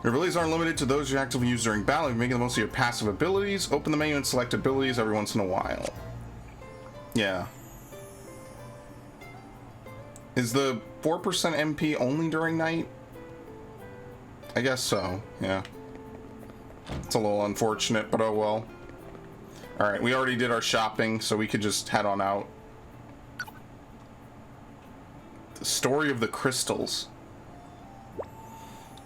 Your abilities aren't limited to those you actively use during battle. You're making the most of your passive abilities. Open the menu and select abilities every once in a while. Yeah. Is the 4% MP only during night? I guess so, yeah. It's a little unfortunate, but oh well. Alright, we already did our shopping, so we could just head on out. The story of the crystals.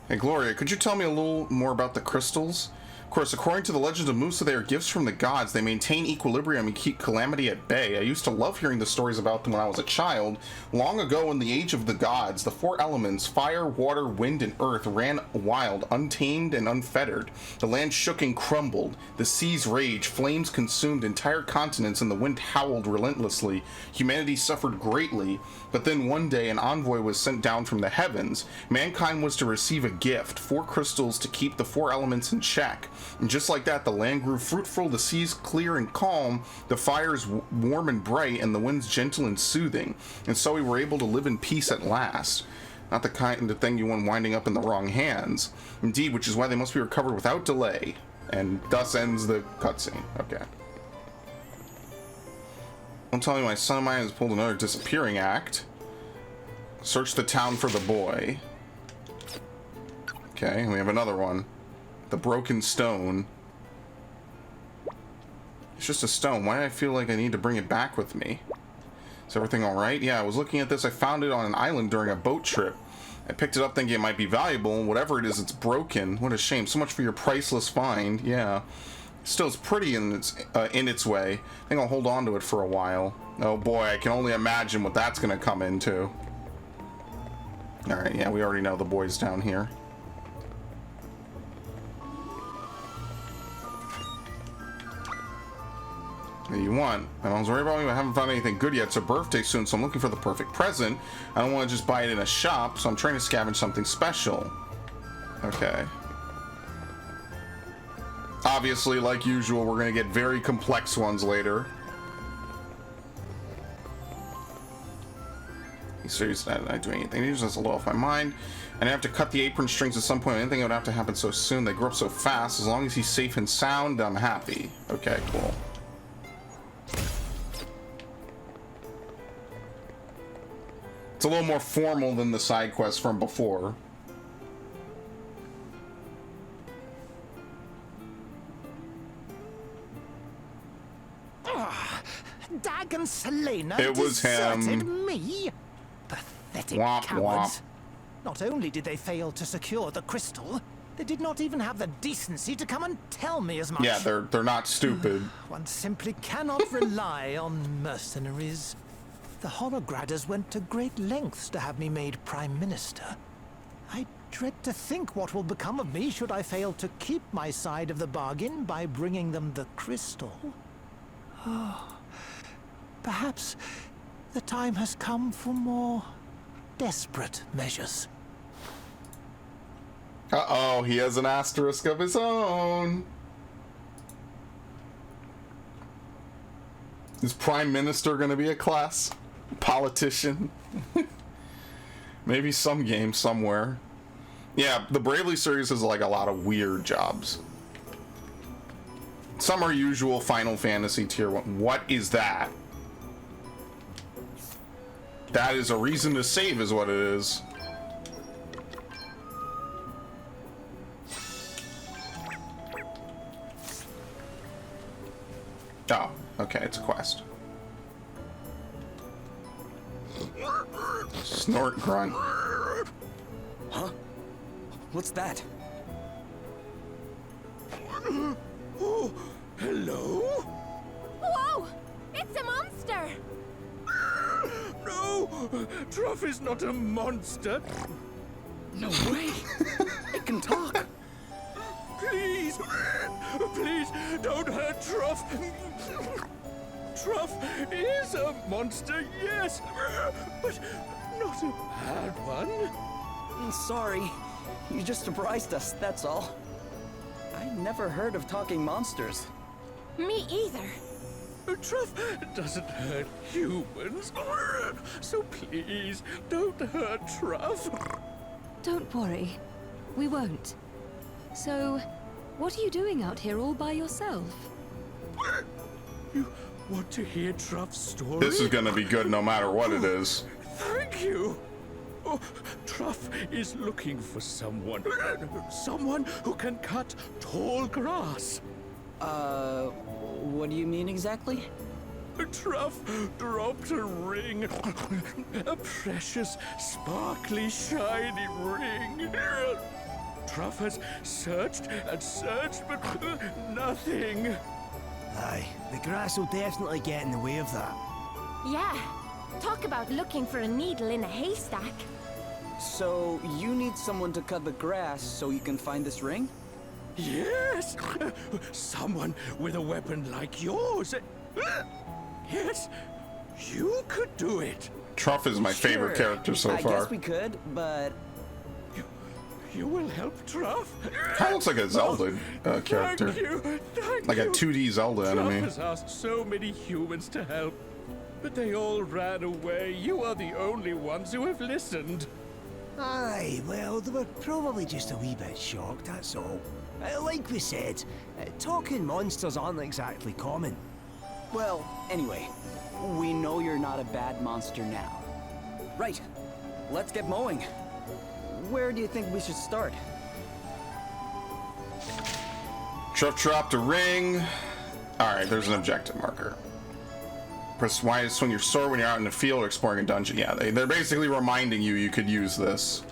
Hey, Gloria, could you tell me a little more about the crystals? Of course, according to the legends of Musa, they are gifts from the gods. They maintain equilibrium and keep calamity at bay. I used to love hearing the stories about them when I was a child. Long ago, in the age of the gods, the four elements, fire, water, wind, and earth, ran wild, untamed, and unfettered. The land shook and crumbled. The seas raged, flames consumed entire continents, and the wind howled relentlessly. Humanity suffered greatly, but then one day an envoy was sent down from the heavens. Mankind was to receive a gift, 4 crystals to keep the 4 elements in check. And just like that, the land grew fruitful, the seas clear and calm, the fires warm and bright, and the winds gentle and soothing. And so we were able to live in peace at last. Not the kind of thing you want winding up in the wrong hands. Indeed, which is why they must be recovered without delay. And thus ends the cutscene. Okay. Don't tell me my son of mine has pulled another disappearing act. Search the town for the boy. Okay, and we have another one. The broken stone. It's just a stone. Why do I feel like I need to bring it back with me? Is everything alright? Yeah, I was looking at this. I found it on an island during a boat trip. I picked it up thinking it might be valuable, and whatever it is, it's broken. What a shame. So much for your priceless find. Yeah. Still, it's pretty in its way. I think I'll hold on to it for a while. Oh boy, I can only imagine what that's going to come into. Alright, yeah, we already know the boy's down here. What do you want? I don't worry about me. I haven't found anything good yet. It's a birthday soon, so I'm looking for the perfect present. I don't want to just buy it in a shop, so I'm trying to scavenge something special. Okay. Obviously, like usual, we're going to get very complex ones later. Seriously, did I do anything? These just a little off my mind. And I have to cut the apron strings at some point. Anything would have to happen so soon. They grew up so fast. As long as he's safe and sound, I'm happy. Okay, cool. It's a little more formal than the side quest from before. Dagon Selena It was deserted him. Me? Pathetic Womp, cowards. womp. Not only did they fail to secure the crystal, they did not even have the decency to come and tell me as much. Yeah, they're not stupid. One simply cannot rely on mercenaries. The Holograders went to great lengths to have me made Prime Minister. I dread to think what will become of me should I fail to keep my side of the bargain by bringing them the crystal. Oh, perhaps the time has come for more desperate measures. Uh-oh, he has an asterisk of his own. Is Prime Minister gonna be a class? Politician? Maybe some game somewhere. Yeah, the Bravely series has like a lot of weird jobs. Some are usual Final Fantasy tier 1. What is that? That is a reason to save is what it is. Oh, okay, it's a quest. Snort, grunt. Huh? What's that? Oh, hello? Whoa! It's a monster! No! Truff is not a monster. No way! It can talk! Please! Please, don't hurt Truff! Truff is a monster, yes! But not a bad one. Sorry. You just surprised us, that's all. I never heard of talking monsters. Me either. Truff doesn't hurt humans. So please, don't hurt Truff. Don't worry. We won't. So, what are you doing out here all by yourself? You want to hear Truff's story? This is gonna be good no matter what it is. Thank you. Oh, Truff is looking for someone. Someone who can cut tall grass. What do you mean exactly? Truff dropped a ring. A precious, sparkly, shiny ring. Truff has searched and searched, but nothing. Aye, the grass will definitely get in the way of that. Yeah. Talk about looking for a needle in a haystack. So, you need someone to cut the grass so you can find this ring? Yes! Someone with a weapon like yours. Yes, you could do it. Truff is my favorite Sure, character so I far. guess we could, but You will help Truff. Kind of looks like a Zelda character. Thank you. Thank Like a you. 2D Zelda Truff enemy. has asked so many humans to help, but they all ran away. You are the only ones who have listened. Aye, well, they were probably just a wee bit shocked, that's all. Like we said, talking monsters aren't exactly common. well, anyway, we know you're not a bad monster now. Right, let's get mowing. Where do you think we should start? Truff dropped a ring. Alright, there's an objective marker. Press Y to swing your sword when you're out in the field or exploring a dungeon. Yeah, they're basically reminding you you could use this.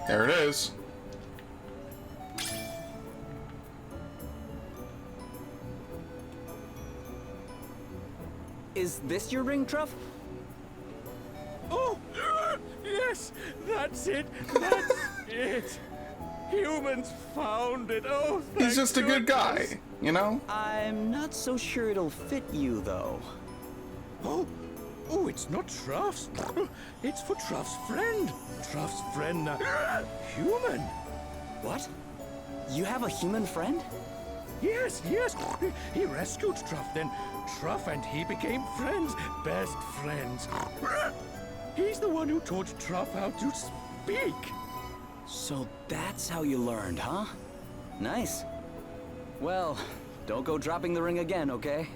There it is. Is this your ring, Truff? Oh, yes, that's it. That's it. Humans found it. Oh, thank He's just a good guy, goodness. you know? I'm not so sure it'll fit you, though. Oh, it's not Truff's. It's for Truff's friend. Truff's friend, human. What? You have a human friend? Yes. He rescued Truff, then Truff and he became friends, best friends. He's the one who taught Truff how to speak. So that's how you learned, huh? Nice. Well, don't go dropping the ring again, okay?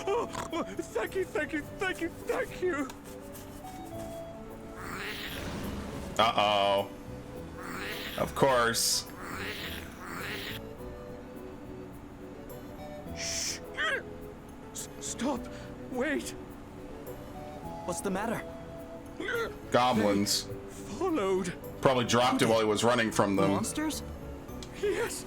Oh, thank you. Uh-oh. Of course. Stop. Wait. What's the matter? Goblins. Followed. Probably dropped it while he was running from them. Monsters? Yes.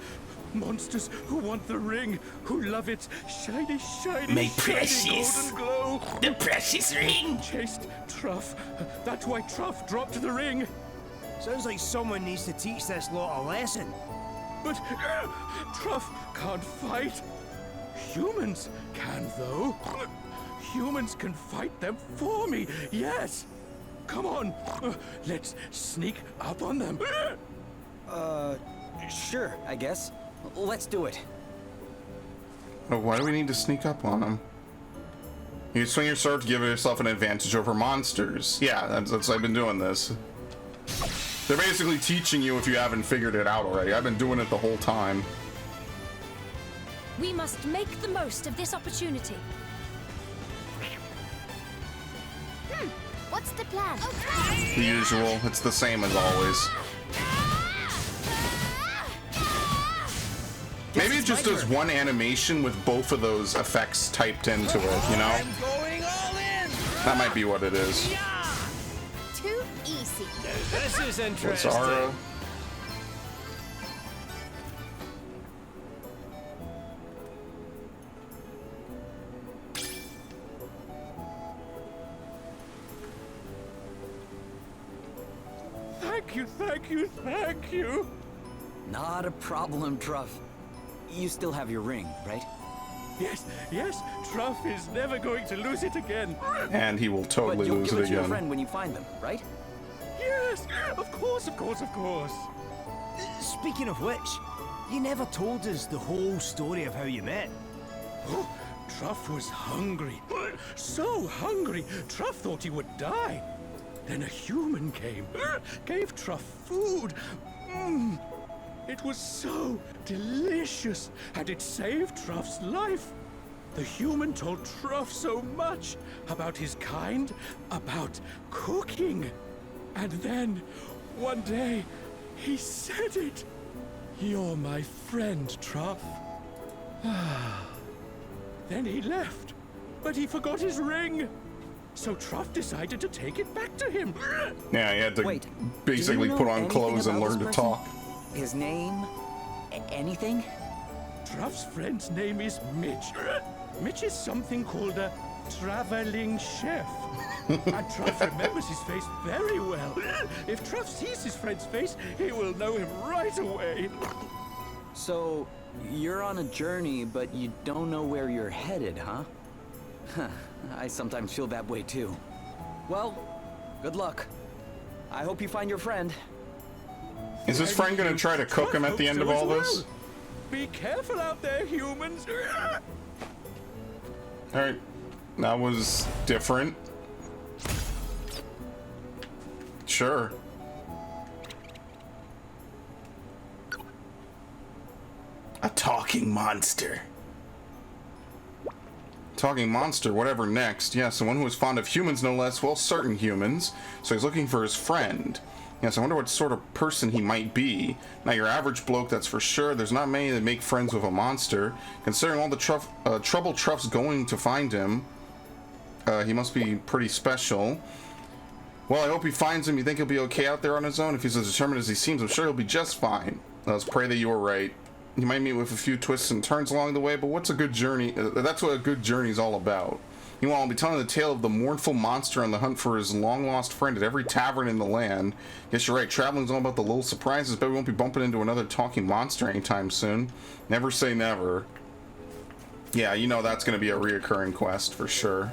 Monsters who want the ring, who love its shiny, My shiny precious. golden glow. The precious ring! Chased Truff. That's why Truff dropped the ring. Sounds like someone needs to teach this lot a lesson. But Truff can't fight. Humans can, though. Humans can fight them for me. Yes. Come on. Let's sneak up on them. Sure, I guess. Let's do it. Oh, why do we need to sneak up on him? You swing your sword to give yourself an advantage over monsters. Yeah, that's I've been doing this. They're basically teaching you if you haven't figured it out already. I've been doing it the whole time. We must make the most of this opportunity. What's the plan? The usual. It's the same as always. Maybe it just does one animation with both of those effects typed into it, you know? I'm going all in! That might be what it is. Too easy. This is interesting. Zara. Thank you. Not a problem, Truff. You still have your ring, right? Yes, Truff is never going to lose it again. And he will But totally you'll lose give it it to your again. friend when you find them, right? Yes, of course. Speaking of which, you never told us the whole story of how you met. Truff was hungry. So hungry, Truff thought he would die. Then a human came, gave Truff food. It was so delicious, and it saved Truff's life. The human told Truff so much about his kind, about cooking. And then, one day, he said it. You're my friend, Truff. Then he left, but he forgot his ring. So Truff decided to take it back to him. Yeah, he had to Wait, basically do you put know on anything clothes and about learn this to person? talk. His name? Anything? Truff's friend's name is Mitch. Mitch is something called a traveling chef. And Truff remembers his face very well. If Truff sees his friend's face, he will know him right away. So, you're on a journey, but you don't know where you're headed, huh? I sometimes feel that way too. Well, good luck. I hope you find your friend. Is his friend gonna try to cook him at the end of all this? Be careful out there, humans. Alright, that was different. Sure. A talking monster. Talking monster, whatever next. Yes, someone who is fond of humans no less, well, certain humans. So he's looking for his friend. Yes, I wonder what sort of person he might be. Not your average bloke, that's for sure. There's not many that make friends with a monster. Considering all the trouble Truff's going to find him, he must be pretty special. Well, I hope he finds him. You think he'll be okay out there on his own? If he's as determined as he seems, I'm sure he'll be just fine. Let's pray that you are right. You might meet with a few twists and turns along the way, but what's a good journey? That's what a good journey is all about. Meanwhile, I'll be telling the tale of the mournful monster on the hunt for his long-lost friend at every tavern in the land. Guess you're right, traveling's all about the little surprises, but we won't be bumping into another talking monster anytime soon. Never say never. Yeah, you know that's going to be a reoccurring quest for sure.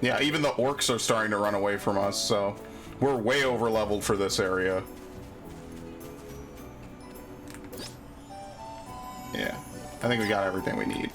Yeah, even the orcs are starting to run away from us, so we're way over-leveled for this area. Yeah, I think we got everything we need.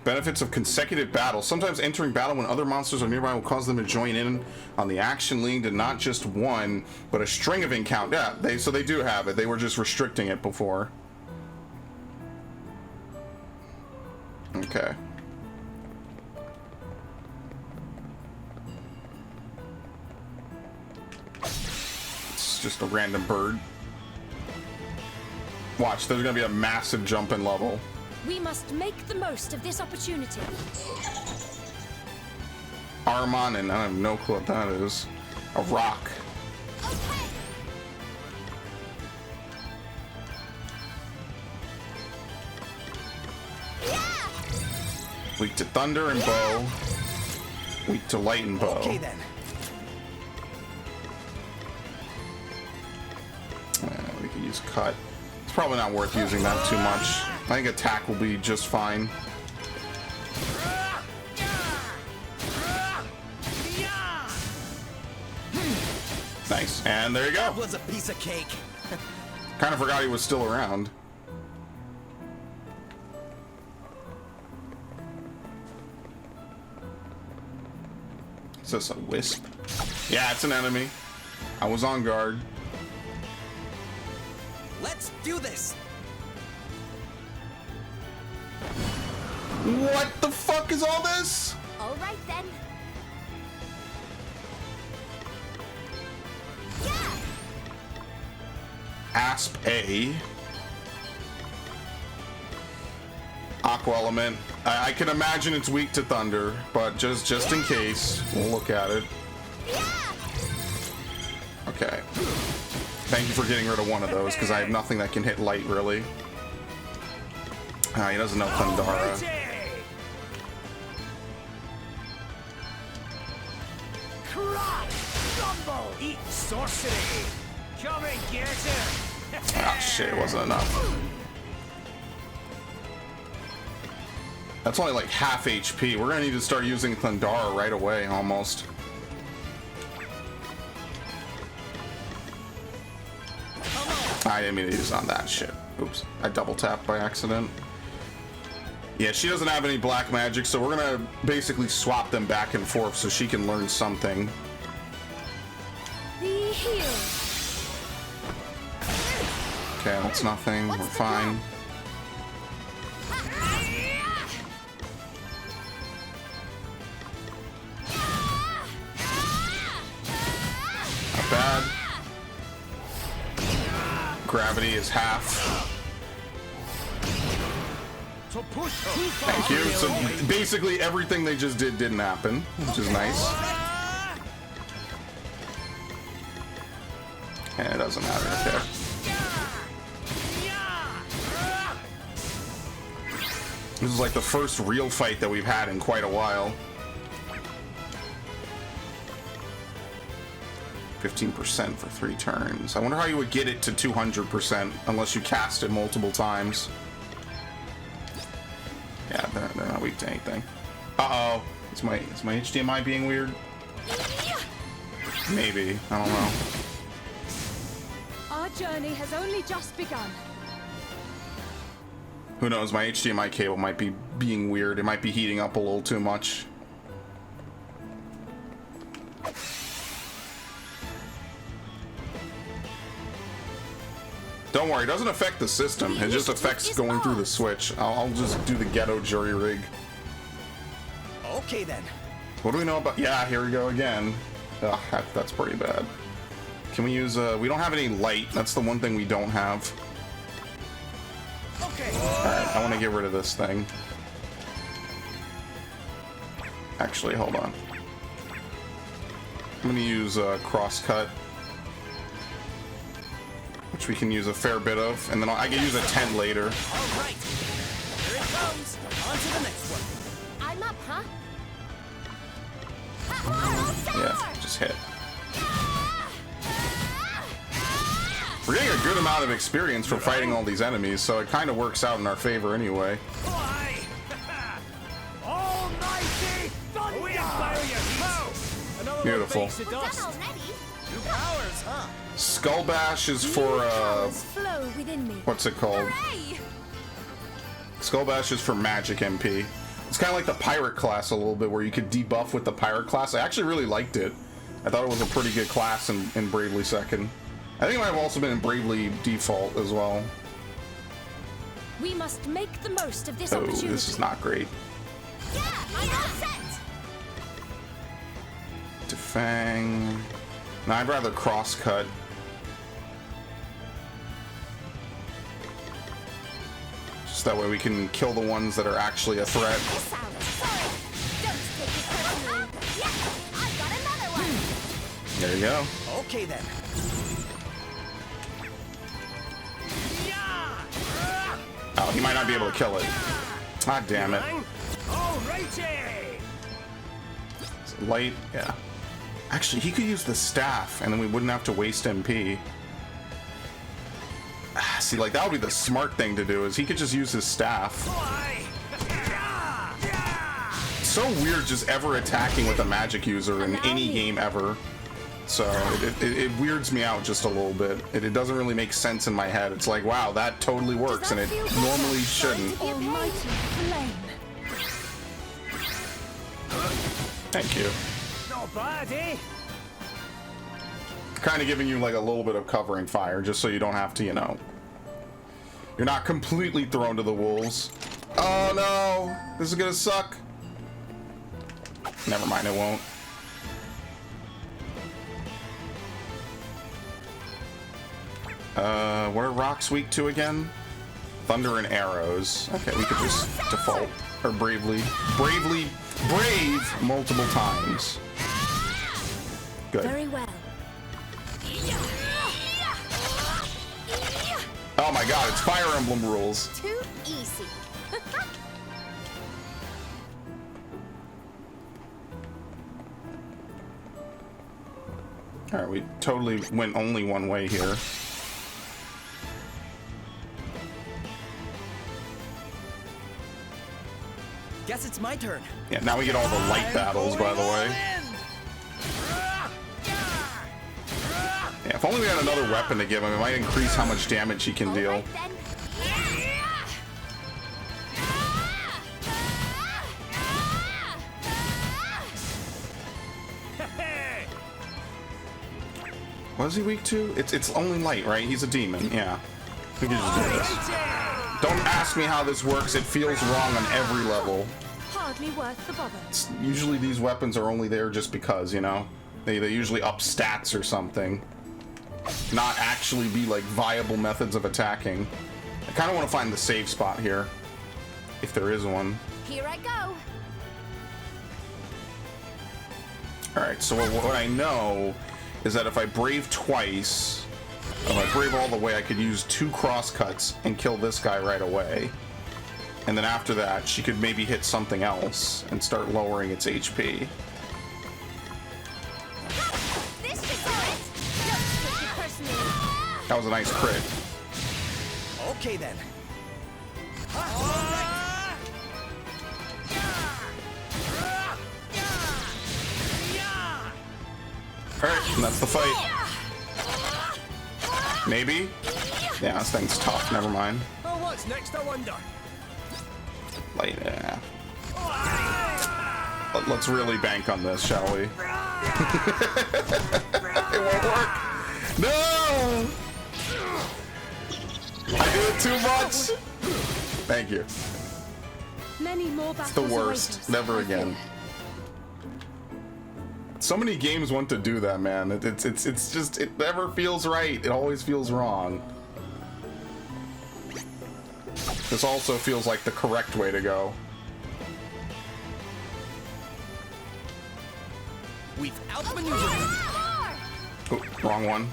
Benefits of consecutive battles. Sometimes entering battle when other monsters are nearby will cause them to join in on the action, leading to not just one, but a string of encounters. Yeah, so they do have it. They were just restricting it before. Okay. It's just a random bird. Watch, there's gonna be a massive jump in level. We must make the most of this opportunity. Armon, and I have no clue what that is. A rock. Okay. Yeah! Weak to thunder and bow. Weak to light and bow. Okay then. We can use cut. It's probably not worth using that too much. I think attack will be just fine. Nice, and there you go. That was a piece of cake. Kind of forgot he was still around. Is this a wisp? Yeah, it's an enemy. I was on guard. Let's do this. What the fuck is all this? All right then. Yeah! Asp A. Aqua element. I can imagine it's weak to thunder, but just in case, we'll look at it. Yeah! Okay. Thank you for getting rid of one of those, because I have nothing that can hit light, really. He doesn't know Thundara. Cry, rumble, eat sorcery. Come and get it. Ah, shit, it wasn't enough. That's only like half HP. We're gonna need to start using Thundara right away, almost. I didn't mean to use on that shit. Oops. I double tapped by accident. Yeah, she doesn't have any black magic, so we're gonna basically swap them back and forth so she can learn something. Be healed. Okay, that's nothing. We're fine. Not bad. Gravity is half. Thank you. So basically everything they just did didn't happen, which is nice. And it doesn't matter, okay. This is like the first real fight that we've had in quite a while. 15% for 3 turns. I wonder how you would get it to 200% unless you cast it multiple times. Yeah, they're not weak to anything. Uh-oh. Is my HDMI being weird? Maybe. I don't know. Our journey has only just begun. Who knows? My HDMI cable might be being weird. It might be heating up a little too much. Don't worry, it doesn't affect the system. It just affects going through the switch. I'll just do the ghetto jury rig. Okay then. What do we know about? Yeah, here we go again. Ugh, that's pretty bad. Can we use? We don't have any light. That's the one thing we don't have. Okay. All right, I want to get rid of this thing. Actually, hold on. I'm gonna use crosscut, which we can use a fair bit of, and then I can use a tent later. All right. Here it comes. On to the next one. I'm up, huh? Yeah, just hit. We're getting a good amount of experience for fighting all these enemies, so it kind of works out in our favor anyway. Why? Almighty thunder! We inspire you. Another Beautiful. one fakes the Done dust. already? New powers, huh? Skull Bash is for Powers flow within me. what's it called? Hooray! Skull Bash is for magic MP. It's kind of like the pirate class a little bit, where you could debuff with the pirate class. I actually really liked it. I thought it was a pretty good class in Bravely Second. I think it might have also been in Bravely Default as well. We must make the most of this Oh, opportunity. this is not great. Yeah, I'm all set. Defang. No, I'd rather crosscut. Just that way we can kill the ones that are actually a threat. This out. Sorry. Don't take it personally. Yeah, I've got another one. There you go. Okay then. Oh, he might not be able to kill it. Ah, damn it. Alrighty. Light, yeah. Actually, he could use the staff, and then we wouldn't have to waste MP. Ah, see, like, that would be the smart thing to do, is he could just use his staff. It's so weird just ever attacking with a magic user in any game ever. So, it weirds me out just a little bit. It doesn't really make sense in my head. It's like, wow, that totally works, and it normally shouldn't. Almighty flame. Thank you. Not bad, eh? Kind of giving you like a little bit of covering fire, just so you don't have to, you know, you're not completely thrown to the wolves. Oh no, this is gonna suck. Never mind, it won't. What are rocks weak to again? Thunder and arrows. Okay, we could just default or brave multiple times. Good. Very well. Oh my god, it's Fire Emblem rules. Too easy. Alright, we totally went only one way here. Guess it's my turn. Yeah, now we get all the light battles, by the way. Yeah, if only we had another weapon to give him, it might increase how much damage he can deal. Alright then. What is he weak to? It's only light, right? He's a demon. Yeah. We can just do this. Don't ask me how this works. It feels wrong on every level. Hardly worth the bother. Usually these weapons are only there just because, you know? They usually up stats or something. Not actually be like viable methods of attacking. I kind of want to find the save spot here. If there is one. Here I go. Alright, so what I know is that if I brave twice, if I brave all the way, I could use 2 crosscuts and kill this guy right away. And then after that, she could maybe hit something else and start lowering its HP. This should do it. Don't take it personally. That was a nice crit. Okay then. Alright, and that's the fight. Maybe? Yeah, this thing's tough, never mind. Oh, what's next, I wonder? Like, yeah. Let's really bank on this, shall we? It won't work. No! I do it too much. Thank you. Many more It's battles the await worst. us, Never I again. fear. So many games want to do that, man. It's just, it never feels right. It always feels wrong. This also feels like the correct way to go. We've outmaneuvered. Oh, wrong one.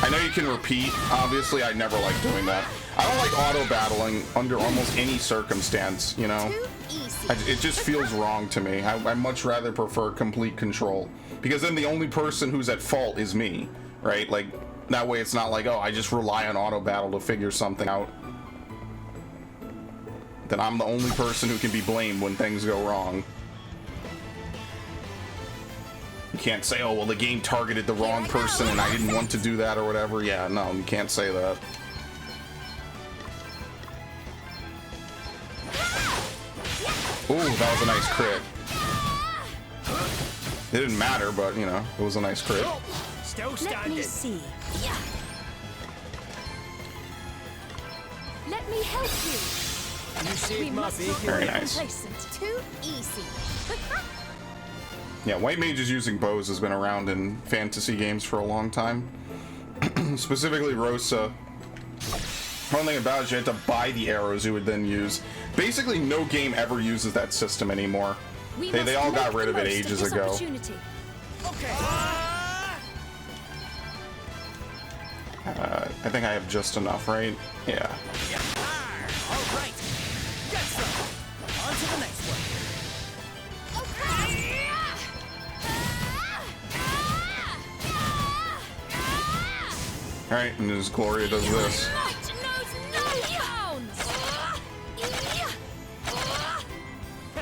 I know you can repeat. Obviously, I never like doing that. I don't like auto battling under almost any circumstance, you know? Too easy. It just feels wrong to me. I much rather prefer complete control. Because then the only person who's at fault is me, right? Like, that way it's not like, oh, I just rely on auto battle to figure something out. Then I'm the only person who can be blamed when things go wrong. You can't say, oh, well, the game targeted the wrong person and I didn't want to do that or whatever. Yeah, no, you can't say that. Ooh, that was a nice crit. It didn't matter, but, you know, it was a nice crit. Still Let standing. me see. Yeah. Let me help you. You We saved my must not bacon. Very be nice. complacent. Too easy. Yeah, white mages using bows has been around in fantasy games for a long time. Specifically Rosa. One thing about it is you had to buy the arrows you would then use. Basically, no game ever uses that system anymore. We They must all got make rid the of it most ages this ago. opportunity. Okay. I think I have just enough, right? Yeah. All right. Get some. On to the next one. Alright, and as Gloria does this. Light knows no bounds.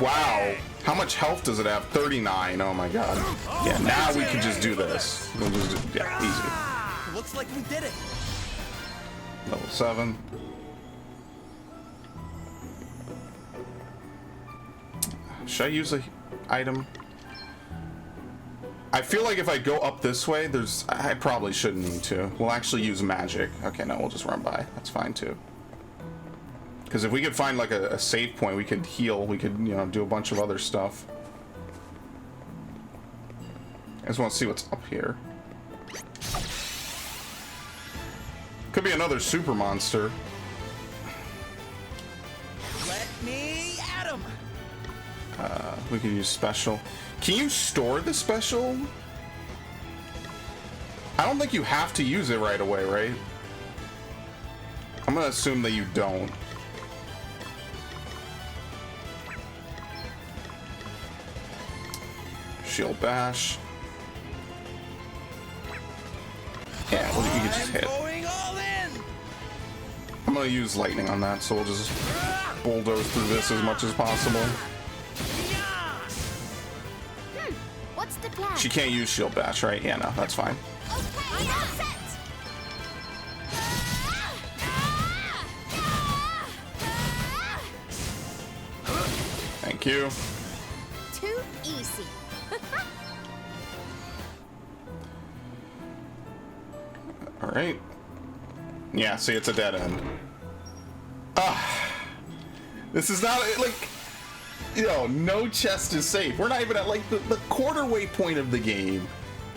Wow. How much health does it have? 39. Oh my god. Yeah, now we can just do this. We'll just do, yeah, easy. Looks like we did it. Level 7. Should I use a item? I feel like if I go up this way, I probably shouldn't need to. We'll actually use magic. Okay, no, we'll just run by. That's fine too. Because if we could find like a save point, we could heal. We could, you know, do a bunch of other stuff. I just want to see what's up here. Could be another super monster. Let me at him. We could use special. Can you store the special? I don't think you have to use it right away, right? I'm gonna assume that you don't. Shield bash. Yeah, well, you can just hit. Going all in. I'm gonna use lightning on that, so we'll just bulldoze through this as much as possible. What's the plan? She can't use shield bash, right? Yeah, no, that's fine. Okay, all set. Thank you. Too easy. All right. Yeah, see, it's a dead end. This is not like, you know, no chest is safe. We're not even at like the quarter way point of the game.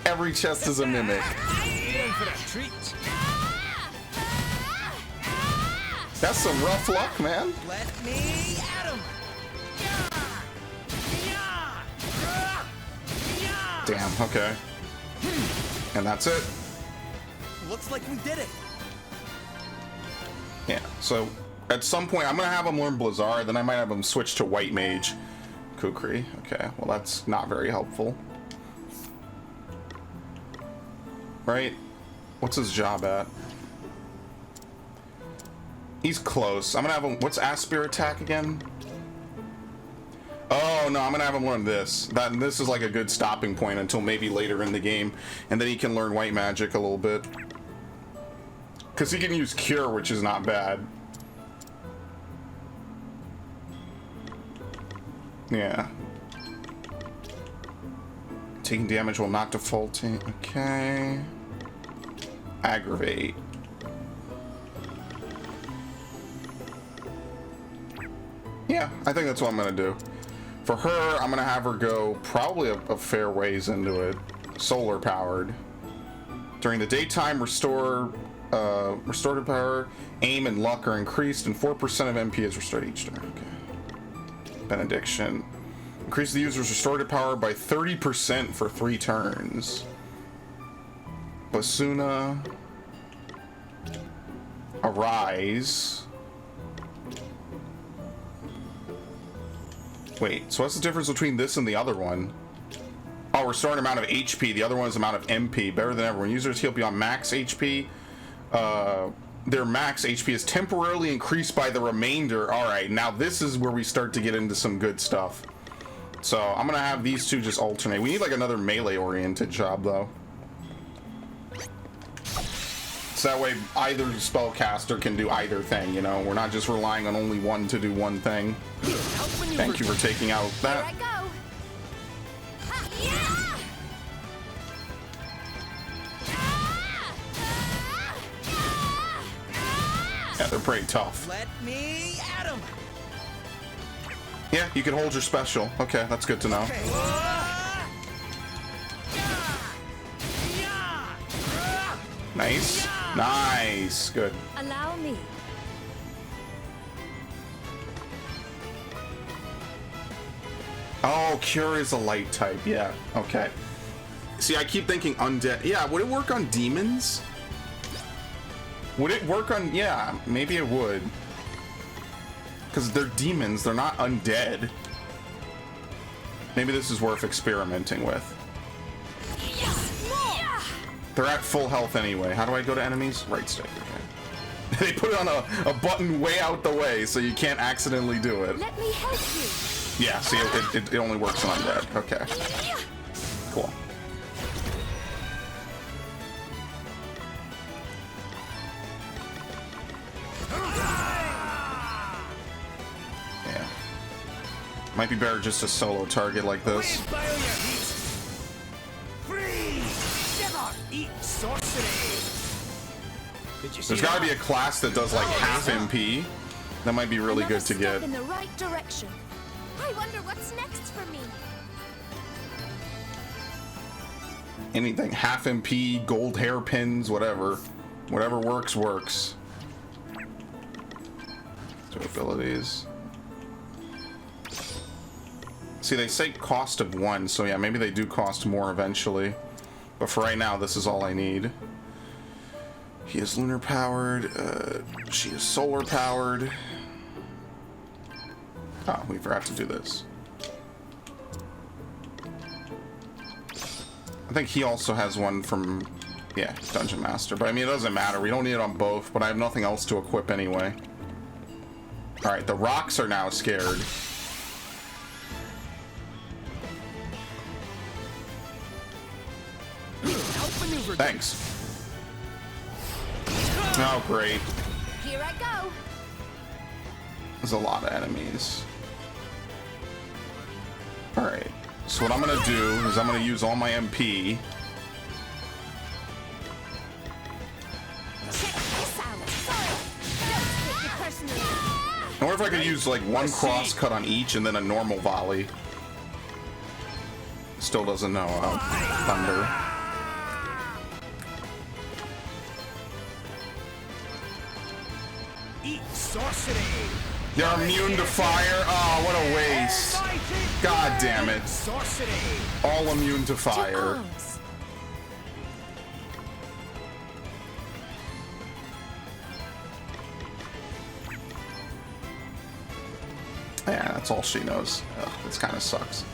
Every chest is a mimic. In for a treat. That's some rough luck, man. Let me at him. Damn, okay. And that's it. Looks like we did it. Yeah, so at some point I'm gonna have him learn Blizzard, then I might have him switch to White Mage. Kukri. Okay, well that's not very helpful. Right? What's his job at? He's close. I'm gonna have him. What's Aspir attack again? Oh no, I'm gonna have him learn this. This is like a good stopping point until maybe later in the game, and then he can learn White Magic a little bit. Because he can use Cure, which is not bad. Yeah. Taking damage while not defaulting. Okay. Aggravate. Yeah, I think that's what I'm gonna do. For her, I'm gonna have her go probably a fair ways into it. Solar powered. During the daytime, restorative power, aim, and luck are increased, and 4% of MP is restored each turn. Okay. Benediction. Increase the user's restorative power by 30% for 3 turns. Basuna. Arise. Wait, so what's the difference between this and the other one? Oh, restoring amount of HP. The other one is amount of MP. Better than ever. When users heal beyond max HP, their max HP is temporarily increased by the remainder. Alright, now this is where we start to get into some good stuff. So, I'm gonna have these two just alternate. We need like another melee-oriented job, though. So that way, either spellcaster can do either thing, you know? We're not just relying on only one to do one thing. Thank you for taking out Here I that. go. Ha, yeah! Yeah, they're pretty tough. Let me at him. Yeah, you can hold your special. Okay, that's good to know. Nice. Nice. Good. Allow me. Oh, Cure is a light type. Yeah, okay. See, I keep thinking undead. Yeah, would it work on demons? Would it work on... Yeah, maybe it would. Because they're demons, they're not undead. Maybe this is worth experimenting with. They're at full health anyway. How do I go to enemies? Right stick, okay. They put it on a button way out the way so you can't accidentally do it. Let me help you. Yeah, see, it only works on undead. Okay. Cool. Yeah. Might be better just a solo target like this. Bio your heat. Freeze. Never eat sorcery. Did you see There's gotta be a class that does like half MP. That might be really Another good to step get. in the right direction. I wonder what's next for me. Anything, half MP, gold hairpins, whatever. Whatever works, works. So abilities. See, they say cost of 1, so yeah, maybe they do cost more eventually. But for right now, this is all I need. He is lunar powered. She is solar powered. Oh, we forgot to do this. I think he also has one from, yeah, Dungeon Master. But I mean, it doesn't matter. We don't need it on both, but I have nothing else to equip anyway. Alright, the rocks are now scared. Thanks. Oh, great. Here I go. There's a lot of enemies. Alright. So what I'm gonna do is I'm gonna use all my MP. Check this out. Sorry. Don't take it personally. I wonder if I could use like one cross cut on each and then a normal volley. Still doesn't know thunder. Eat sorcery. They're immune to fire. Oh, what a waste. God damn it. Sorcery. All immune to To fire. arms. Yeah, that's all she knows. Ugh, this kind of sucks.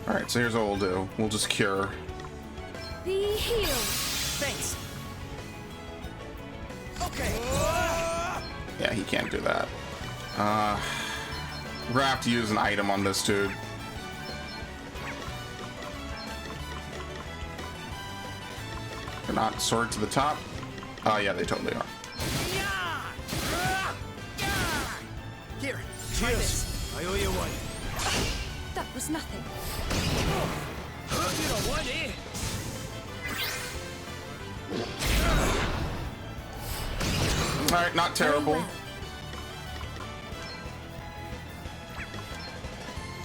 Alright, so here's what we'll do. We'll just cure. Be healed. Thanks. Okay. Yeah, he can't do that. We're gonna have to use an item on this dude. They're not sword to the top. Oh yeah, they totally are. Here. Cheers. I owe you one. That was nothing. You know what, eh? Alright, not terrible. Very well.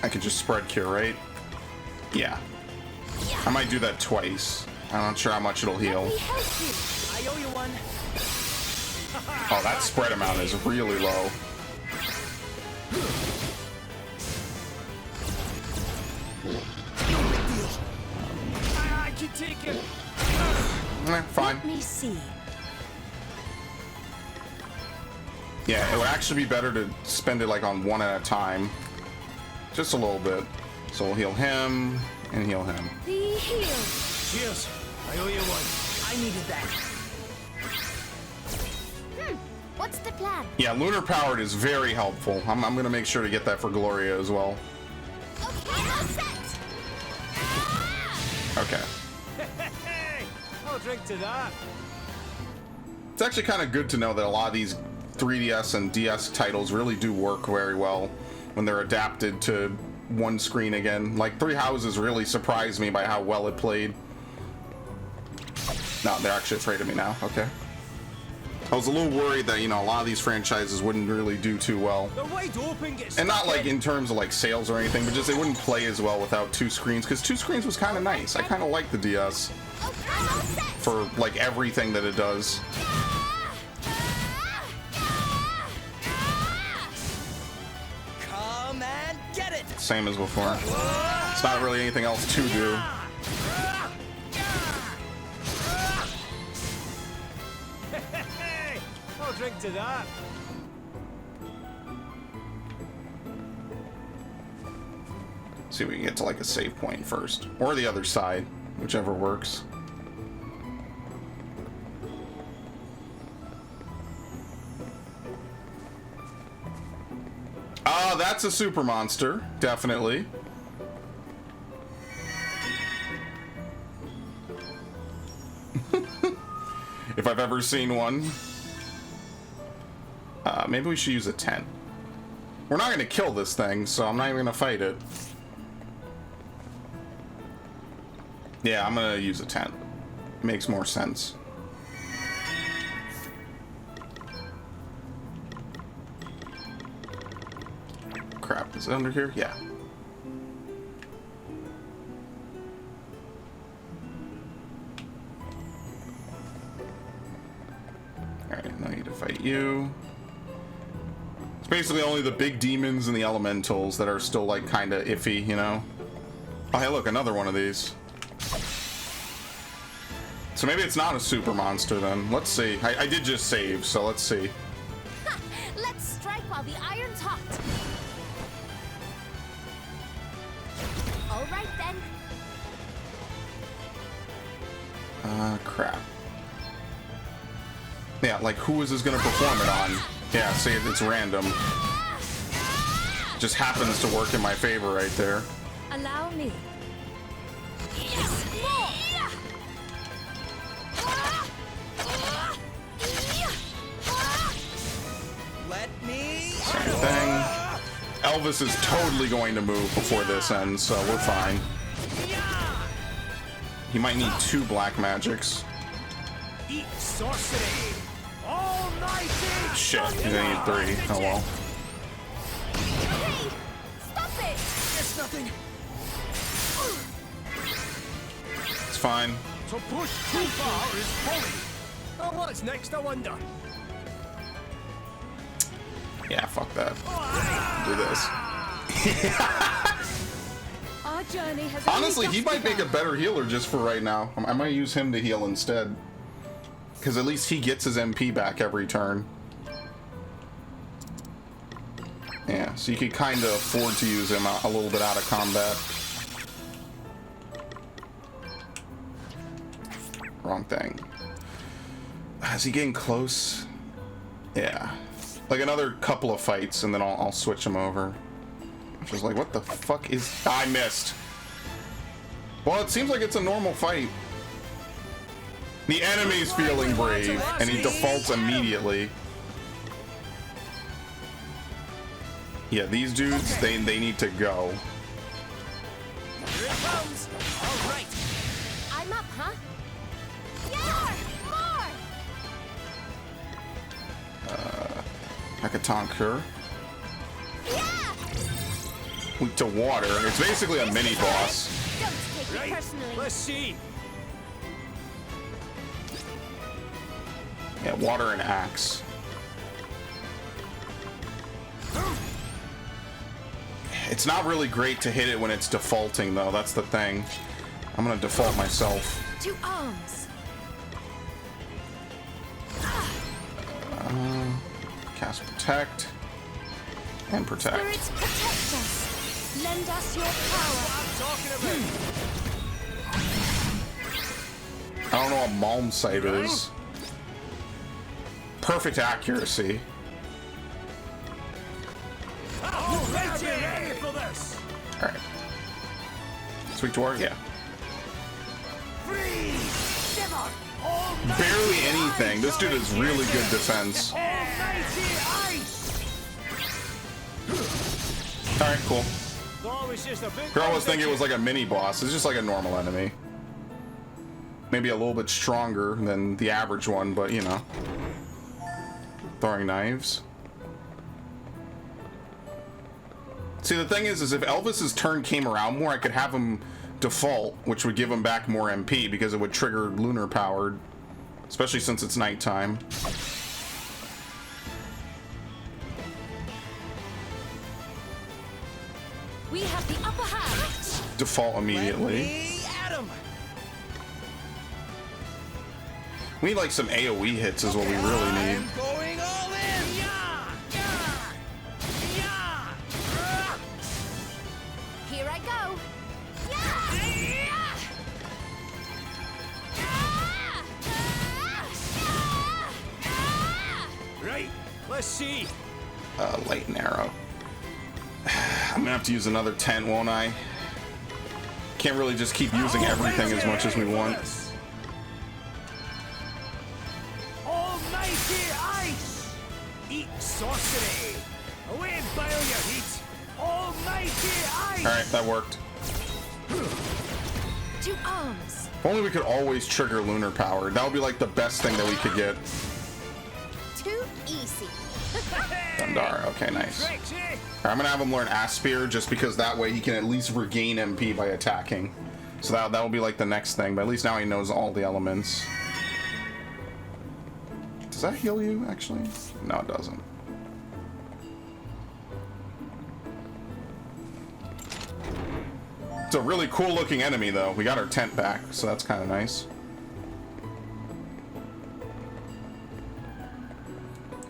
I could just spread cure, right? Yeah. I might do that twice. I'm not sure how much it'll heal. Let me help you. I owe you one. Oh, that spread amount is really low. I can take it. Fine. Let me see. Yeah, it would actually be better to spend it like on one at a time. Just a little bit. So we'll heal him and heal him. Be healed. Cheers. I owe you one. I needed that. What's the plan? Yeah, lunar powered is very helpful. I'm gonna make sure to get that for Gloria as well. Okay, all set. Okay. Hey, I'll drink to that. It's actually kind of good to know that a lot of these 3DS and DS titles really do work very well when they're adapted to one screen again. Like Three Houses really surprised me by how well it played. No, they're actually afraid of me now. Okay. I was a little worried that, you know, a lot of these franchises wouldn't really do too well. The wide open gets And not stuck like in terms of like sales or anything, but just they wouldn't play as well without two screens, because two screens was kind of nice. I kind of like the DS Okay, all set. for like everything that it does. Come and get it. Same as before. It's not really anything else to do. Hey, I'll drink to that. See if we can get to like a save point first, or the other side, whichever works. Ah, that's a super monster, definitely. If I've ever seen one. Maybe we should use a tent. We're not gonna kill this thing, so I'm not even gonna fight it. Yeah, I'm gonna use a tent. Makes more sense. Crap, is it under here? Yeah. Alright, now I need to fight you. It's basically only the big demons and the elementals that are still like kinda iffy, you know? Oh hey look, another one of these. So maybe it's not a super monster then. Let's see. I did just save, so let's see. Ha! Let's strike while the iron's hot. All right then. Crap. Yeah, like who is this gonna perform it on? Yeah, see, it's random. Just happens to work in my favor right there. Allow me. Elvis is totally going to move before this ends, so we're fine. He might need 2 black magics. Eat sorcery! Almighty! Shit, he's gonna need 3. Oh well. Hey! Stop it! It's nothing. It's fine. To push too far is folly. Oh, what's next, I wonder? Yeah, fuck that. Do this. Our journey has Honestly, only he just might make a begun. better healer just for right now. I might use him to heal instead. Because at least he gets his MP back every turn. Yeah, so you could kind of afford to use him a little bit out of combat. Wrong thing. Is he getting close? Yeah. Like another couple of fights and then I'll switch him over. Which is like, what the fuck is... I missed. Well, it seems like it's a normal fight. The enemy's feeling brave and he defaults immediately. Yeah, these dudes, they need to go. Here it comes. All right. I'm up, huh? Yeah! More! Hekaton Cure. Yeah! Weak to water. It's basically a mini boss. Don't take it Right. personally. Let's see. Yeah, water and axe. It's not really great to hit it when it's defaulting, though. That's the thing. I'm gonna default myself. 2 arms. Cast Protect. And Protect. Spirits protect us. Lend us your power. Talking about. I don't know what Malm Sight is. Perfect accuracy. Oh, ready for this. Alright. Sweet Dwarf? Yeah. Freeze! Shiver! Barely anything. This dude is really good defense. Almighty ice! Alright, cool. Thought it was just a bit. Girl was thinking it was like a mini boss. It's just like a normal enemy. Maybe a little bit stronger than the average one, but you know. Throwing knives. See, the thing is if Elvis's turn came around more, I could have him default, which would give him back more MP because it would trigger lunar powered, especially since it's nighttime. We have the upper hand. Default immediately. Hey, Adam! We need like some AoE hits is what we really need. I'm going all in! Yeah! Yeah! Yeah! Here I go. Yeah! Right, let's see. Light and arrow. I'm gonna have to use another tent, won't I? Can't really just keep using everything as much as we want. Almighty ice! Eat sorcery! Away and boil your heat! Almighty ice! Alright, that worked. 2 arms. If only we could always trigger lunar power. That would be like the best thing that we could get. Too easy. Dundar, okay, nice. Tricks, eh? I'm gonna have him learn Aspir just because that way he can at least regain MP by attacking. So that will be like the next thing, but at least now he knows all the elements. Does that heal you, actually? No, it doesn't. It's a really cool looking enemy though. We got our tent back, so that's kind of nice.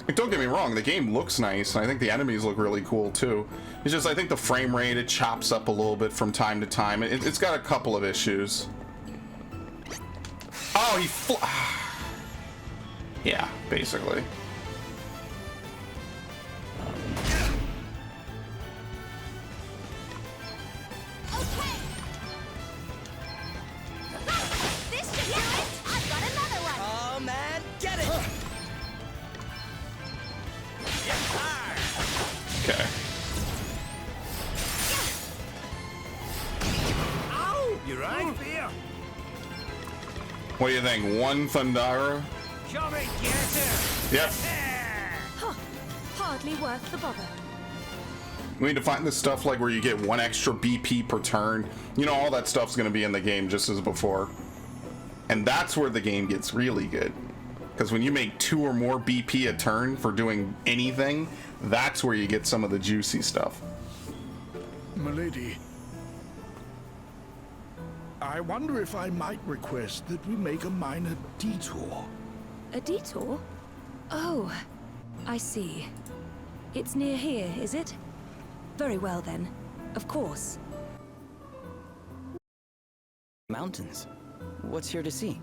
Like, don't get me wrong, the game looks nice, and I think the enemies look really cool too. It's just, I think the frame rate, it chops up a little bit from time to time. It's got a couple of issues. Oh, he yeah, basically. Okay. This should do it. I've got another one. Oh man, get it! Okay. What do you think? One Thundara? Come and get her! Yep. Huh. Hardly worth the bother. We need to find this stuff like where you get 1 extra BP per turn. You know, all that stuff's going to be in the game just as before. And that's where the game gets really good. Because when you make 2 or more BP a turn for doing anything, that's where you get some of the juicy stuff. Milady, I wonder if I might request that we make a minor detour. A detour? Oh, I see. It's near here, is it? Very well then. Of course. Mountains. What's here to see?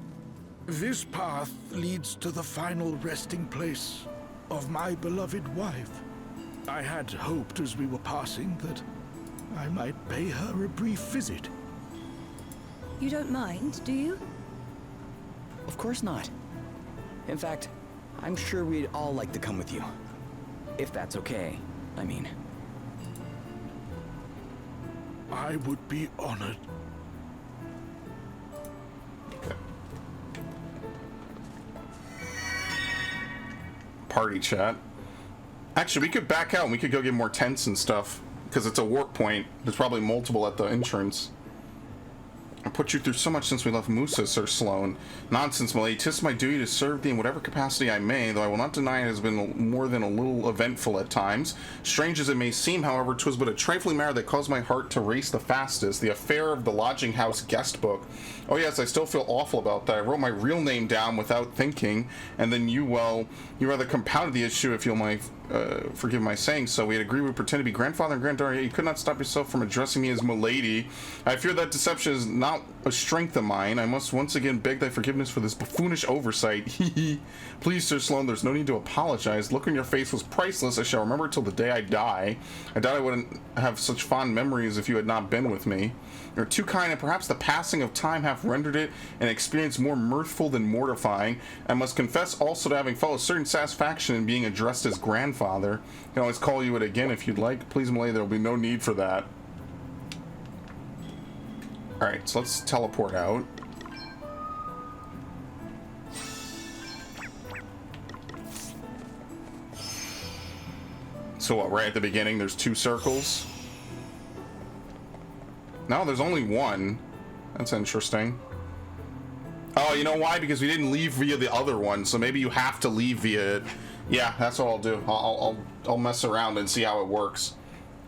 This path leads to the final resting place of my beloved wife. I had hoped as we were passing that I might pay her a brief visit. You don't mind, do you? Of course not. In fact, I'm sure we'd all like to come with you. If that's okay, I mean. I would be honored. Party chat. Actually, we could back out and we could go get more tents and stuff. Because it's a warp point. There's probably multiple at the entrance. I put you through so much since we left Musa, Sir Sloane. Nonsense, milady. 'Tis my duty to serve thee in whatever capacity I may, though I will not deny it has been more than a little eventful at times. Strange as it may seem, however, 'twas but a trifling matter that caused my heart to race the fastest, the affair of the lodging house guest book. Oh yes, I still feel awful about that. I wrote my real name down without thinking, and then you rather compounded the issue, if you'll forgive my saying so. We had agreed we pretend to be grandfather and granddaughter, yet you could not stop yourself from addressing me as milady. I fear that deception is not a strength of mine. I must once again beg thy forgiveness for this buffoonish oversight. Please, Sir Sloane, there's no need to apologize. Look on your face was priceless. I shall remember it till the day I die. I doubt I wouldn't have such fond memories if you had not been with me. You're too kind, and perhaps the passing of time hath rendered it an experience more mirthful than mortifying. I must confess also to having felt a certain satisfaction in being addressed as grandfather. I can always call you it again if you'd like. Please, milady, there will be no need for that. Alright, so let's teleport out. So what, right at the beginning there's 2 circles? No, there's only 1. That's interesting. Oh, you know why? Because we didn't leave via the other one, so maybe you have to leave via it. Yeah, that's what I'll do. I'll mess around and see how it works.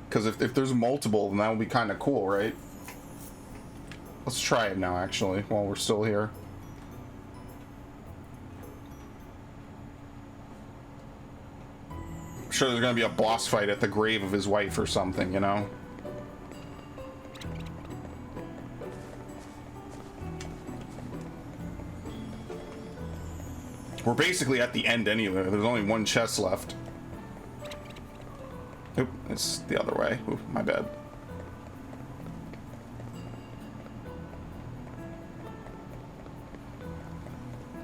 Because if there's multiple, then that would be kind of cool, right? Let's try it now, actually, while we're still here. I'm sure there's gonna be a boss fight at the grave of his wife or something, you know? We're basically at the end anyway. There's only 1 chest left. Oop, it's the other way. Oop, my bad.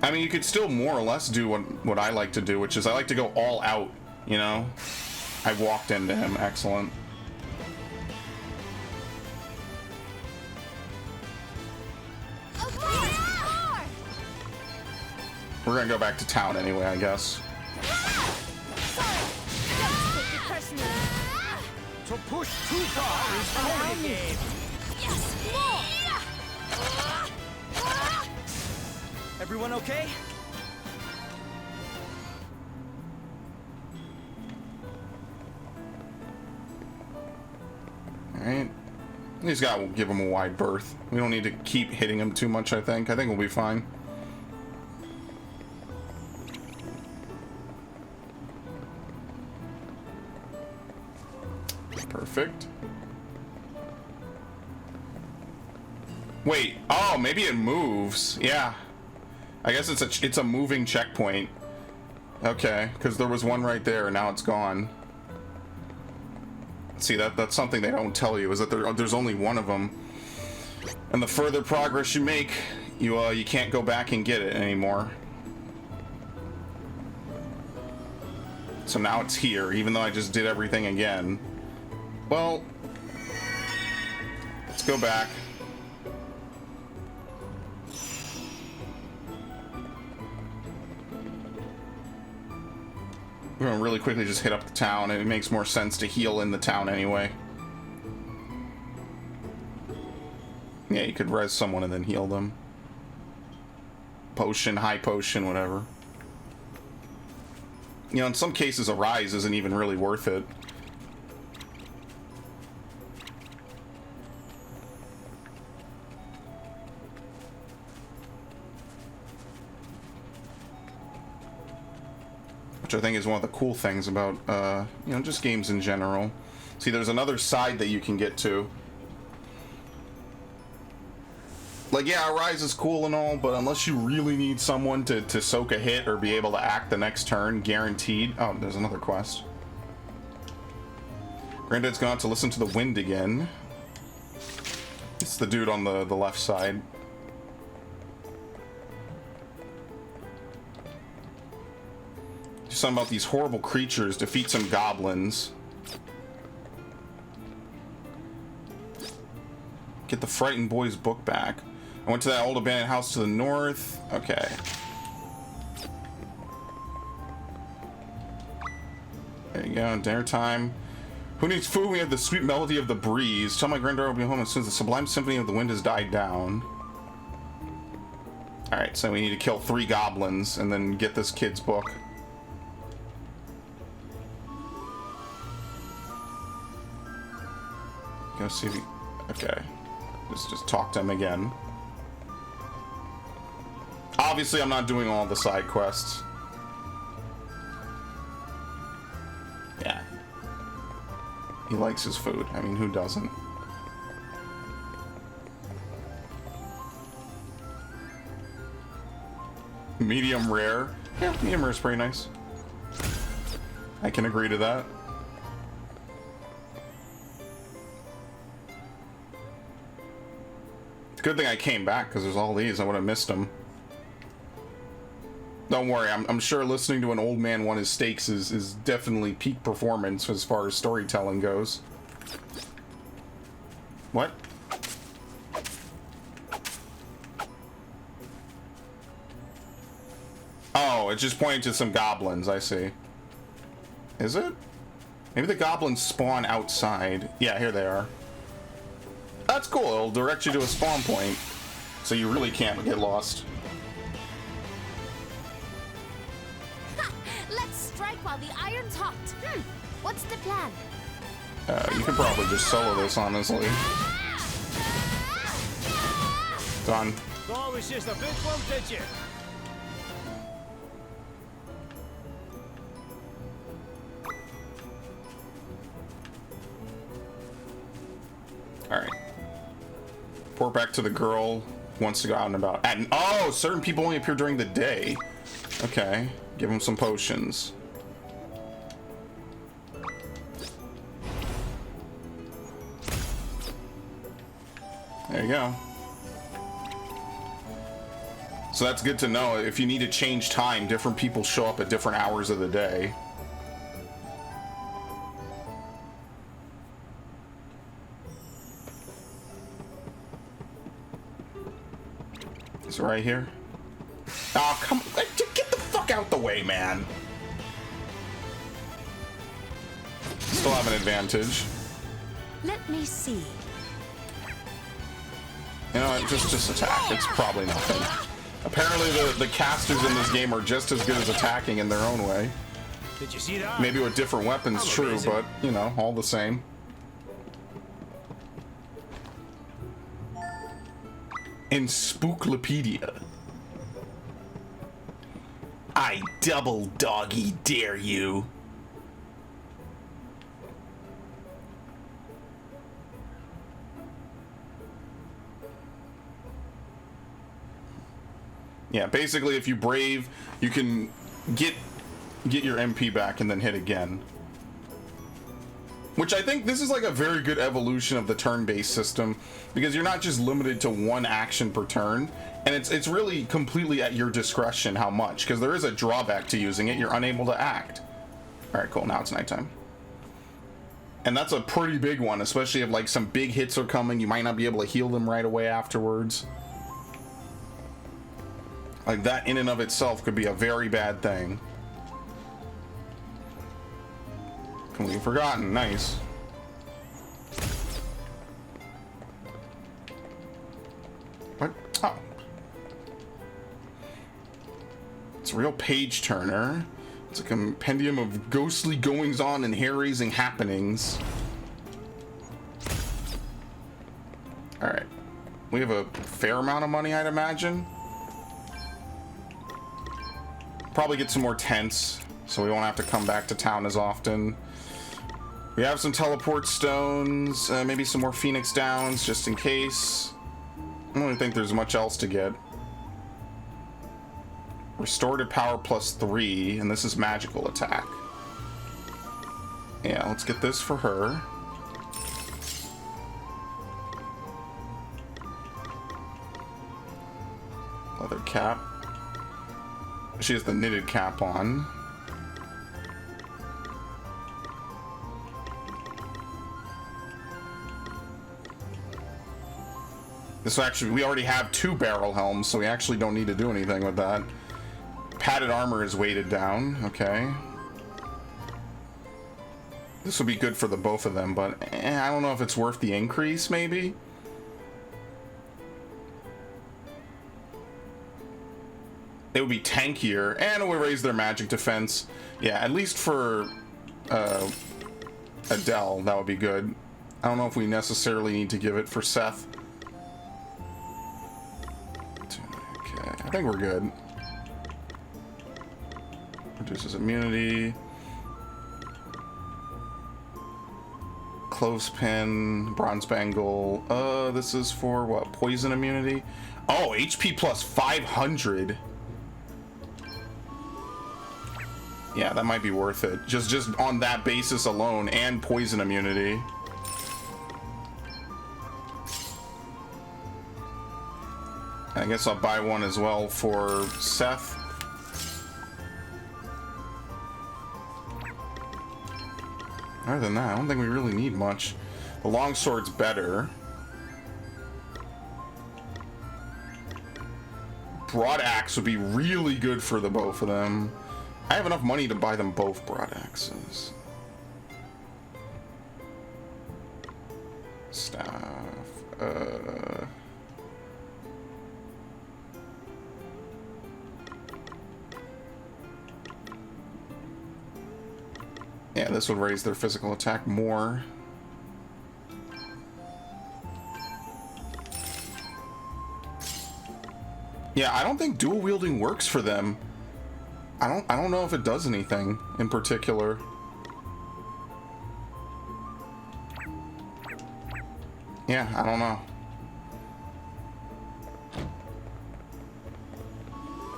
I mean, you could still more or less do what I like to do, which is I like to go all out, you know? I walked into him. Excellent. We're gonna go back to town anyway, I guess. To push too far is only a game. Yes, more! Everyone okay? Alright. He's got to give him a wide berth. We don't need to keep hitting him too much, I think. I think we'll be fine. Perfect. Wait, oh, maybe it moves. Yeah. I guess it's a moving checkpoint. Okay, because there was one right there and now it's gone. See, that's something they don't tell you, is that there's only one of them. And the further progress you make, you can't go back and get it anymore. So now it's here, even though I just did everything again. Well, let's go back. We're gonna really quickly just hit up the town, and it makes more sense to heal in the town anyway. Yeah, you could res someone and then heal them. Potion, high potion, whatever. You know, in some cases, a rise isn't even really worth it. Which I think is one of the cool things about, you know, just games in general. See, there's another side that you can get to. Like, yeah, Rise is cool and all, but unless you really need someone to soak a hit or be able to act the next turn, guaranteed. Oh, there's another quest. Granddad's gone to listen to the wind again. It's the dude on the left side. Do something about these horrible creatures, defeat some goblins. Get the Frightened Boys book back. I went to that old abandoned house to the north. Okay. There you go, dinner time. Who needs food? We have the sweet melody of the breeze. Tell my granddaughter will be home as soon as the sublime symphony of the wind has died down. Alright, so we need to kill 3 goblins and then get this kid's book. Go see if he... Okay. Just talk to him again. Obviously, I'm not doing all the side quests. Yeah. He likes his food. I mean, who doesn't? Medium rare. Yeah, medium rare is pretty nice. I can agree to that. Good thing I came back, because there's all these. I would have missed them. Don't worry, I'm sure listening to an old man want his steaks is definitely peak performance as far as storytelling goes. What? Oh, it's just pointing to some goblins, I see. Is it? Maybe the goblins spawn outside. Yeah, here they are. That's cool, it'll direct you to a spawn point, so you really can't get lost. Let's strike while the iron's hot. What's the plan? You could probably just solo this, honestly. Done. Thought it was just a big one, did you? Alright. Report back to the girl who wants to go out and about. And oh, certain people only appear during the day. Okay. Give them some potions. There you go. So that's good to know. If you need to change time, different people show up at different hours of the day. Is it right here? Oh, come on. Get the fuck out the way, man. Still have an advantage. Let me see. You know what? Just attack. It's probably nothing. Apparently the casters in this game are just as good as attacking in their own way. Did you see that? Maybe with different weapons, true, but, you know, all the same. In Spooklopedia. I double doggy dare you. Yeah, basically if you brave, you can get your MP back and then hit again. Which I think this is like a very good evolution of the turn-based system, because you're not just limited to one action per turn, and it's really completely at your discretion how much, because there is a drawback to using it. You're unable to act. Alright, cool, now it's nighttime. And that's a pretty big one, especially if like some big hits are coming, you might not be able to heal them right away afterwards. Like that in and of itself could be a very bad thing. Completely forgotten. Nice. What? Oh. It's a real page turner. It's a compendium of ghostly goings-on and hair-raising happenings. Alright. We have a fair amount of money, I'd imagine. Probably get some more tents, so we won't have to come back to town as often. We have some teleport stones, maybe some more Phoenix Downs, just in case. I don't really think there's much else to get. Restorative power +3, and this is magical attack. Yeah, let's get this for her. Leather cap. She has the knitted cap on. This actually, we already have 2 barrel helms, so we actually don't need to do anything with that. Padded armor is weighted down, okay. This would be good for the both of them, but I don't know if it's worth the increase, maybe? It would be tankier, and it would raise their magic defense. Yeah, at least for Adele, that would be good. I don't know if we necessarily need to give it for Seth. Okay, I think we're good. Reduces immunity. Clothespin, bronze bangle. This is for what? Poison immunity? Oh, HP plus 500. Yeah, that might be worth it. Just on that basis alone, and poison immunity. I guess I'll buy one as well for Seth. Other than that, I don't think we really need much. The longsword's better. Broadaxe would be really good for the both of them. I have enough money to buy them both broadaxes. Staff. Yeah, this would raise their physical attack more. Yeah, I don't think dual wielding works for them. I don't know if it does anything in particular. Yeah, I don't know.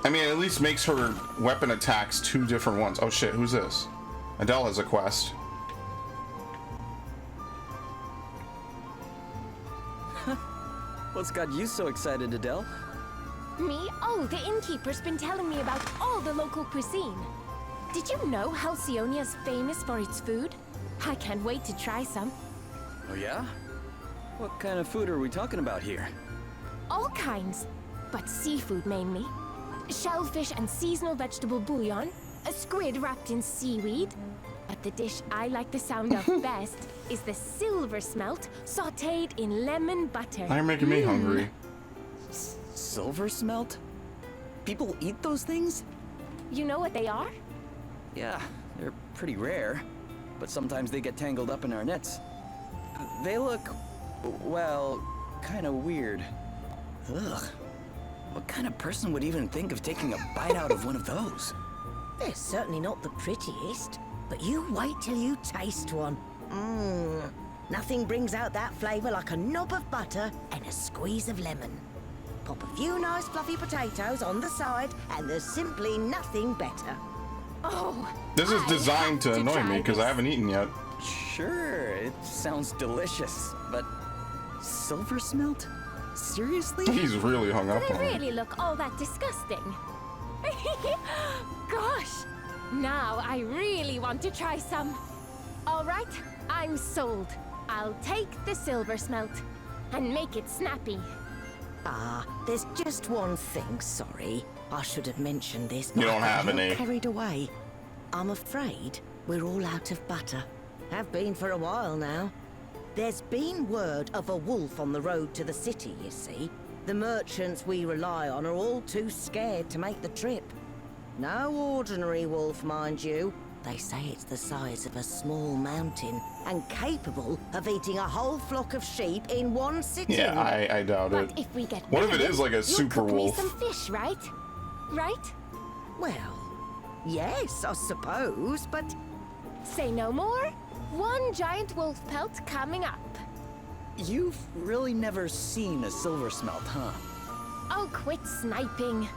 I mean, it at least makes her weapon attacks 2 different ones. Oh shit, who's this? Adele has a quest. What's got you so excited, Adele? Me? Oh, the innkeeper's been telling me about all the local cuisine. Did you know Halcyonia's famous for its food? I can't wait to try some. Oh yeah? What kind of food are we talking about here? All kinds, but seafood mainly. Shellfish and seasonal vegetable bouillon, a squid wrapped in seaweed. But the dish I like the sound of best is the silver smelt sautéed in lemon butter. You're making me hungry. Silver smelt? People eat those things? You know what they are? Yeah, they're pretty rare, but sometimes they get tangled up in our nets. They look, well, kind of weird. Ugh. What kind of person would even think of taking a bite out of one of those? They're certainly not the prettiest, but you wait till you taste one. Mmm. Nothing brings out that flavor like a knob of butter and a squeeze of lemon. Pop a few nice fluffy potatoes on the side, and there's simply nothing better. Oh, This is designed to annoy me because I haven't eaten yet. Sure, it sounds delicious, but silver smelt? Seriously? He's really hung up Does it on it. really look all that disgusting? Gosh, now I really want to try some. All right, I'm sold. I'll take the silver smelt and make it snappy. Ah, there's just one thing, sorry. I should have mentioned this. You but don't I have got any. carried away. I'm afraid we're all out of butter. Have been for a while now. There's been word of a wolf on the road to the city, you see. The merchants we rely on are all too scared to make the trip. No ordinary wolf, mind you. They say it's the size of a small mountain and capable of eating a whole flock of sheep in one sitting. Yeah, I doubt it. But if we get What if it bitten, is like a you'll super cook wolf? me some fish, right? Right? Well, yes, I suppose, but Say no more. One giant wolf pelt coming up. You've really never seen a silver smelt, huh? Oh, quit sniping.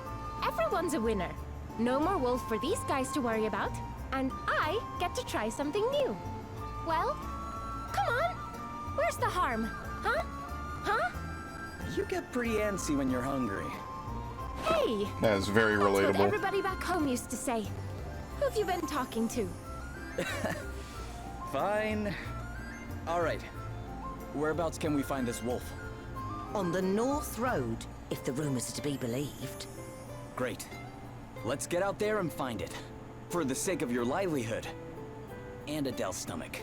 Everyone's a winner. No more wolf for these guys to worry about, and I get to try something new. Well, come on. Where's the harm? Huh? Huh? You get pretty antsy when you're hungry. Hey! That is very That's what relatable. everybody back home used to say. Who've you been talking to? Fine. All right. Whereabouts can we find this wolf? on the North Road, if the rumors are to be believed. Great. Let's get out there and find it. For the sake of your livelihood. And Adele's stomach.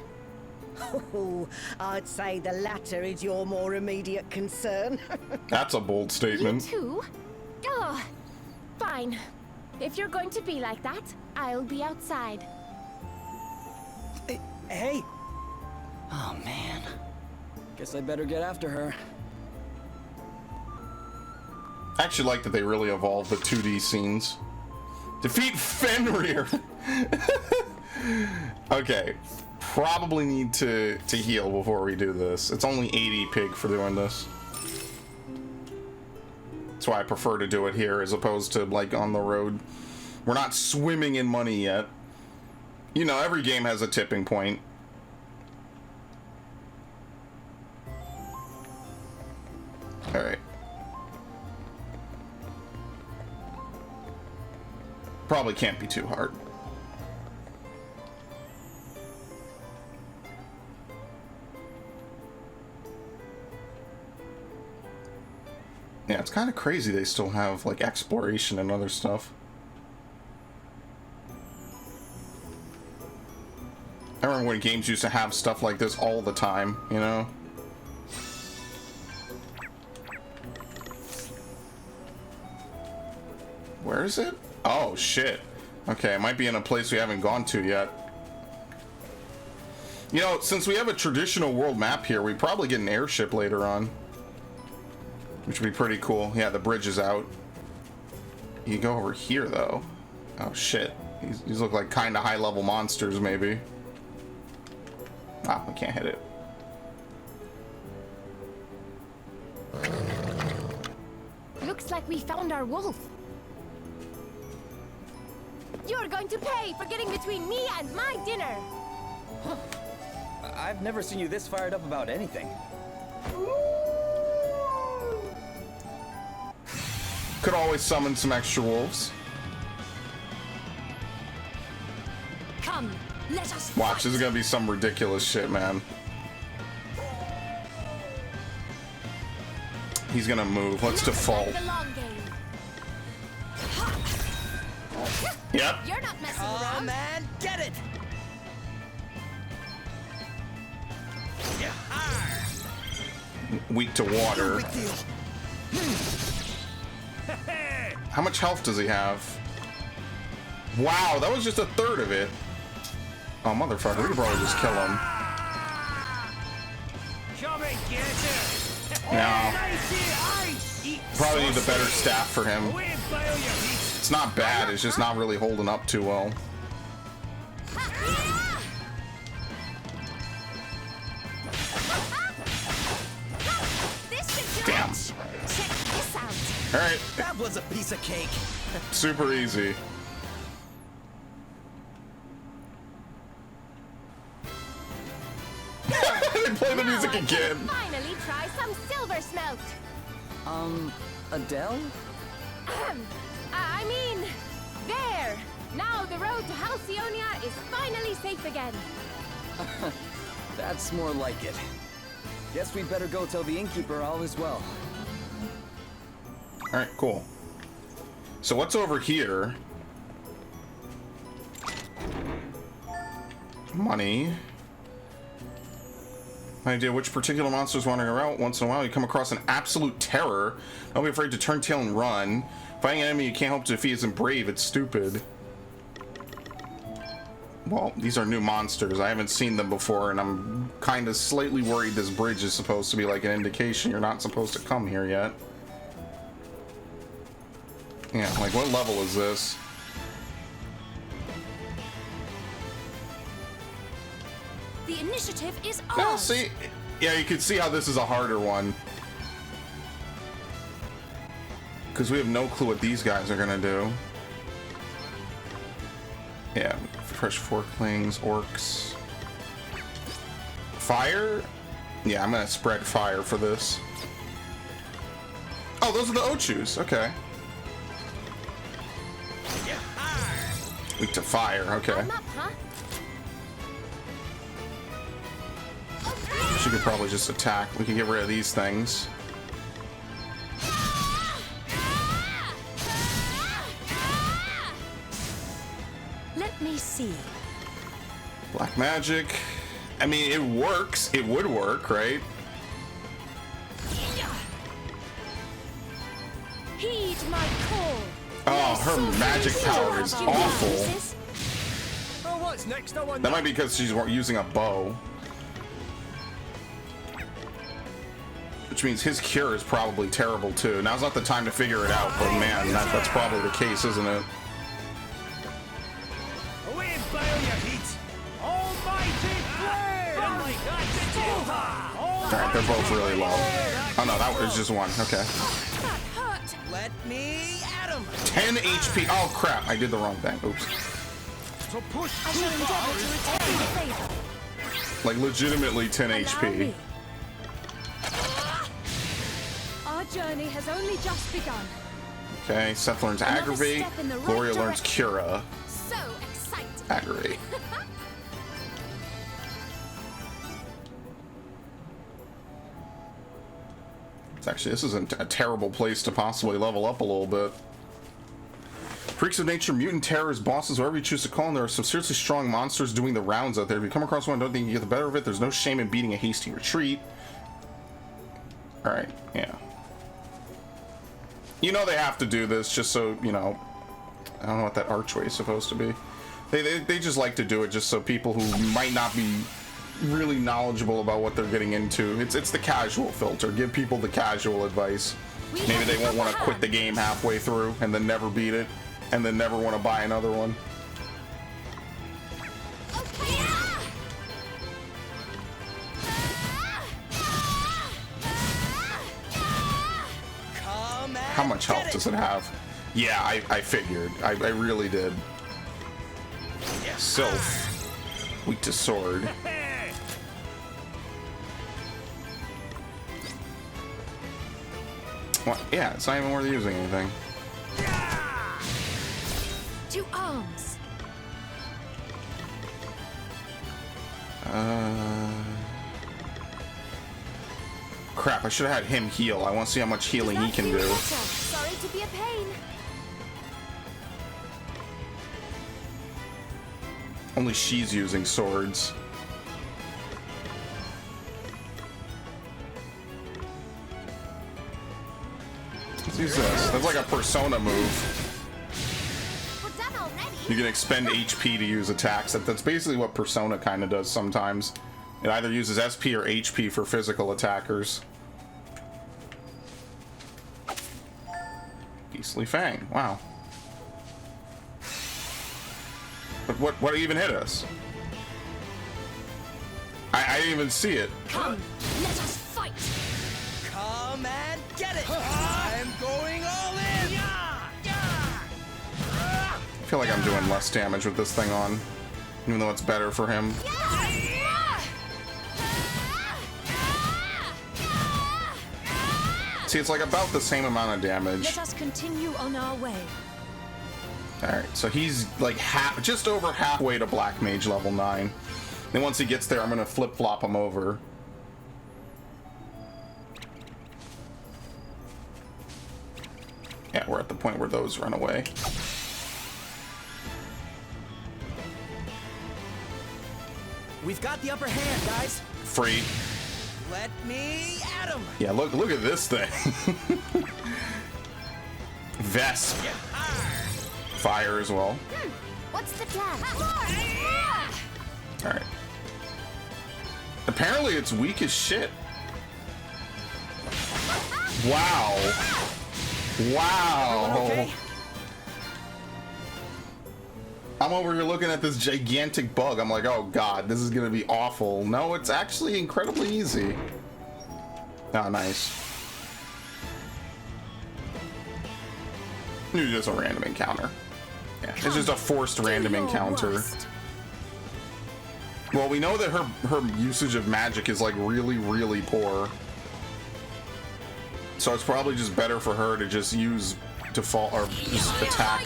Oh, I'd say the latter is your more immediate concern. That's a bold statement. You too? Oh, fine. If you're going to be like that, I'll be outside. Hey! Oh, man. Guess I better get after her. I actually like that they really evolved the 2D scenes. Defeat Fenrir! Okay. Probably need to heal before we do this. It's only 80 pig for doing this. That's why I prefer to do it here as opposed to like on the road. We're not swimming in money yet. You know, every game has a tipping point. Alright. Probably can't be too hard. Yeah, it's kind of crazy they still have like exploration and other stuff. I remember when games used to have stuff like this all the time, you know? Where is it? Oh, shit. Okay, it might be in a place we haven't gone to yet. You know, since we have a traditional world map here, we probably get an airship later on. Which would be pretty cool. Yeah, the bridge is out. You can go over here, though. Oh, shit. These look like kind of high-level monsters, maybe. Ah, we can't hit it. Looks like we found our wolf. You're going to pay for getting between me and my dinner. I've never seen you this fired up about anything. Could always summon some extra wolves. Come, let us Watch, this is gonna be some ridiculous shit, man. He's gonna move. Let's default. The long game. Yep. You're not messing Oh, around. man, get it! Weak to water. How much health does he have? Wow, that was just a third of it. Oh, motherfucker, we could probably just kill him. No. Probably need the better staff for him. It's not bad, it's just not really holding up too well. This should do Damn. it. Check this out. Alright, That was a piece of cake. super easy. They play the Now music I can again. finally try some silver smelt. Adele? I mean, there. Now the road to Halcyonia is finally safe again. That's more like it. Guess we'd better go tell the innkeeper all is well. Alright, cool. So what's over here? Money. Idea which particular monster's wandering around. Once in a while, you come across an absolute terror. Don't be afraid to turn tail and run. Fighting an enemy you can't hope to defeat isn't brave, it's stupid. Well, these are new monsters. I haven't seen them before, and I'm kind of slightly worried this bridge is supposed to be like an indication you're not supposed to come here yet. Yeah, like what level is this? The initiative is ours. Well, see, yeah, you can see how this is a harder one. Because we have no clue what these guys are gonna do. Yeah, fresh forklings, orcs. Fire? Yeah, I'm gonna spread fire for this. Oh, those are the Ochus, okay. Weak to fire, okay. I'm up, huh? She could probably just attack. We can get rid of these things. Let me see. Black magic. I mean, it works. It would work, right? Heed my call. Oh, her magic power is awful. Oh, what's next? I wonder. That might be because she's using a bow. Which means his cure is probably terrible too. Now's not the time to figure it out, but man, that's probably the case, isn't it? Away and fire your heat. Almighty flame! Alright, they're both really low. Oh no, that was just one. Okay. That hurt. Let me at him. 10 HP. Oh crap, I did the wrong thing. Oops. So push I shall endeavor to return the favor. Like legitimately 10 Allow HP. me. Our journey has only just begun. Okay, Seth learns Another aggravate. step in the right Gloria learns direction. cura. So exciting. Aggravate. It's actually, this isn't a terrible place to possibly level up a little bit. Freaks of nature, mutant terrors, bosses, whatever you choose to call them, there are some seriously strong monsters doing the rounds out there. If you come across one, don't think you get the better of it. There's no shame in beating a hasty retreat. Alright, yeah. You know they have to do this just so, you know, I don't know what that archway is supposed to be. They just like to do it just so people who might not be really knowledgeable about what they're getting into. It's the casual filter. Give people the casual advice. Maybe they won't want to quit the game halfway through and then never beat it and then never want to buy another one. How much health does it have? Yeah, I figured. I really did. Sylph. Weak to sword. What? Yeah, it's not even worth using anything. To arms. Crap, I should have had him heal. I want to see how much healing he can do. Sorry to be a pain. Only she's using swords. Let's use this. That's like a Persona move. We're done already. You can expend HP to use attacks. That's basically what Persona kind of does sometimes. It either uses SP or HP for physical attackers. Beastly Fang. Wow. But what even hit us? I didn't even see it. Come, let us fight. Come and get it. I'm going all in. I feel like I'm doing less damage with this thing on, even though it's better for him. See, it's like about the same amount of damage. Let us continue on our way. Alright, so he's like just over halfway to Black Mage level 9. Then once he gets there, I'm gonna flip-flop him over. Yeah, we're at the point where those run away. We've got the upper hand, guys. Free. Let me at him. Yeah, look at this thing. Vesp. Fire as well. What's the plan? Alright. Apparently it's weak as shit. Wow. Wow. Okay. I'm over here looking at this gigantic bug. I'm like, oh god, this is gonna be awful. No, it's actually incredibly easy. Oh, nice. It's just a random encounter. Yeah, it's just a forced random encounter. Well, we know that her usage of magic is like really, really poor. So it's probably just better for her to just use default or just attack.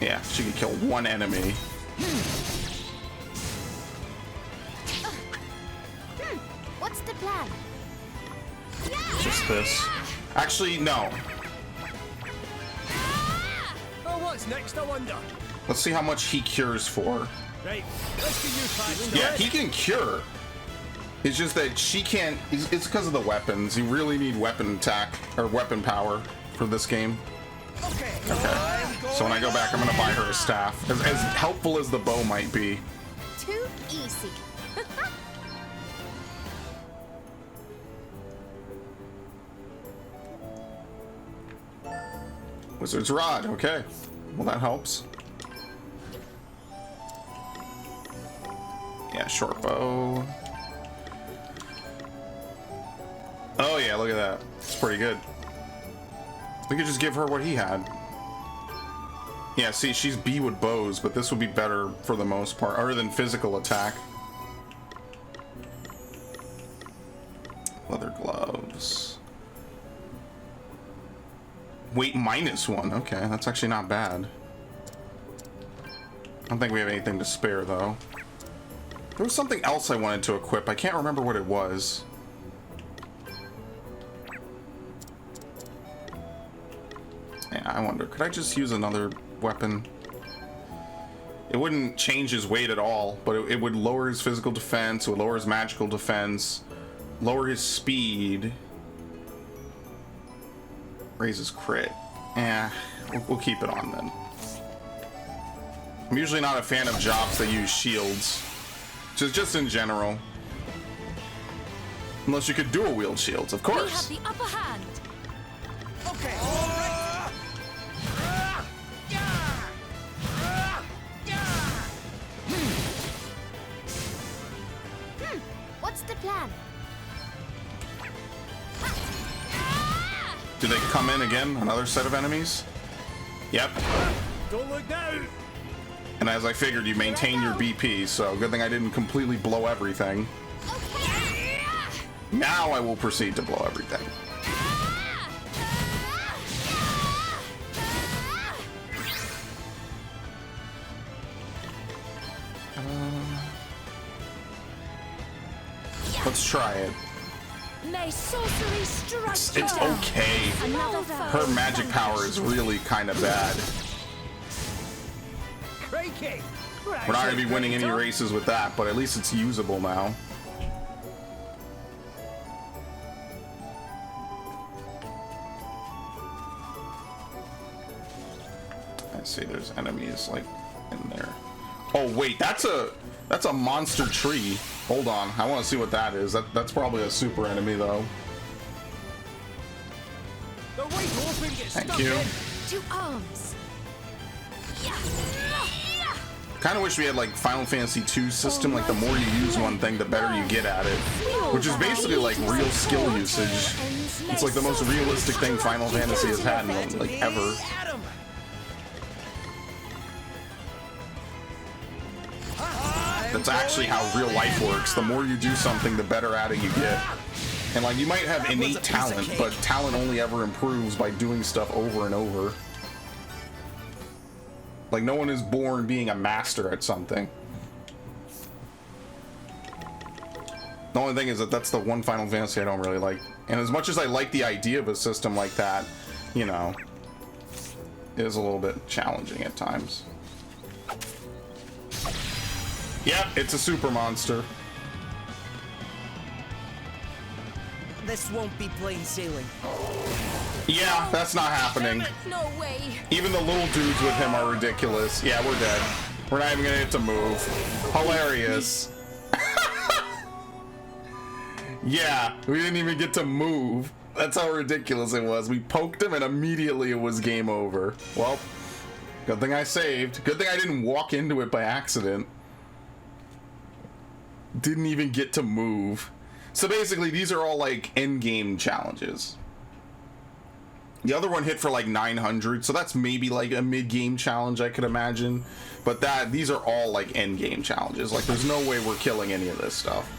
Yeah, she can kill one enemy. What's the plan? Just this. Actually, no. Oh, what's next, I wonder? Let's see how much he cures for. Right, let's get you patched. Yeah, he can cure. It's just that she can't. It's because of the weapons. You really need weapon attack or weapon power for this game. Okay. So when I go back, I'm gonna buy her a staff. As helpful as the bow might be. Too easy. Wizard's Rod. Okay. Well, that helps. Yeah, short bow. Oh yeah, look at that. It's pretty good. We could just give her what he had. Yeah, see, she's B with bows, but this would be better for the most part, other than physical attack. Leather gloves. Weight -1. Okay, that's actually not bad. I don't think we have anything to spare, though. There was something else I wanted to equip. I can't remember what it was. Yeah, I wonder, could I just use another weapon? It wouldn't change his weight at all, but it would lower his physical defense, it would lower his magical defense, lower his speed, raise his crit. Yeah, we'll keep it on then. I'm usually not a fan of jobs that use shields, just in general. Unless you could dual wield shields, of course. We have the upper hand. Okay. What's the plan? Do they come in again? Another set of enemies? Yep. Don't look now. And as I figured, you maintain your BP, so good thing I didn't completely blow everything. Now I will proceed to blow everything. Let's try it. May sorcery strike It's okay. Another Her magic power is really kind of bad. Crikey. We're not going to be winning any races with that, but at least it's usable now. I see there's enemies like in there. Oh wait, that's a monster tree. Hold on, I want to see what that is. That's probably a super enemy though. The right open gets Thank stuck you. in. to arms. Kind of wish we had like Final Fantasy II system. Like the more you use one thing, the better you get at it. Which is basically like real skill usage. It's like the most realistic thing Final Fantasy has had in like ever. Adam. That's actually how real life works. The more you do something, the better at it you get. And like you might have innate talent, but talent only ever improves by doing stuff over and over. Like no one is born being a master at something. The only thing is that that's the one Final Fantasy I don't really like. And as much as I like the idea of a system like that, you know, it is a little bit challenging at times. Yep, it's a super monster. This won't be plain sailing. Yeah, that's not happening. No way. Even the little dudes with him are ridiculous. Yeah, we're dead. We're not even gonna get to move. Hilarious. Yeah, we didn't even get to move. That's how ridiculous it was. We poked him and immediately it was game over. Well, good thing I saved. Good thing I didn't walk into it by accident. Didn't even get to move. So basically, these are all like end game challenges. The other one hit for like 900, so that's maybe like a mid-game challenge I could imagine. But these are all like end game challenges. Like there's no way we're killing any of this stuff.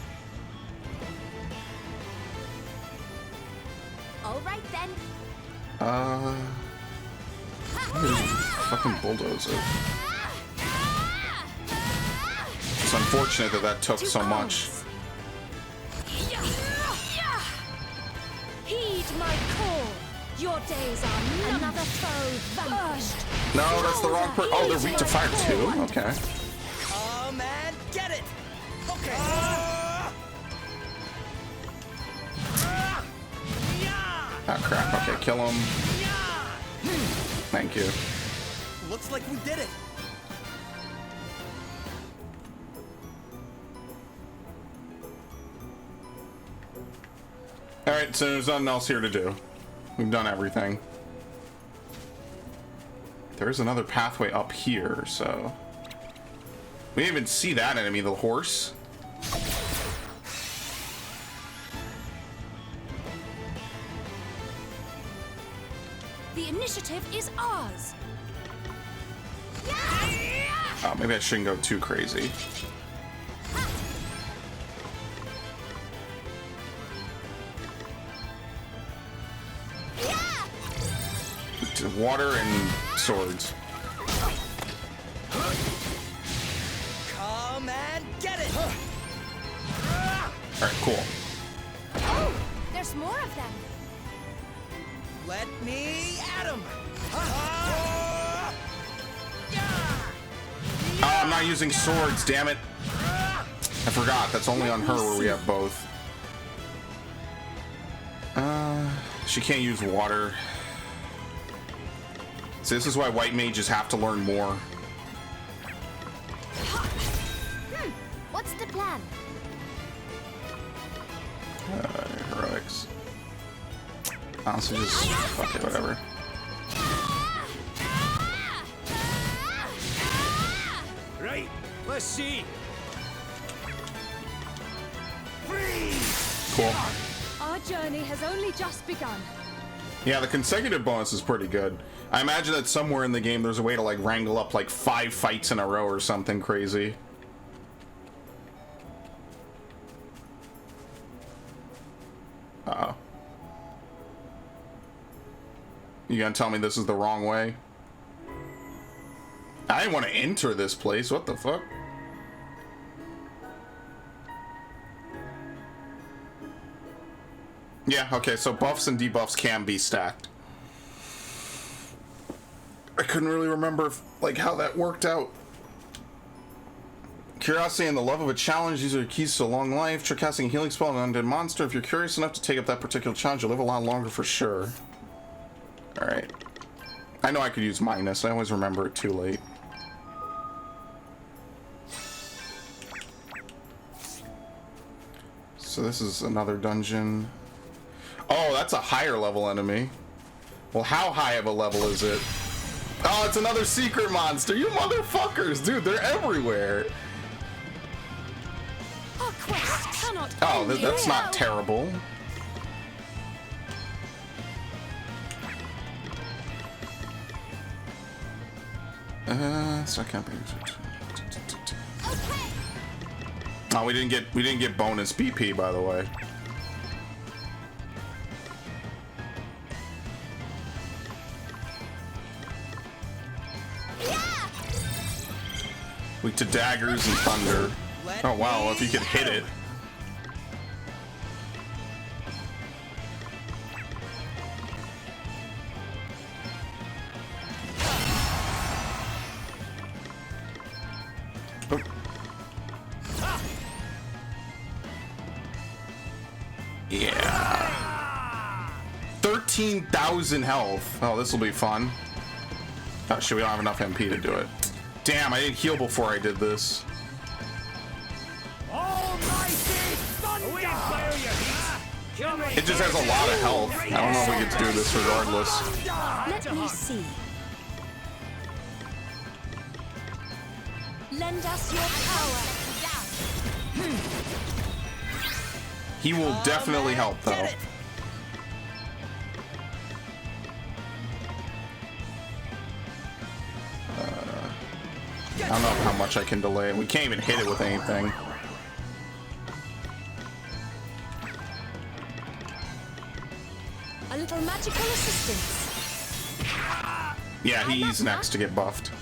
All right then. There's a fucking bulldozer. It's unfortunate that took so much. Heed my call. Your days are Another foe vanquished. No, that's the wrong person. Oh, they're weak to fire too? Okay. Oh man, get it! Okay. Oh crap, okay, kill him. Thank you. Looks like we did it. Alright, so there's nothing else here to do. We've done everything. There's another pathway up here, so... We didn't even see that enemy, the horse. The initiative is ours. Oh, maybe I shouldn't go too crazy. Water and swords. Come and get it! Alright, cool. Oh, there's more of them. Let me at him! Oh, I'm not using swords, damn it. I forgot, that's only on her where we have both. She can't use water. So this is why white mages have to learn more. What's the plan? Heroics. Honestly, just fuck it, whatever. Right, let's see. Cool. Our journey has only just begun. Yeah, the consecutive bonus is pretty good. I imagine that somewhere in the game there's a way to like wrangle up like 5 fights in a row or something crazy. Uh-oh. You gonna tell me this is the wrong way? I didn't want to enter this place. What the fuck? Yeah, okay, so buffs and debuffs can be stacked. I couldn't really remember like how that worked out. Curiosity and the love of a challenge, these are keys to a long life. Trick casting a healing spell on an undead monster. If you're curious enough to take up that particular challenge, you'll live a lot longer for sure. Alright. I know I could use minus, I always remember it too late. So this is another dungeon. Oh, that's a higher level enemy. Well, how high of a level is it? Oh, it's another secret monster. You motherfuckers, dude, they're everywhere. Our quest cannot Oh, end that's here. not terrible. So I can't be. Oh, we didn't get bonus BP, by the way. Weak to daggers and thunder. Oh wow, if you could hit it. Oh. 13,000 health. Oh, this will be fun. Oh shit, we don't have enough MP to do it. Damn, I didn't heal before I did this. It just has a lot of health. I don't know if we get to do this regardless. Let me see. Lend us your power. He will definitely help, though. I don't know how much I can delay it. We can't even hit it with anything. A little magical assistance. Yeah, he's next to get buffed.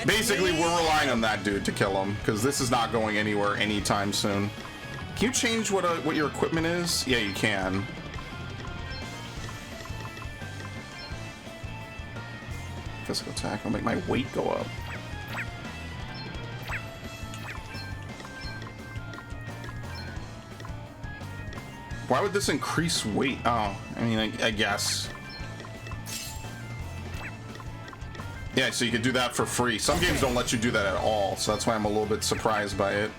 Basically, we're relying on that dude to kill him, because this is not going anywhere anytime soon. Can you change what your equipment is? Yeah, you can. Physical attack. I'll make my weight go up. Why would this increase weight? Oh, I mean, I guess. Yeah, so you could do that for free. Some games don't let you do that at all, so that's why I'm a little bit surprised by it.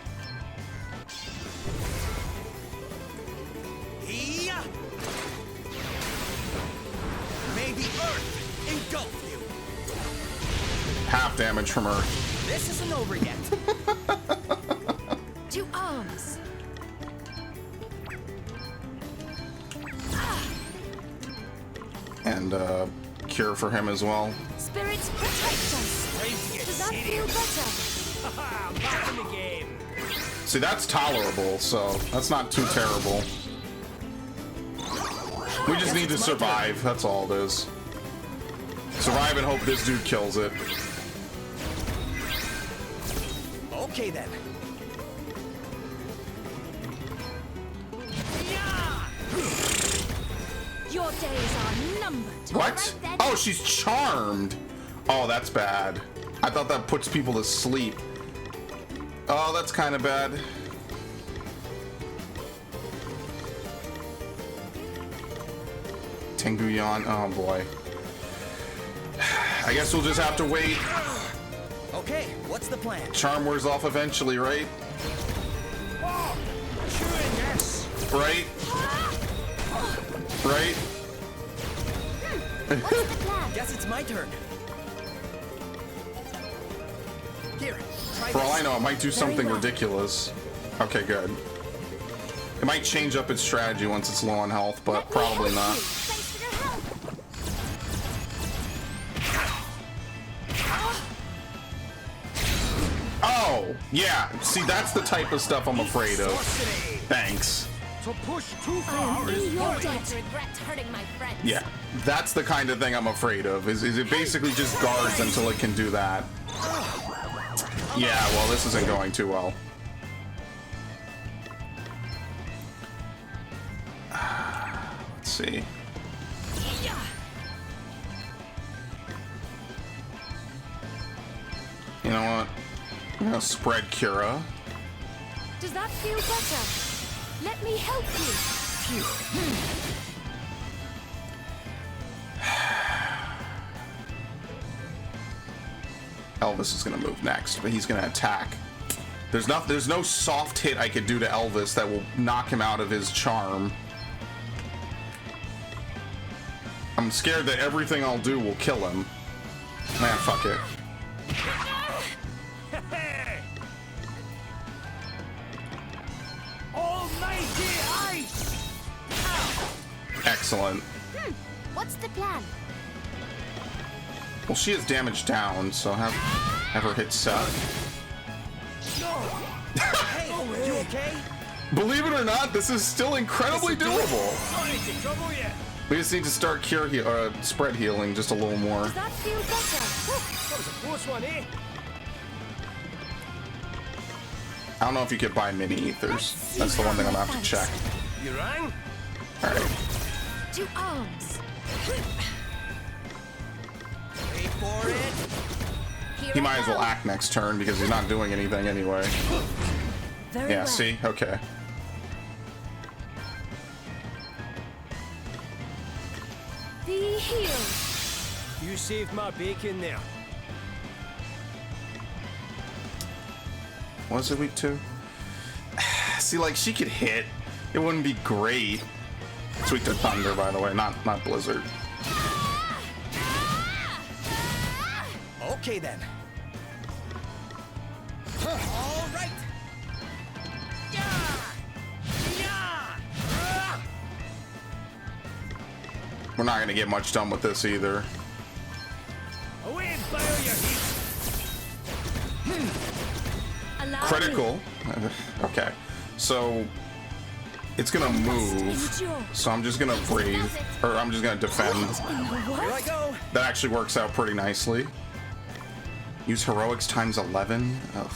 May the earth engulf you. Half damage from Earth. This isn't over yet. To arms. And cure for him as well. Spirits protect us. Does that feel better? I'm back in the game. See, that's tolerable, so that's not too terrible. We just need to survive, that's all it is. Survive and hope this dude kills it. Okay then. Your days are numbered. What? Oh, she's charmed. Oh, that's bad. I thought that puts people to sleep. Oh, that's kind of bad. Tengu Yan. Oh boy. I guess we'll just have to wait. Okay, what's the plan? Charm wears off eventually, right? Oh, sure, yes. Right? Right? Guess it's my turn. Here, try For all this. I know, it might do something ridiculous. Okay, good. It might change up its strategy once it's low on health, but probably not. Oh, yeah. See, that's the type of stuff I'm afraid of. Thanks. To push too I am far in is your folly. debt. Regret hurting my friends. Yeah, that's the kind of thing I'm afraid of. Is it basically just guards until it can do that? Yeah, well, this isn't going too well. Let's see. You know what? I'm gonna spread Kira. Does that feel better? Let me help you. Elvis is gonna move next, but he's gonna attack. There's no soft hit I could do to Elvis that will knock him out of his charm. I'm scared that everything I'll do will kill him. Man, fuck it. Almighty ice! Excellent. What's the plan? Well, she has damage down, so have her hit Seth. Hey, you okay? Believe it or not, this is still incredibly doable. Not into trouble yet. We just need to start spread healing just a little more. Does that feel better? That was a close one, eh? I don't know if you could buy mini ethers. That's the one thing I'm gonna have to check. You rang? Alright. To arms. Wait for it. Here He I might as well go. act next turn because he's not doing anything anyway. Very Yeah, well. see? Okay. Be healed. You saved my bacon there. Was it week 2? See, like, she could hit. It wouldn't be great. It's weak to Thunder, by the way, not Blizzard. Okay then. All right. We're not gonna get much done with this either. Away and fire your heat. Allow Critical. Okay. So it's gonna move. So I'm just gonna brave, or I'm just gonna defend. me. In the Here I what? go. That actually works out pretty nicely. Use heroics times 11. Ugh.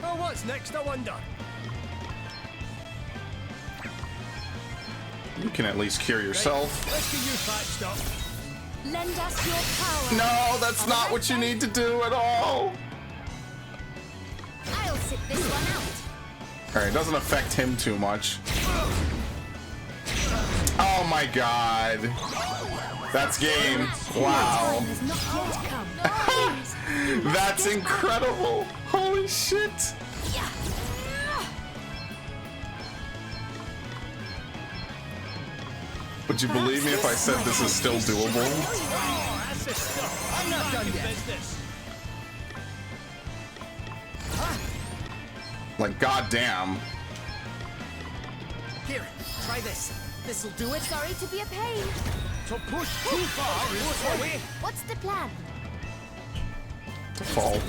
Oh, what's next, I wonder? You can at least cure yourself. Let's get you patched up. Lend us your power. No, that's not what you need to do at all. I'll sit this one out. Alright, it doesn't affect him too much. Oh my god. That's game. Wow. Time has not yet come. That's incredible. Holy shit. Would you believe me if I said this is still doable? That's the stuff. I'm not done yet. Business. Like, goddamn. Here, try this. This'll do it. Sorry to be a pain. To push too far is for me. What's the plan? Fall.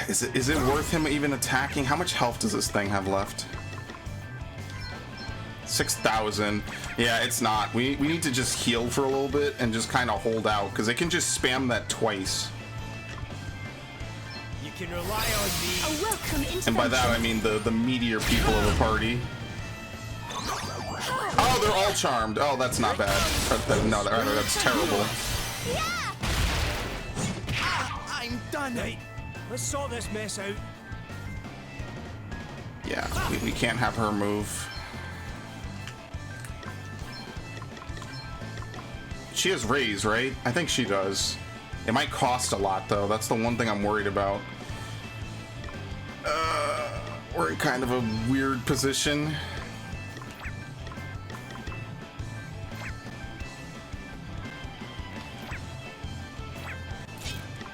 Does it? Is it worth him even attacking? How much health does this thing have left? 6,000. Yeah, it's not. We need to just heal for a little bit and just kind of hold out because they can just spam that twice. You can rely on me. A welcome intervention. And by that I mean the meteor people of the party. Oh, they're all charmed. Oh, that's not bad. No, that's terrible. I'm done. Right. Let's sort this mess out. Yeah, we can't have her move. She has raise, right? I think she does. It might cost a lot, though. That's the one thing I'm worried about. We're in kind of a weird position.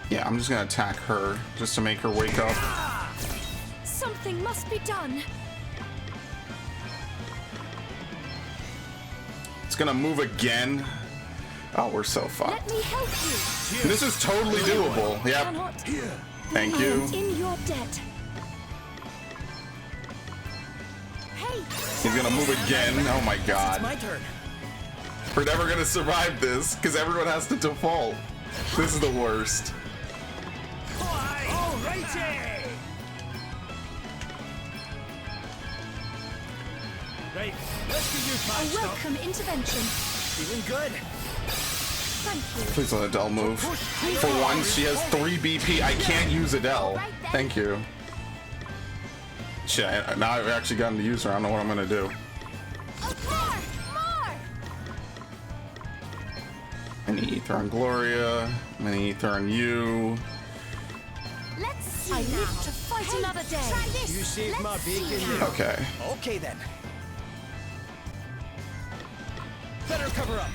Yeah, I'm just gonna attack her, just to make her wake up. Something must be done. It's gonna move again. Oh, we're so Let fucked. me help you. This is totally doable. Yep. Cannot Thank you. in your debt. Hey, He's gonna move again. Oh my It's god. my turn. We're never gonna survive this because everyone has to default. This is the worst. Alrighty. Right. Let's get you A patched up. welcome intervention. Feeling good. Thank you. Please let Adele move. For once, she has 3 BP. I can't use Adele. Thank you. Shit, now I've actually gotten to use her. I don't know what I'm gonna do. more! Mini Ether on Gloria. Mini Ether on you. Let's see I now. live to fight another day. Try this. You saved Let's my see bacon now. there. Okay. Okay then. Better cover up.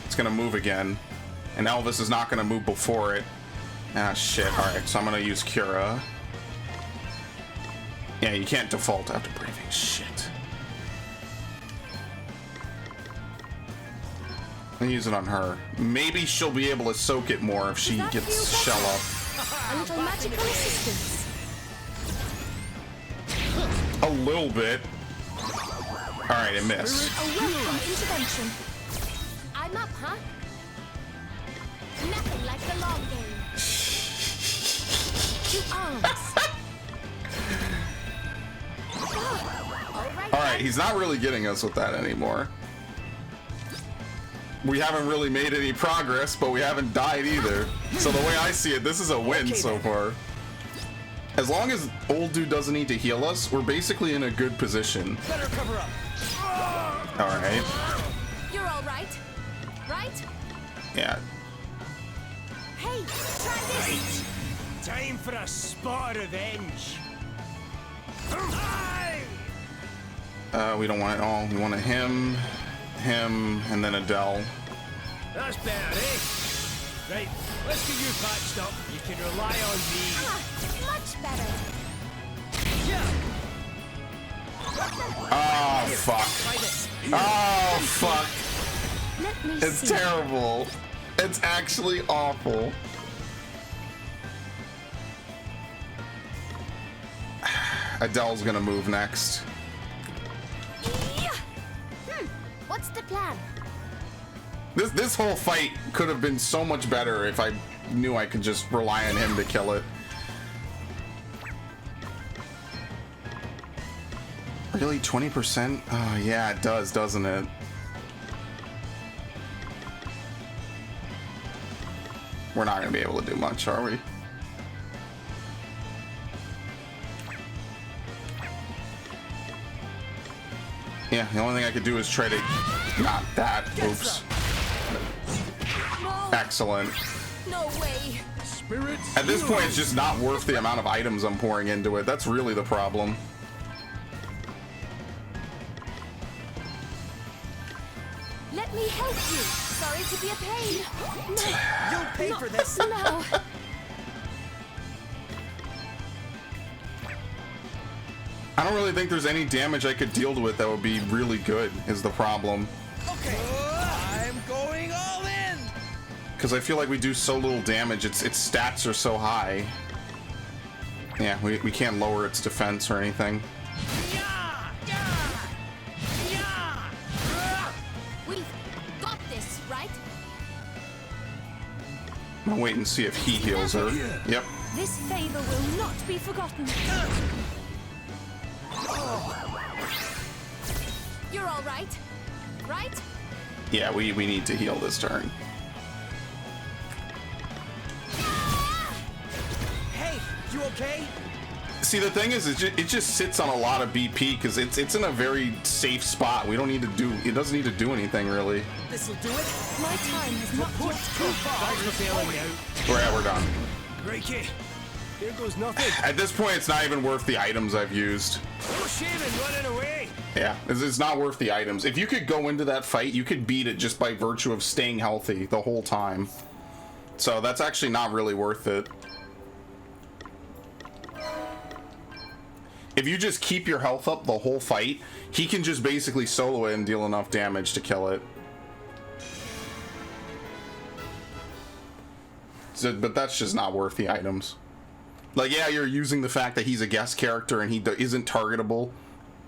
It's gonna move again. And Elvis is not gonna move before it. Ah, shit. Alright, so I'm gonna use Cura. Yeah, you can't default after breathing. Shit. I'm gonna use it on her. Maybe she'll be able to soak it more if she Does that gets feel shell better? up. A little magical assistance. A little bit. Alright, it missed. A welcome intervention. I'm up, huh? Nothing like the long game. To arms. Alright, he's not really getting us with that anymore. We haven't really made any progress, but we haven't died either. So the way I see it, this is a win so far. As long as old dude doesn't need to heal us, we're basically in a good position. Better cover up. Alright. You're all right, right? Yeah. Hey, try this. Time for a spot of revenge. We don't want it all. We want a him, and then Adele. That's better, eh? Right, let's get you patched up. You can rely on me. Much better. Oh, fuck. Oh, fuck. Let me It's see. terrible. It's actually awful. Adele's gonna move next. What's the plan? This whole fight could have been so much better if I knew I could just rely on him to kill it. Really, 20%? Oh, yeah, it does, doesn't it? We're not gonna be able to do much, are we? Yeah, the only thing I could do is try to... Not that. Oops. No, Excellent. no way. Spirits. At this point, it's just not worth the amount of items I'm pouring into it. That's really the problem. Let me help you. Sorry to be a pain. No, You'll pay for this. no. I don't really think there's any damage I could deal with that would be really good, is the problem. Okay, I'm going all in. Because I feel like we do so little damage, its stats are so high. Yeah, we can't lower its defense or anything. We've got this, right? I'll wait and see if he heals her. Yep. This favor will not be forgotten. You're all right, right? Yeah, we need to heal this turn. Hey, you okay? See, the thing is, it just sits on a lot of BP because it's in a very safe spot. We don't need to do. It doesn't need to do anything really. This'll do it. My time has not yet come. Thanks for bailing me out. We're done. Ricky, here goes nothing. At this point, it's not even worth the items I've used. No shame in running away. Yeah, it's not worth the items. If you could go into that fight, you could beat it just by virtue of staying healthy the whole time. So that's actually not really worth it. If you just keep your health up the whole fight, he can just basically solo it and deal enough damage to kill it. So, but that's just not worth the items. Like, yeah, you're using the fact that he's a guest character and he isn't targetable,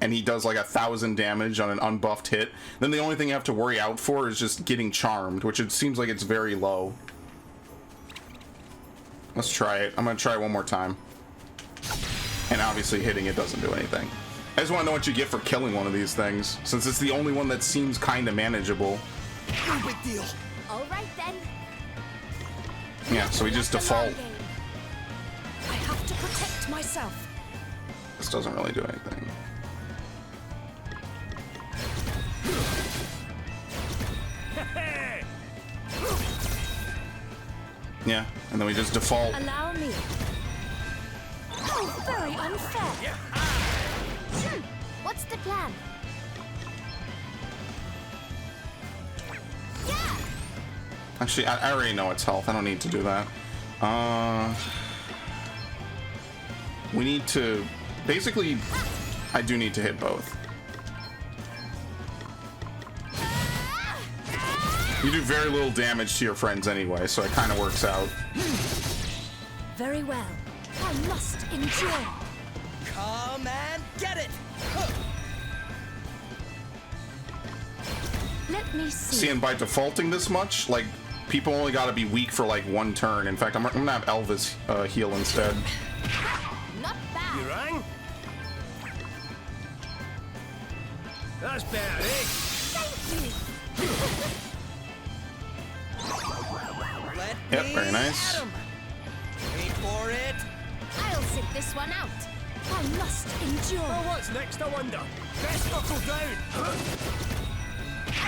and he does like 1,000 damage on an unbuffed hit. Then the only thing you have to worry out for is just getting charmed, which it seems like it's very low. Let's try it. I'm gonna try it one more time. And obviously hitting it doesn't do anything. I just want to know what you get for killing one of these things, since it's the only one that seems kind of manageable. No big deal. All right then. Yeah, so we just default. I have to protect myself. This doesn't really do anything. Yeah, and then we just default. Allow me. Oh, very unfair. What's the plan? Actually, I already know its health. I don't need to do that. We need to... Basically, I do need to hit both. You do very little damage to your friends anyway, so it kind of works out. Very well. I must endure. Come and get it. Let me see. See, and by defaulting this much, like, people only gotta be weak for like one turn. In fact, I'm gonna have Elvis heal instead. Not bad. You rang? That's better, eh? Thank you. Let Yep, me very nice. at 'em. Wait for it. I'll sit this one out. I must endure. Oh, what's next, I wonder? Best buckle down! I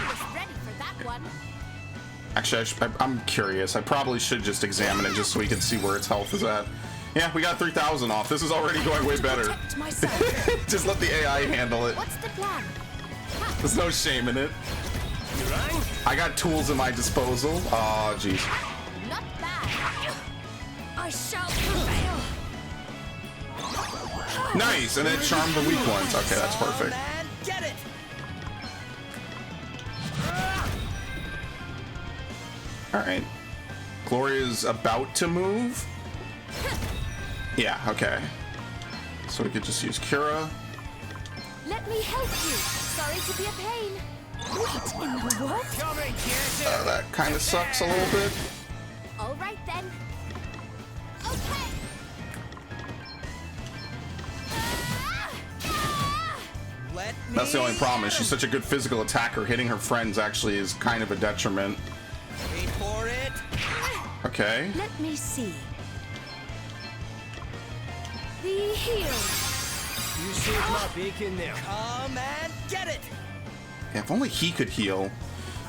was ready for that one. Actually, I'm curious. I probably should just examine it just so we can see where its health is at. Yeah, we got 3,000 off. This is already going way better. Protect myself. Just let the AI handle it. What's the plan? There's no shame in it. You rang? I got tools at my disposal. Oh, jeez. Not bad. I shall prevail. Nice, and then charm the weak ones. Okay, that's perfect. Man, get it. All right. Gloria's about to move. Yeah, okay. So we could just use Cura. Let me help you. Sorry to be a pain. What in the world? Come and get it! That kind of sucks a little bit. All right then. Okay. Let me. That's the only problem is she's such a good physical attacker. Hitting her friends actually is kind of a detriment. Wait for it. Okay. Let me see. The heel. You saved my bacon there. Come and get it. Yeah, if only he could heal.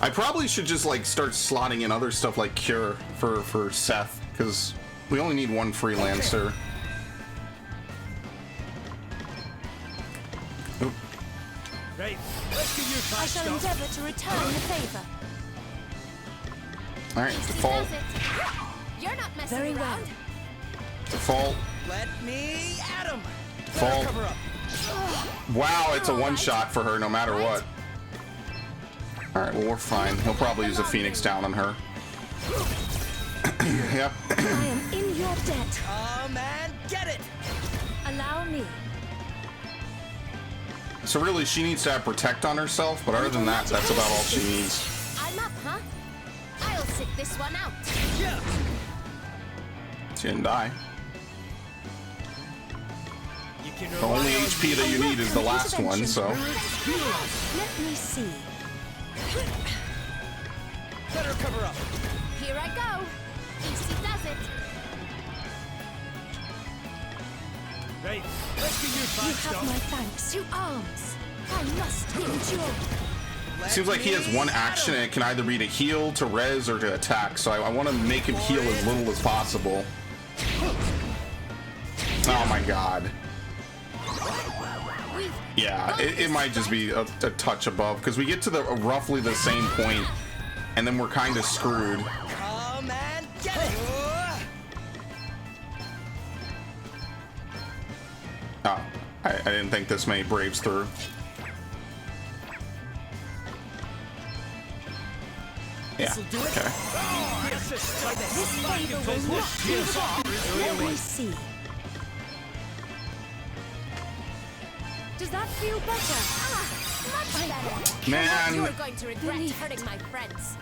I probably should just like start slotting in other stuff like Cure for Seth, because we only need one freelancer. Oop. Right, let's get you I patched shall up. endeavour to return the favour. All right, Easy default, does it. You're not messing Very well. around. default, Let me at 'em. default. Cover up. Wow, it's a one-shot for her no matter what. All right, well we're fine. He'll probably use a Phoenix down on her. Yep. I am in your debt. Come and get it. Allow me. So really, she needs to have Protect on herself, but other than that, that's about all she needs. I'm up, huh? I'll sit this one out. Yeah. She didn't die. You can The rely only on HP that you need is the last one, so. Let me see. Better cover up. Here I go. Easy does it. Right, let's get you You patched have up. my thanks. To arms. I must endure. Let Seems like he has me one at action 'em. and it can either be to heal, to res, or to attack. So I want to make him heal as little as possible. Oh my god. We've Yeah, got it this. might just be a touch above because we get to the roughly the same point, and then we're kind of screwed. Come and get it. Oh, I didn't think this many Braves through. Yeah. Okay. This like this. This favour will not be forgotten. Let me see. Does that feel better? Much better. Man, You're going to regret hurting my friends.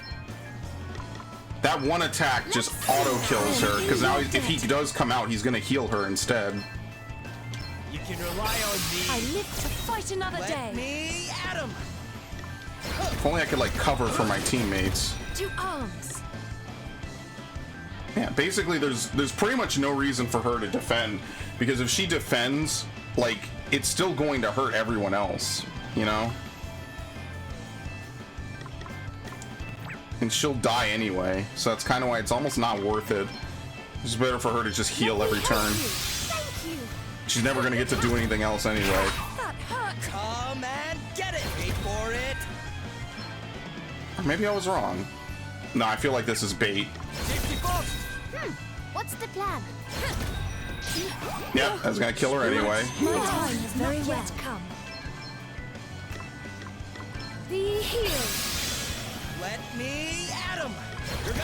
that one attack just auto kills her because now if he does come out, he's gonna heal her instead. You can rely on I me. live to fight another Let day. me at 'em. If only I could like cover for my teammates. To arms. Yeah, basically there's pretty much no reason for her to defend because if she defends, like it's still going to hurt everyone else, you know? And she'll die anyway, so that's kind of why it's almost not worth it. It's better for her to just heal every turn. Thank you. She's never gonna get to do anything else anyway. That hurt. Come and get it. Wait for it. Or maybe I was wrong. No, I feel like this is bait. Safety first. What's the plan? Yep, that's gonna kill her anyway. My time has very yet come. The heel. Let me at 'em.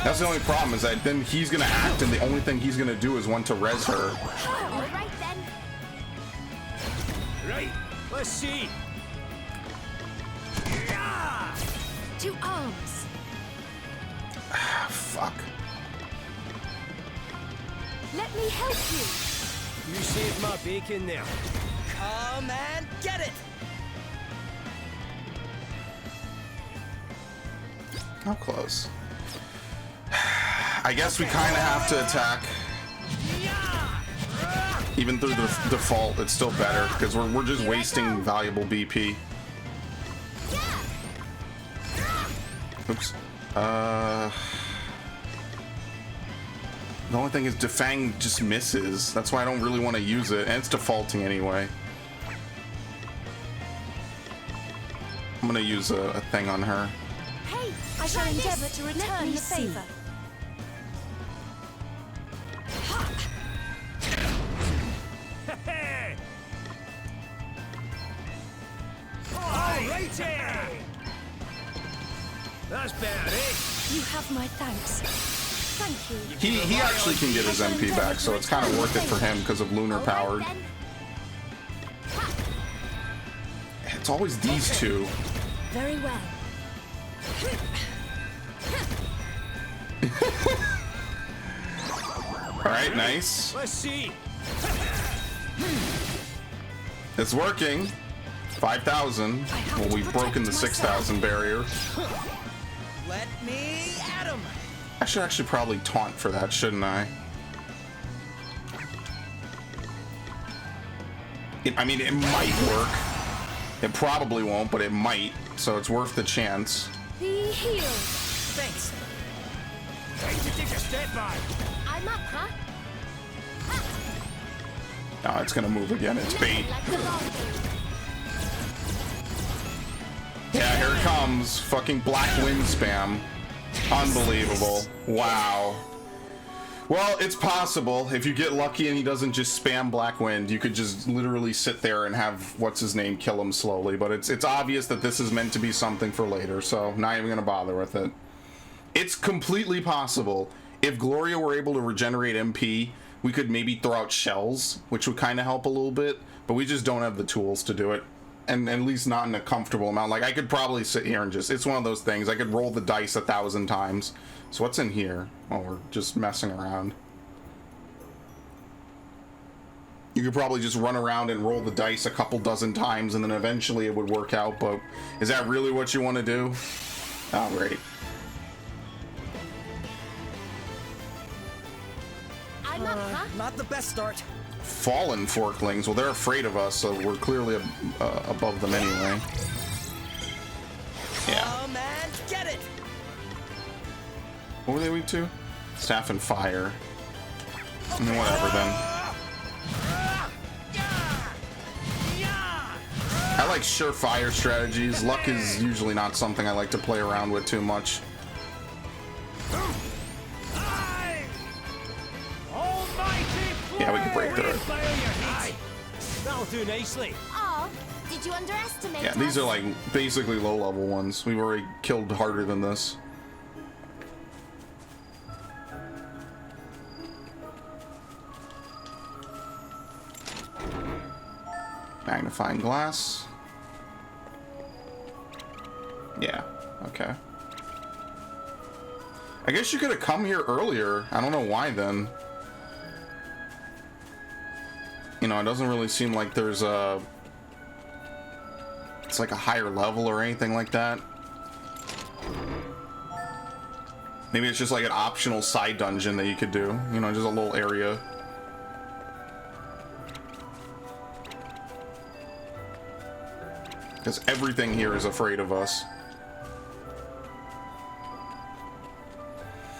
That's the only problem is that then he's gonna act and the only thing he's gonna do is want to res her. All right then. Right, let's see. Yeah! To arms. Fuck. Let me help you. You saved my bacon there. Come and get it. How close? I guess we kind of have to attack. Even through the default, it's still better because we're just wasting valuable BP. Oops. The only thing is Defang just misses. That's why I don't really want to use it, and it's defaulting anyway. I'm gonna use a thing on her. Hey, I shall endeavor to return the favor. That's better, eh? You have my thanks. Thank you. He actually can get his MP back, so it's kind of worth it for him because of lunar powered. It's always these two. Very well. All right, nice. Let's see. It's working. 5,000. Well, we've broken the 6,000 barrier. Let me at him. I should actually probably taunt for that, shouldn't I? I mean, it might work. It probably won't, but it might. So it's worth the chance. Be healed. Thanks. Time to take a step back. I'm up, huh? Oh, it's gonna move again. It's bait. Like the long Yeah, here it comes. Fucking Black Wind spam. Unbelievable. Wow. Well, it's possible. If you get lucky and he doesn't just spam Black Wind, you could just literally sit there and have what's-his-name kill him slowly. But it's obvious that this is meant to be something for later, so not even gonna bother with it. It's completely possible. If Gloria were able to regenerate MP, we could maybe throw out shells, which would kind of help a little bit, but we just don't have the tools to do it. And at least not in a comfortable amount. Like, I could probably sit here and just, it's one of those things. I could roll the dice 1,000 times. So what's in here? Oh, we're just messing around. You could probably just run around and roll the dice a couple dozen times and then eventually it would work out, but is that really what you want to do? Oh, great. I'm up, huh? Not the best start. Fallen Forklings. Well, they're afraid of us, so we're clearly above them anyway. Yeah. Oh man, get it. What were they weak to? Staff and fire. I mean, whatever then. I like surefire strategies. Luck is usually not something I like to play around with too much. Yeah, we can break through it. That'll do nicely. Oh, did you underestimate Yeah, these are like basically low-level ones. We've already killed harder than this. Magnifying glass. Yeah, okay. I guess you could have come here earlier. I don't know why then. You know, it doesn't really seem like there's a... It's like a higher level or anything like that. Maybe it's just like an optional side dungeon that you could do. You know, just a little area. Because everything here is afraid of us.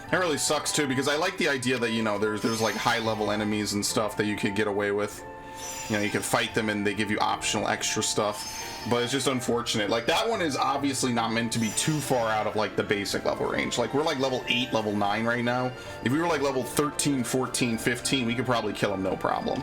It really sucks too, because I like the idea that, you know, there's like high level enemies and stuff that you could get away with. You know, you can fight them and they give you optional extra stuff, but it's just unfortunate. Like, that one is obviously not meant to be too far out of like the basic level range. Like, we're like level 8, level 9 right now. If we were like level 13, 14, 15, we could probably kill him no problem.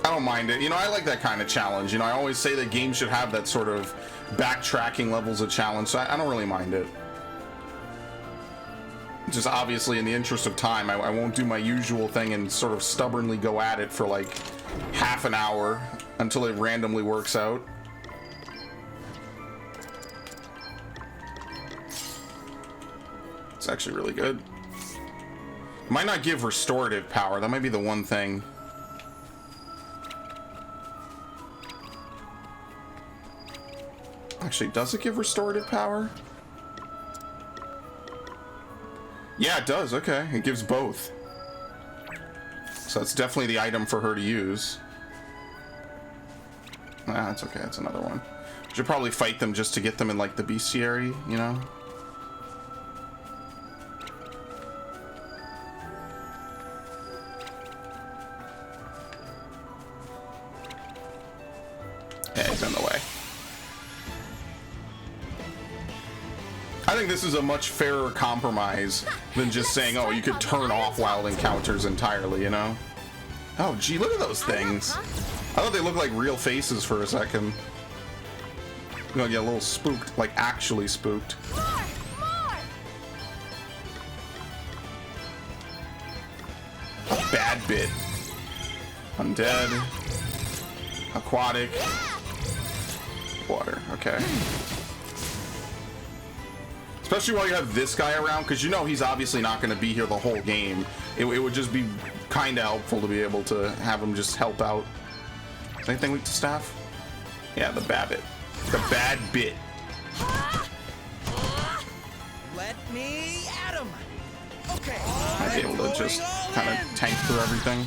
I don't mind it. You know, I like that kind of challenge. You know, I always say that games should have that sort of backtracking levels of challenge, so I don't really mind it. Just obviously in the interest of time, I won't do my usual thing and sort of stubbornly go at it for like half an hour until it randomly works out. It's actually really good. It might not give restorative power. That might be the one thing. Actually, does it give restorative power? Yeah, it does. Okay, it gives both. So that's definitely the item for her to use. Ah, that's okay. That's another one. Should probably fight them just to get them in like the bestiary, you know? Yeah, he's in the way. I think this is a much fairer compromise than just saying, oh, you could turn off wild encounters entirely, you know? Oh, gee, look at those things. I thought they looked like real faces for a second. I'm gonna get a little spooked, like actually spooked. A bad bit. Undead. Aquatic. Water, okay. Especially while you have this guy around, because you know he's obviously not going to be here the whole game. It would just be kind of helpful to be able to have him just help out. Is anything weak to staff? Yeah, the Babbit. The bad bit. Let me at him. Okay. Might be able to just kind of tank through everything.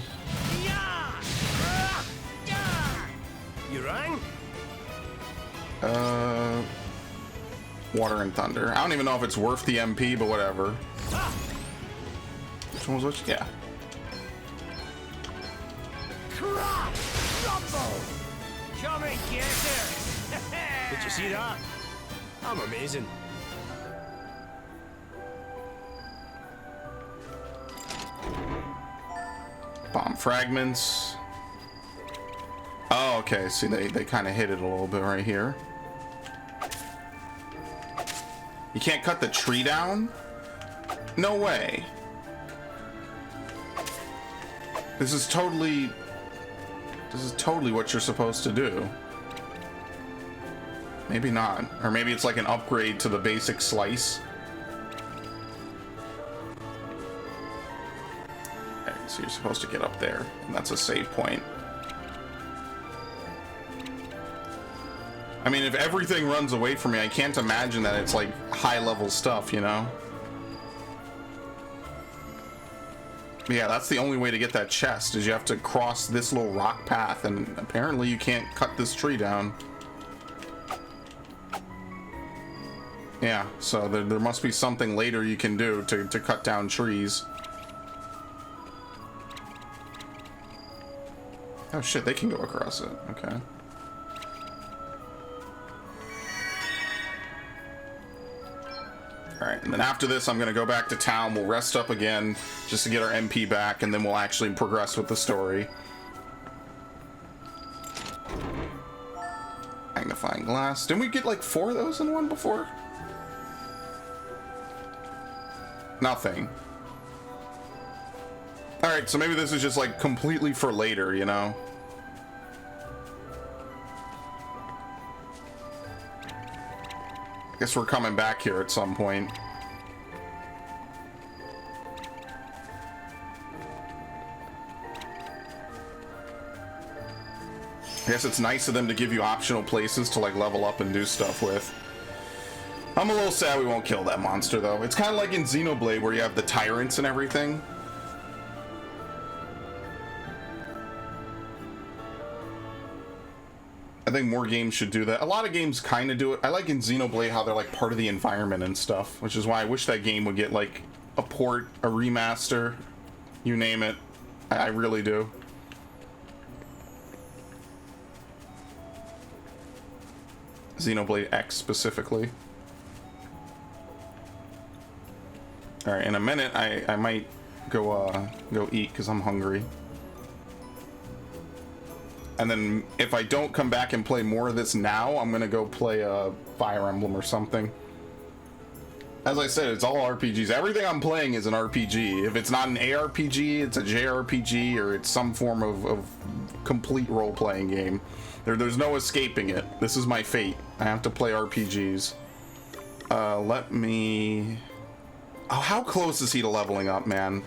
You rang? Water and thunder. I don't even know if it's worth the MP, but whatever. Which one was which? Yeah. Come and get her. Did you see that? I'm amazing. Bomb fragments. Oh, okay. See, they kind of hit it a little bit right here. You can't cut the tree down? No way. This is totally what you're supposed to do. Maybe not. Or maybe it's like an upgrade to the basic slice. Okay, so you're supposed to get up there, and that's a save point. I mean, if everything runs away from me, I can't imagine that it's like high-level stuff, you know? But yeah, that's the only way to get that chest, is you have to cross this little rock path, and apparently you can't cut this tree down. Yeah, so there must be something later you can do to cut down trees. Oh shit, they can go across it. Okay. Alright, and then after this, I'm gonna go back to town. We'll rest up again, just to get our MP back, and then we'll actually progress with the story. Magnifying glass. Didn't we get like 4 of those in one before? Nothing. Alright, so maybe this is just like completely for later, you know? Guess we're coming back here at some point. I guess it's nice of them to give you optional places to like level up and do stuff with. I'm a little sad we won't kill that monster though. It's kind of like in Xenoblade where you have the tyrants and everything. I think more games should do that. A lot of games kind of do it. I like in Xenoblade how they're like part of the environment and stuff, which is why I wish that game would get like a port, a remaster, you name it. I really do. Xenoblade X specifically. All right, in a minute I might go eat because I'm hungry. And then if I don't come back and play more of this now, I'm gonna go play Fire Emblem or something. As I said, it's all RPGs. Everything I'm playing is an RPG. If it's not an ARPG, it's a JRPG, or it's some form of complete role-playing game. There's no escaping it. This is my fate. I have to play RPGs. Let me... Oh, how close is he to leveling up, man?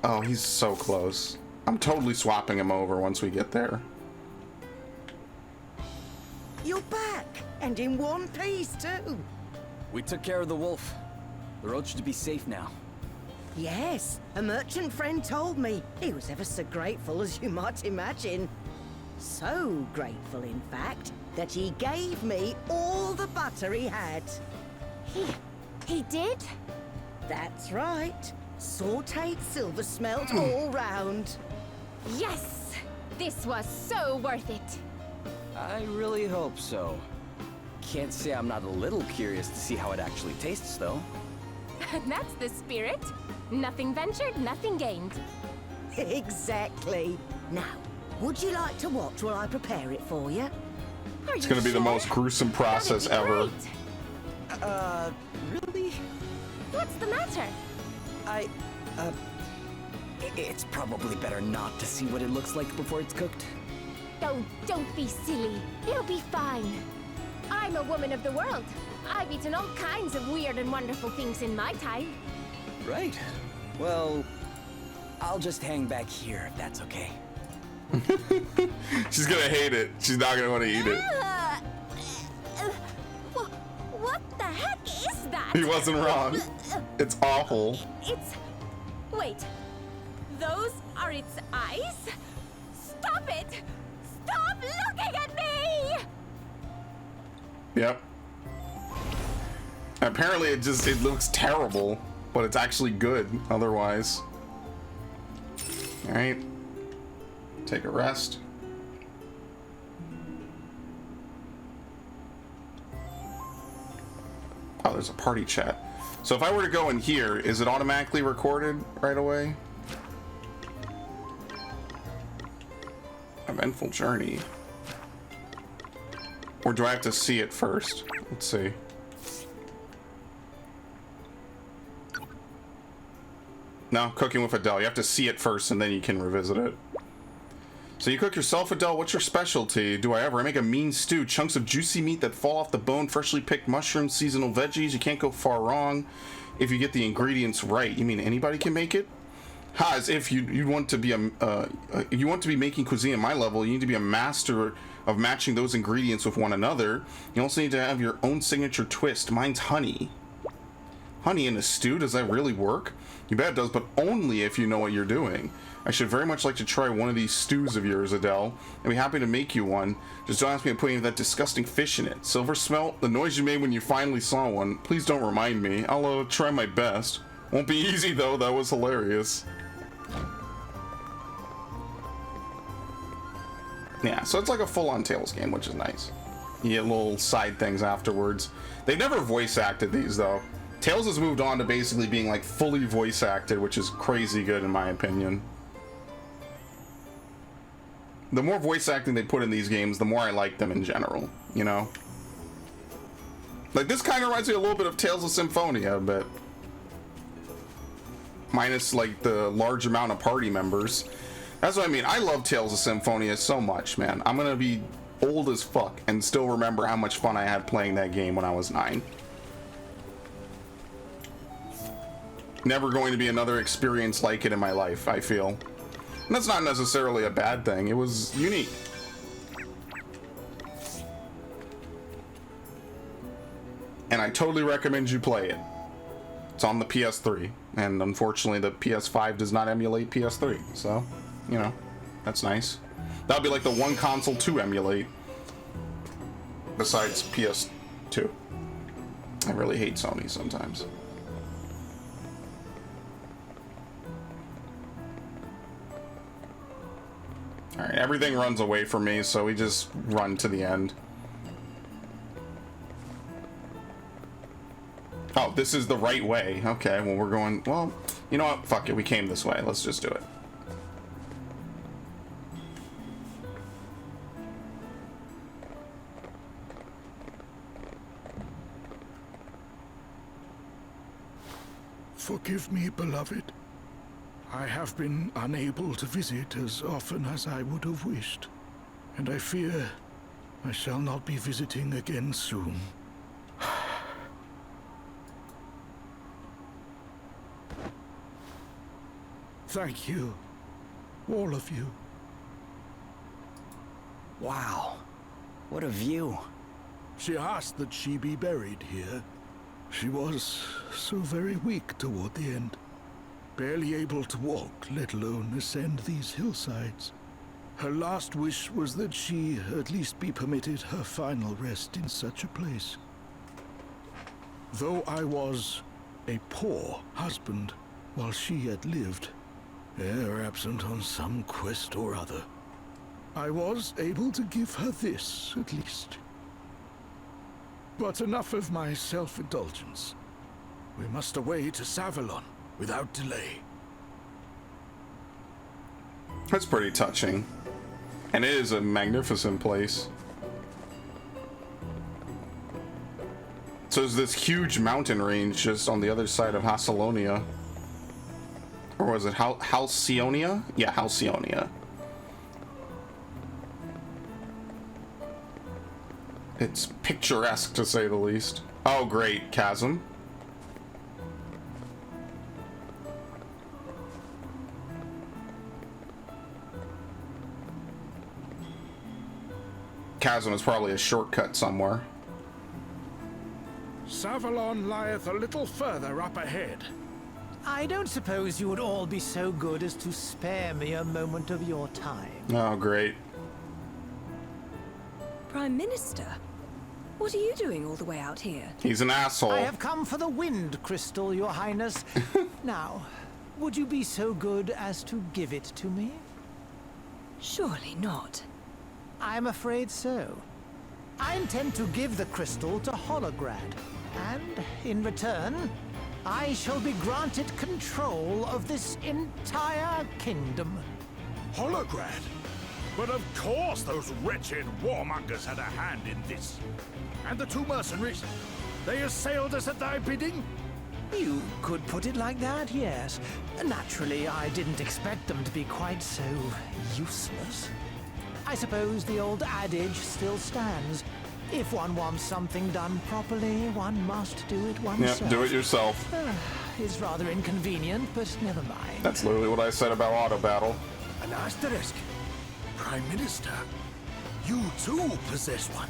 Oh, he's so close. I'm totally swapping him over once we get there. You're back, and in one piece too. We took care of the wolf. The road should be safe now. Yes, a merchant friend told me. He was ever so grateful, as you might imagine. So grateful, in fact, that he gave me all the butter he had. He did? That's right. Sautéed silver smelt all round. Yes! This was so worth it. I really hope so. Can't say I'm not a little curious to see how it actually tastes, though. That's the spirit. Nothing ventured, nothing gained. Exactly. Now, would you like to watch while I prepare it for you? It's gonna be the most gruesome process ever. Really? What's the matter? It's probably better not to see what it looks like before it's cooked. Oh, don't be silly. It'll be fine. I'm a woman of the world. I've eaten all kinds of weird and wonderful things in my time. Right. Well, I'll just hang back here if that's okay. She's gonna hate it. She's not gonna want to eat it. What the heck is that? He wasn't wrong. It's awful. Wait. Those are its eyes? Stop it! Stop looking at me! Yep. Apparently it looks terrible, but it's actually good otherwise. Alright. Take a rest. Oh, there's a party chat. So if I were to go in here, is it automatically recorded right away? Eventful journey. Or do I have to see it first? Let's see. No, cooking with Adele. You have to see it first and then you can revisit it. So you cook yourself, Adele? What's your specialty? Do I ever? I make a mean stew. Chunks of juicy meat that fall off the bone, freshly picked mushrooms, seasonal veggies. You can't go far wrong if you get the ingredients right. You mean anybody can make it? Ha, as if you want to be you want to be making cuisine at my level, you need to be a master of matching those ingredients with one another. You also need to have your own signature twist. Mine's honey. Honey in a stew? Does that really work? You bet it does, but only if you know what you're doing. I should very much like to try one of these stews of yours, Adele. I'd be happy to make you one. Just don't ask me to put any of that disgusting fish in it. Silver smelt, the noise you made when you finally saw one. Please don't remind me. I'll try my best. Won't be easy though, that was hilarious. Yeah, so it's like a full-on Tales game, which is nice. You get little side things afterwards. They never voice acted these though. Tales has moved on to basically being like fully voice acted, which is crazy good in my opinion. The more voice acting they put in these games, the more I like them in general, you know? Like this kind of reminds me a little bit of Tales of Symphonia, but minus like the large amount of party members. That's what I mean. I love Tales of Symphonia so much, man. I'm gonna be old as fuck and still remember how much fun I had playing that game when I was 9. Never going to be another experience like it in my life, I feel. And that's not necessarily a bad thing. It was unique. And I totally recommend you play it. It's on the PS3. And unfortunately, the PS5 does not emulate PS3. So, you know, that's nice. That would be like the one console to emulate. Besides PS2. I really hate Sony sometimes. Alright, everything runs away from me, so we just run to the end. Oh, this is the right way. Okay, well we're going... Well, you know what? Fuck it, we came this way. Let's just do it. Forgive me, beloved. I have been unable to visit as often as I would have wished, and I fear I shall not be visiting again soon. Thank you, all of you. Wow, what a view. She asked that she be buried here. She was so very weak toward the end. Barely able to walk, let alone ascend these hillsides. Her last wish was that she at least be permitted her final rest in such a place. Though I was a poor husband while she had lived, e'er absent on some quest or other, I was able to give her this, at least. But enough of my self-indulgence. We must away to Savalon without delay. That's pretty touching. And it is a magnificent place. So there's this huge mountain range just on the other side of Hasalonia. Or was it Halcyonia? Yeah, Halcyonia. It's picturesque, to say the least. Oh, great. Chasm. Chasm is probably a shortcut somewhere. Savalon lieth a little further up ahead. I don't suppose you would all be so good as to spare me a moment of your time. Oh, great. Prime Minister? What are you doing all the way out here? He's an asshole. I have come for the wind crystal, Your Highness. Now, would you be so good as to give it to me? Surely not. I'm afraid so. I intend to give the crystal to Holograd, and in return, I shall be granted control of this entire kingdom. Holograd? But of course those wretched warmongers had a hand in this. And the two mercenaries? They assailed us at thy bidding? You could put it like that, yes. Naturally, I didn't expect them to be quite so useless. I suppose the old adage still stands. If one wants something done properly, one must do it oneself. Yep, do it yourself. It's rather inconvenient, but never mind. That's literally what I said about auto battle. An asterisk. Prime Minister, you too possess one.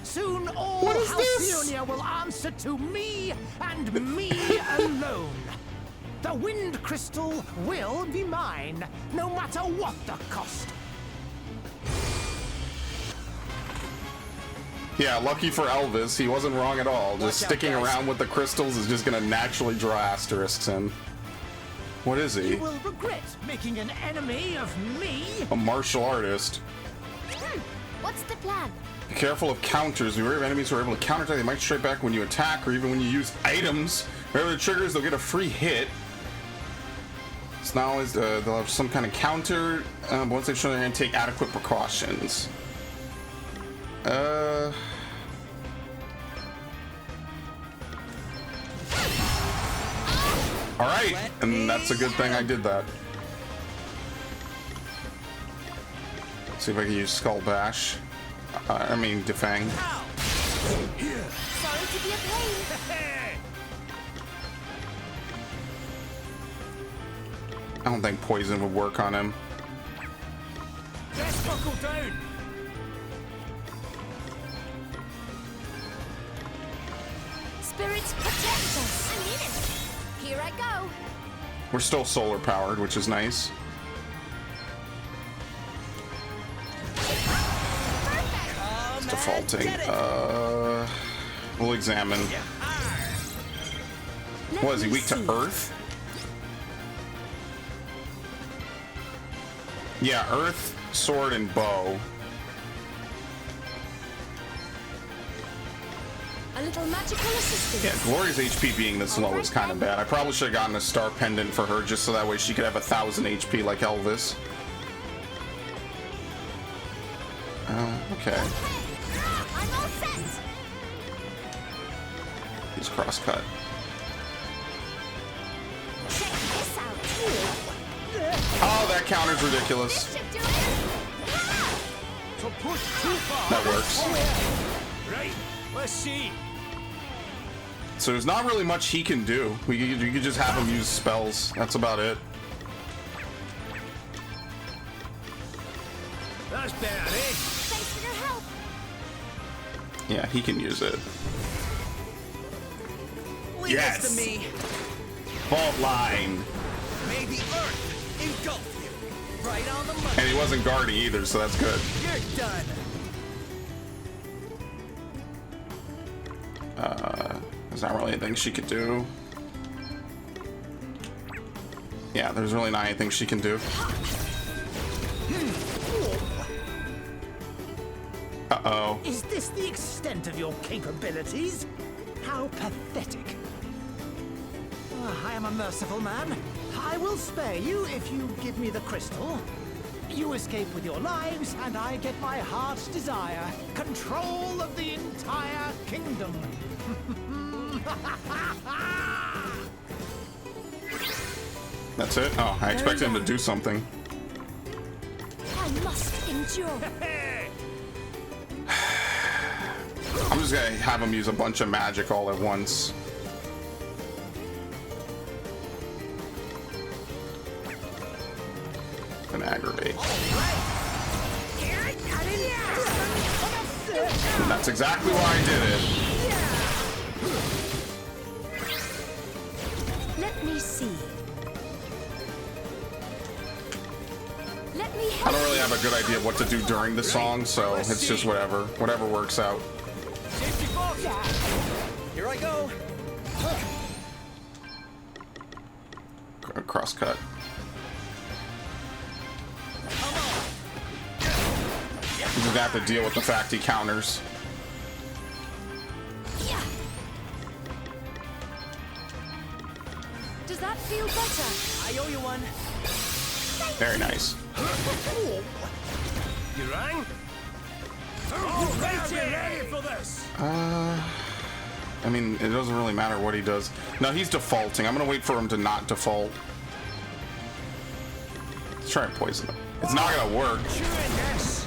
Soon all Halcyonia will answer to me and me alone. The wind crystal will be mine, no matter what the cost. Yeah, lucky for Elvis, he wasn't wrong at all. Just sticking around with the crystals is just gonna naturally draw asterisks in. What is he? You will regret making an enemy of me. A martial artist. What's the plan? Be careful of counters. Beware of enemies who are able to counterattack. They might strike back when you attack, or even when you use items. Whenever the triggers, they'll get a free hit. It's not always they'll have some kind of counter, but once they've shown they're gonna take adequate precautions. Alright, and that's a good thing I did that. Let's see if I can use Skull Bash. I mean, Defang. Here. Sorry to be a pain. I don't think poison would work on him. Let's buckle down. Spirits protect us. I mean it. Here I go. We're still solar powered, which is nice. It's defaulting. We'll examine. What, is he weak to Earth? Yeah, Earth, Sword, and Bow. A little magical assistance. Yeah, Gloria's HP being this low is kind of bad. I probably should have gotten a star pendant for her just so that way she could have 1,000 HP like Elvis. Okay. I'm all set. He's crosscut. Check this out. Oh, that counter's ridiculous. This should do it. So push too far. That works. Right, let's see. So there's not really much he can do. You could just have him use spells. That's about it. That's better, eh? Thanks for your help. Yeah, he can use it. Leave Yes. this to me. Fault line. May the earth engulf you. Right on the money. And he wasn't guarding either, so that's good. You're done. There's not really anything she could do. Yeah, there's really not anything she can do. Uh-oh. Is this the extent of your capabilities? How pathetic. I am a merciful man. I will spare you if you give me the crystal. You escape with your lives, and I get my heart's desire. Control of the entire kingdom. That's it? Oh, I expected him to do something. I must endure. I'm just gonna have him use a bunch of magic all at once. Gonna aggravate. And that's exactly why I did it. Let me see. Let me I don't really have a good idea of what to do during the song, so it's just whatever. Whatever works out. Here I go. Cross cut. He's gonna have to deal with the fact he counters. Does that feel better? I owe you one. Very nice. You rang? Ready for this. I mean, it doesn't really matter what he does. No, he's defaulting. I'm gonna wait for him to not default. Let's try and poison him. It's not gonna work.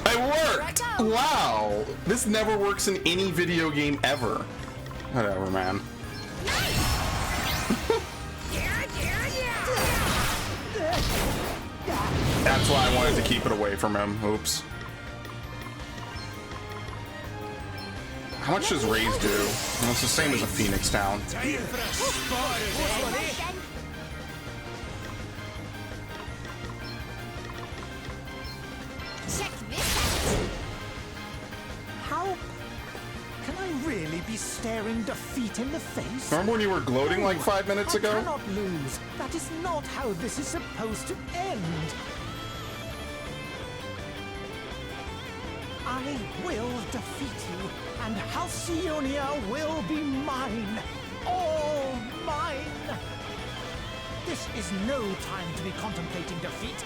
It worked! Wow! This never works in any video game ever. Whatever, man. That's why I wanted to keep it away from him. Oops. How much does Raise do? Well, it's the same as a Phoenix Town. Check this out. How can I really be staring defeat in the face? Remember when you were gloating like 5 minutes I ago? cannot lose. That is not how this is supposed to end. I will defeat you, and Halcyonia will be mine. All mine. This is no time to be contemplating defeat.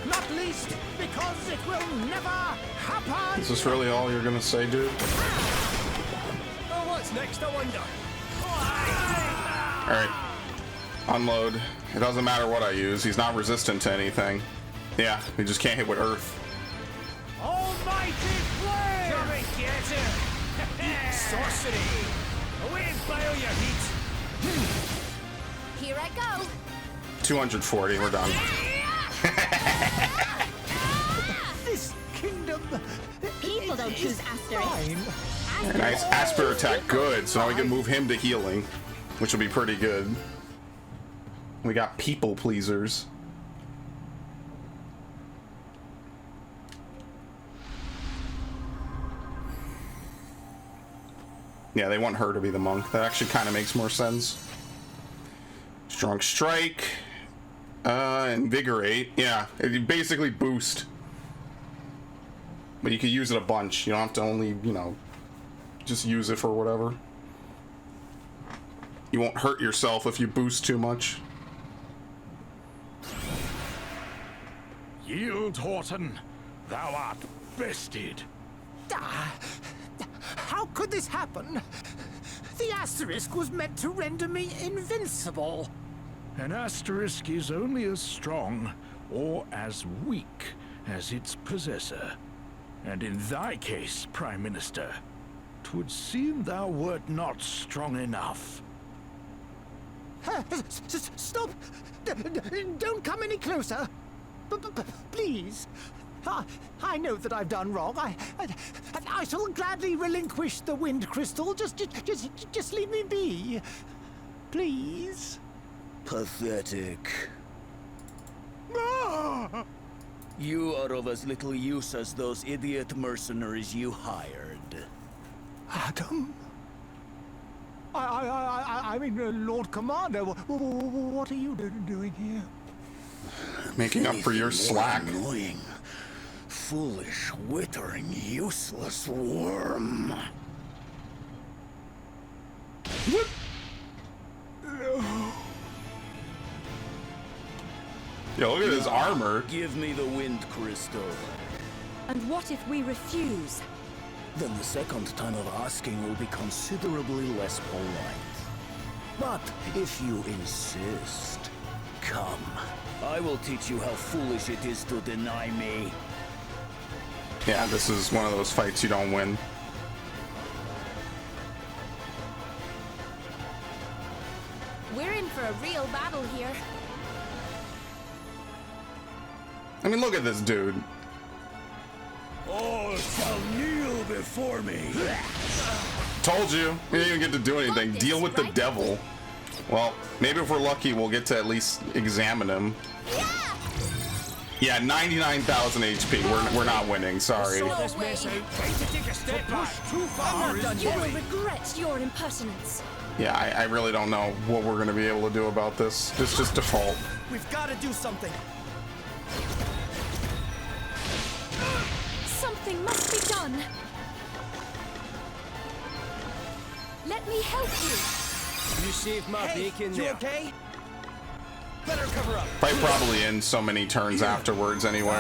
Not least because it will never happen. Is this really all you're gonna say, dude? Oh, what's next, I wonder? Alright. Unload. It doesn't matter what I use. He's not resistant to anything. Yeah, he just can't hit with Earth. Almighty flame! Come and get him! Sorcery! Away and by all your heat! Here I go. 240, we're done. This kingdom... People don't choose Asterisk. Mine. Very nice. Asper attack good, so now we can move him to healing, which will be pretty good. We got people pleasers. Yeah, they want her to be the monk. That actually kind of makes more sense. Strong strike. Invigorate. Yeah, it basically boost. But you could use it a bunch. You don't have to only, you know, just use it for whatever. You won't hurt yourself if you boost too much. Yield, Horton. Thou art bested. How could this happen? The asterisk was meant to render me invincible. An asterisk is only as strong or as weak as its possessor. And in thy case, Prime Minister, 'twould seem thou wert not strong enough. Stop! Don't come any closer! Please! I know that I've done wrong. I shall gladly relinquish the wind crystal. Just leave me be. Please. Pathetic. You are of as little use as those idiot mercenaries you hired. Adam? I mean, Lord Commander, what are you doing here? Making up for your slack. Annoying, foolish, withering, useless worm. Yo, look at his armor. Give me the wind crystal. And what if we refuse? Then the second time of asking will be considerably less polite. But if you insist, come. I will teach you how foolish it is to deny me. Yeah, this is one of those fights you don't win. We're in for a real battle here. I mean, look at this dude. All shall kneel before me. Told you. We didn't even get to do anything. Deal with the devil. Well, maybe if we're lucky, we'll get to at least examine him. Yeah, 99,000 HP. We're not winning. Sorry. No way. You will regret your impertinence. Yeah, I really don't know what we're gonna be able to do about this. It's just default. We've got to do something. Something must be done. Let me help you. You saved my bacon there. You okay? Better cover up. Fight probably ends so many turns afterwards anyway.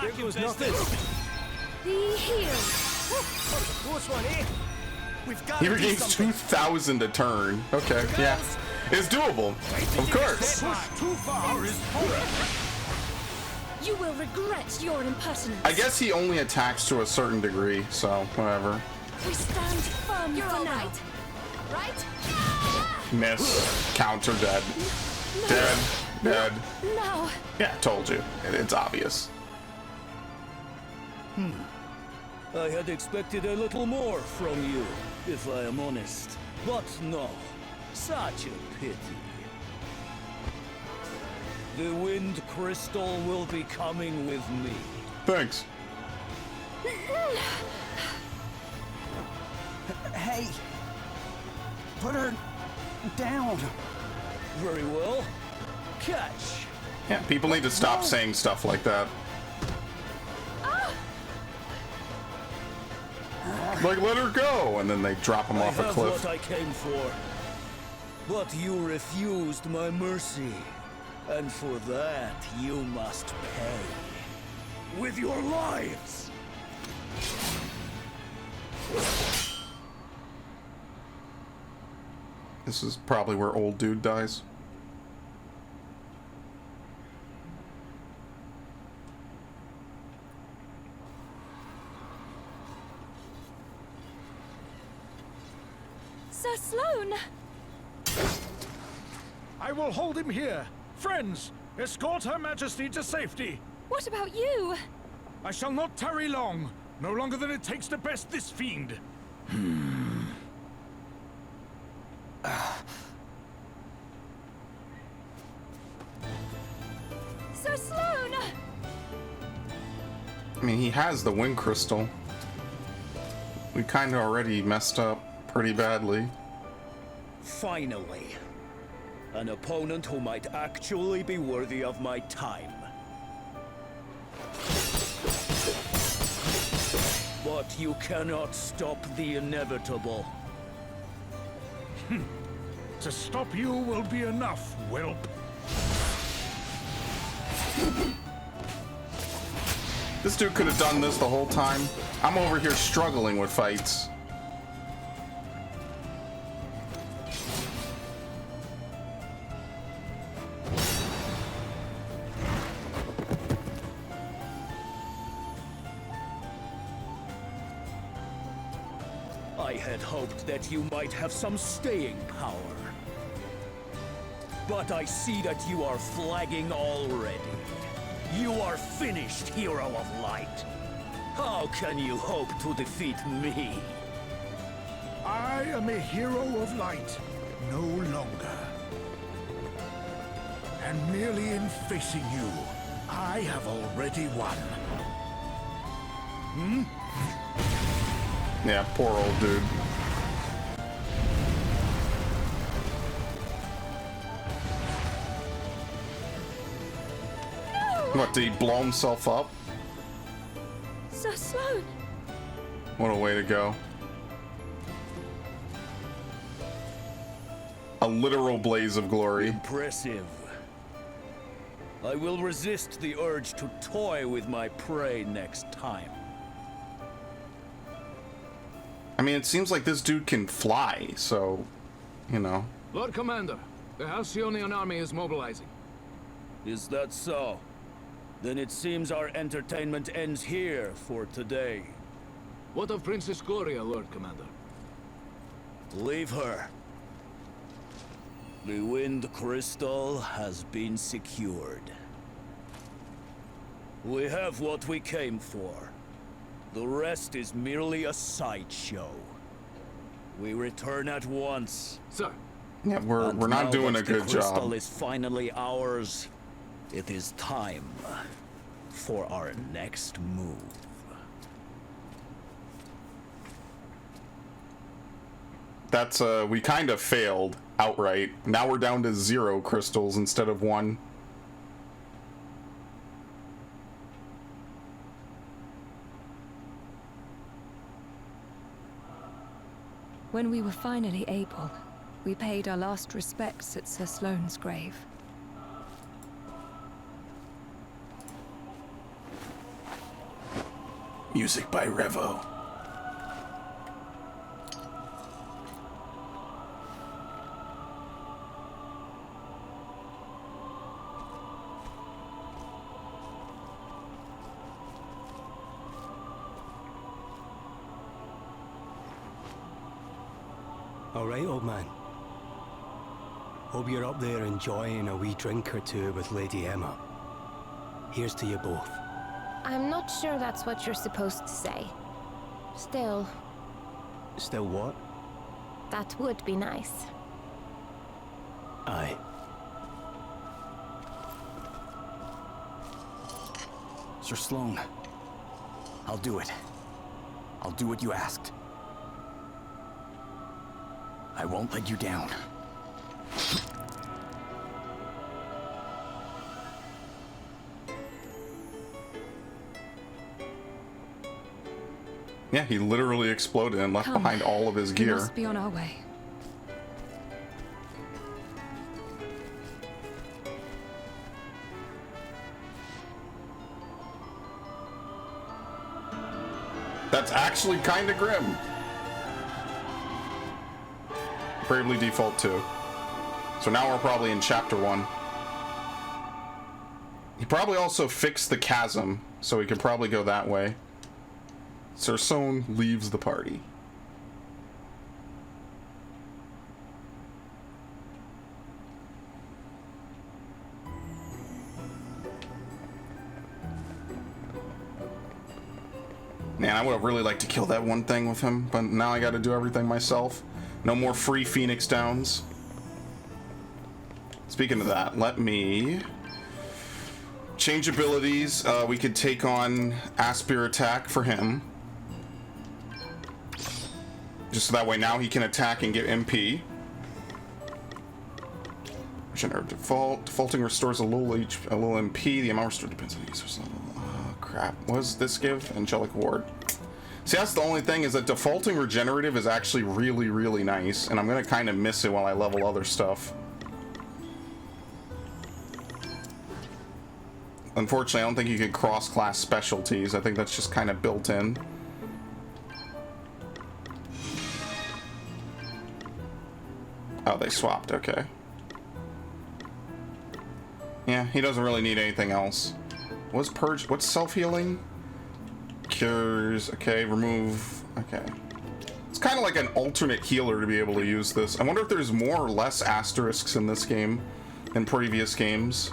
There goes nothing. Be healed. Close one, eh? We've got He to do regains something. 2,000 a turn. Okay, yeah. It's doable. Of course. Too far is You will regret your impertinence. I guess he only attacks to a certain degree, so whatever. We stand firm You're for all now. right. Right? Miss. Counter dead. Dead. Dead. No. Yeah, told you. It's obvious. I had expected a little more from you, if I am honest. But no, such a pity. The wind crystal will be coming with me. Thanks. Hey, put her down. Very well. Catch. Yeah, people need to stop saying stuff like that. Like, let her go, and then they drop him off a I have cliff. what I came for. But you refused my mercy. And for that, you must pay. With your lives! This is probably where old dude dies. Sir Sloane! I will hold him here. Friends, escort Her Majesty to safety. What about you? I shall not tarry long. No longer than it takes to best this fiend. Sir Sloane! I mean, he has the wind crystal. We kind of already messed up pretty badly. Finally. An opponent who might actually be worthy of my time. But you cannot stop the inevitable. To stop you will be enough, whelp. This dude could have done this the whole time. I'm over here struggling with fights. I had hoped that you might have some staying power. But I see that you are flagging already. You are finished, Hero of Light. How can you hope to defeat me? I am a hero of light, no longer. And merely in facing you, I have already won. Yeah, poor old dude. What, did he blow himself up? Sir Sloane! What a way to go. A literal blaze of glory. Impressive. I will resist the urge to toy with my prey next time. I mean, it seems like this dude can fly, so, you know. Lord Commander, the Halcyonian army is mobilizing. Is that so? Then it seems our entertainment ends here for today. What of Princess Gloria, Lord Commander? Leave her. The Wind Crystal has been secured. We have what we came for. The rest is merely a sideshow. We return at once. Sir. Yeah, we're not doing a good job. The crystal job. is finally ours. It is time for our next move. That's we kind of failed outright. Now we're down to 0 crystals instead of 1. When we were finally able, we paid our last respects at Sir Sloane's grave. Music by Revo. All right, old man. Hope you're up there enjoying a wee drink or two with Lady Emma. Here's to you both. I'm not sure that's what you're supposed to say. Still, Still what? that would be nice. Aye. Sir Sloane, I'll do it. I'll do what you asked. I won't let you down. Yeah, he literally exploded and left Come. behind all of his We gear. must be on our way. That's actually kind of grim. Bravely Default 2. So now we're probably in Chapter 1. He probably also fixed the chasm, so we could probably go that way. Sir Sloane leaves the party. Man, I would have really liked to kill that one thing with him, but now I gotta do everything myself. No more free Phoenix Downs. Speaking of that, let me change abilities. We could take on Aspir Attack for him. Just so that way now he can attack and get MP. Regenerate default. Defaulting restores a little MP. The amount restored depends on the user's level. Crap. What does this give? Angelic Ward. See, that's the only thing, is that defaulting regenerative is actually really, really nice, and I'm gonna kind of miss it while I level other stuff. Unfortunately, I don't think you can cross-class specialties. I think that's just kind of built in. Oh, they swapped, okay. Yeah, he doesn't really need anything else. What's Purge? What's self-healing? Cures, okay, remove, okay. It's kind of like an alternate healer to be able to use this. I wonder if there's more or less asterisks in this game than previous games.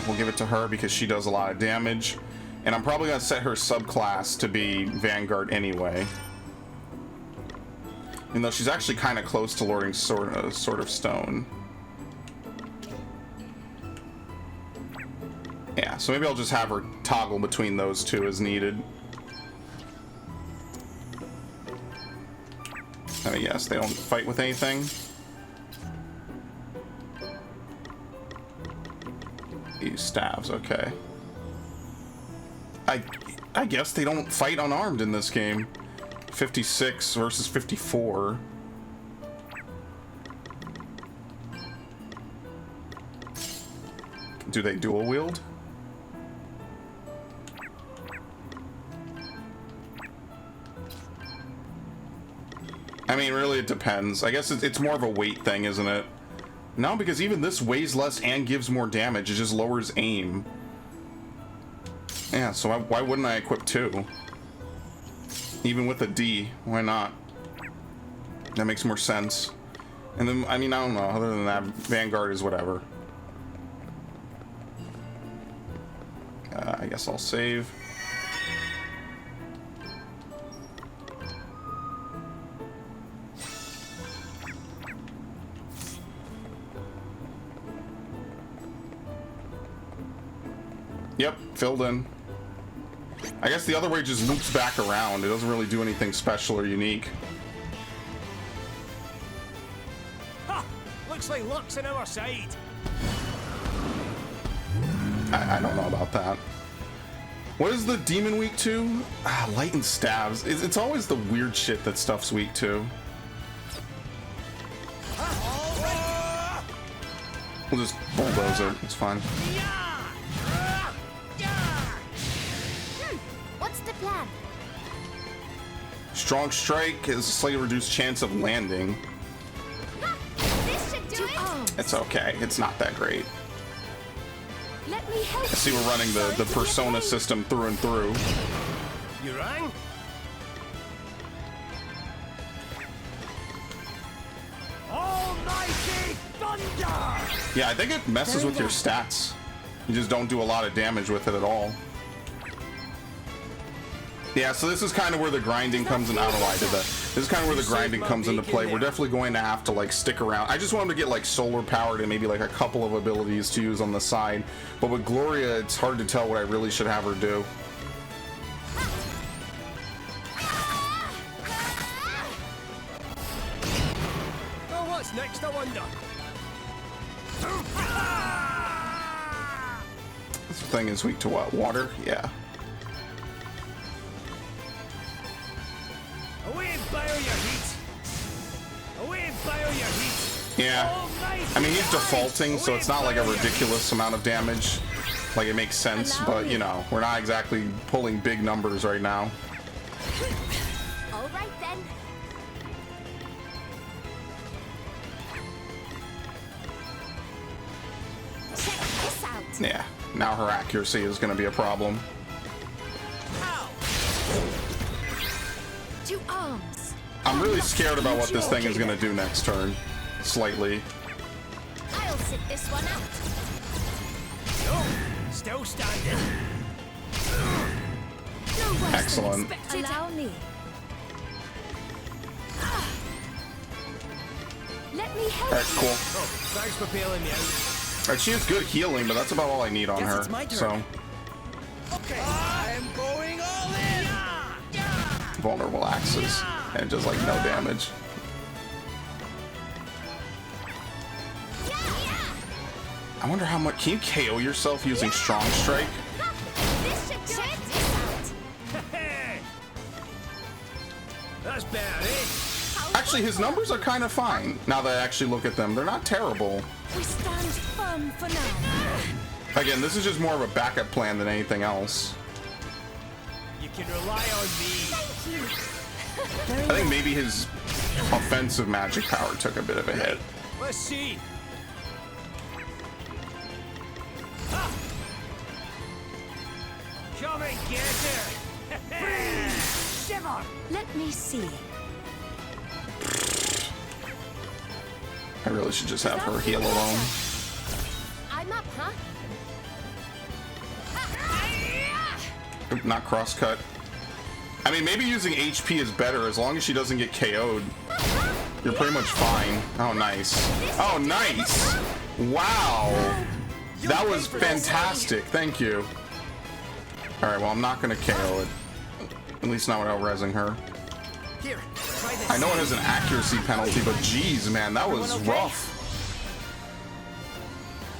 we'll give it to her because she does a lot of damage. And I'm probably going to set her subclass to be Vanguard anyway. Even though she's actually kind of close to Lording Sword of Stone. Yeah, so maybe I'll just have her toggle between those two as needed. Yes, they don't fight with anything. These staves, okay. I guess they don't fight unarmed in this game. 56 versus 54. Do they dual wield? I mean, really, it depends. I guess it's more of a weight thing, isn't it? No, because even this weighs less and gives more damage. It just lowers aim. Yeah, so why wouldn't I equip 2? Even with a D, why not? That makes more sense. And then, I mean, I don't know. Other than that, Vanguard is whatever. I guess I'll save. Yep, filled in. I guess the other way just loops back around. It doesn't really do anything special or unique. Ha! Looks like luck's on our side. I don't know about that. What is the demon weak to? Light and stabs. It's always the weird shit that stuff's weak to. We'll just bulldoze it. It's fine. What's the plan? Strong strike is a slightly reduced chance of landing. This should do it. It's okay. It's not that great. Let me help. I see we're running the persona system through and through. You rang? Almighty thunder! Yeah, I think it messes with your stats. You just don't do a lot of damage with it at all. Yeah, so this is kind of where the grinding comes in. I don't know why I did that. This is kind of where the grinding comes into play. We're definitely going to have to like stick around. I just want him to get like solar powered and maybe like a couple of abilities to use on the side. But with Gloria, it's hard to tell what I really should have her do. Oh, what's next, I wonder? This thing is weak to what? Water? Yeah. Away and bio your heat! Away and bio your heat! Yeah. I mean, he's defaulting, so it's not like a ridiculous amount of damage. Like, it makes sense, but, you know, we're not exactly pulling big numbers right now. All right then. Check this out. Yeah. Now her accuracy is going to be a problem. To arms. I'm really scared about what this thing is going to do next turn. Slightly. I'll sit this one out. No, still standing. No worse Excellent. than expected. Allow me. Let me help. Alright, cool. Oh, thanks for bailing me out. Alright, she has good healing, but that's about all I need on Guess her. it's my turn. So, Okay, I am going all in! vulnerable axes. And just like no damage. I wonder how much. Can you KO yourself using Strong Strike? This should do it. That's bad, eh? Actually, his numbers are kind of fine. Now that I actually look at them, they're not terrible. We stand firm for now. Again, this is just more of a backup plan than anything else. You can rely on me. Thank you. I think maybe his offensive magic power took a bit of a hit. Let's see. Come and get her! Shiver! Let me see. I really should just have her heal alone. I'm up, huh? not crosscut. I mean, maybe using HP is better as long as she doesn't get KO'd. You're pretty much fine. Oh, nice. Oh, nice! Wow! That was fantastic. Thank you. Alright, well, I'm not gonna KO it. At least not without rezzing her. I know it has an accuracy penalty, but geez, man, that was rough.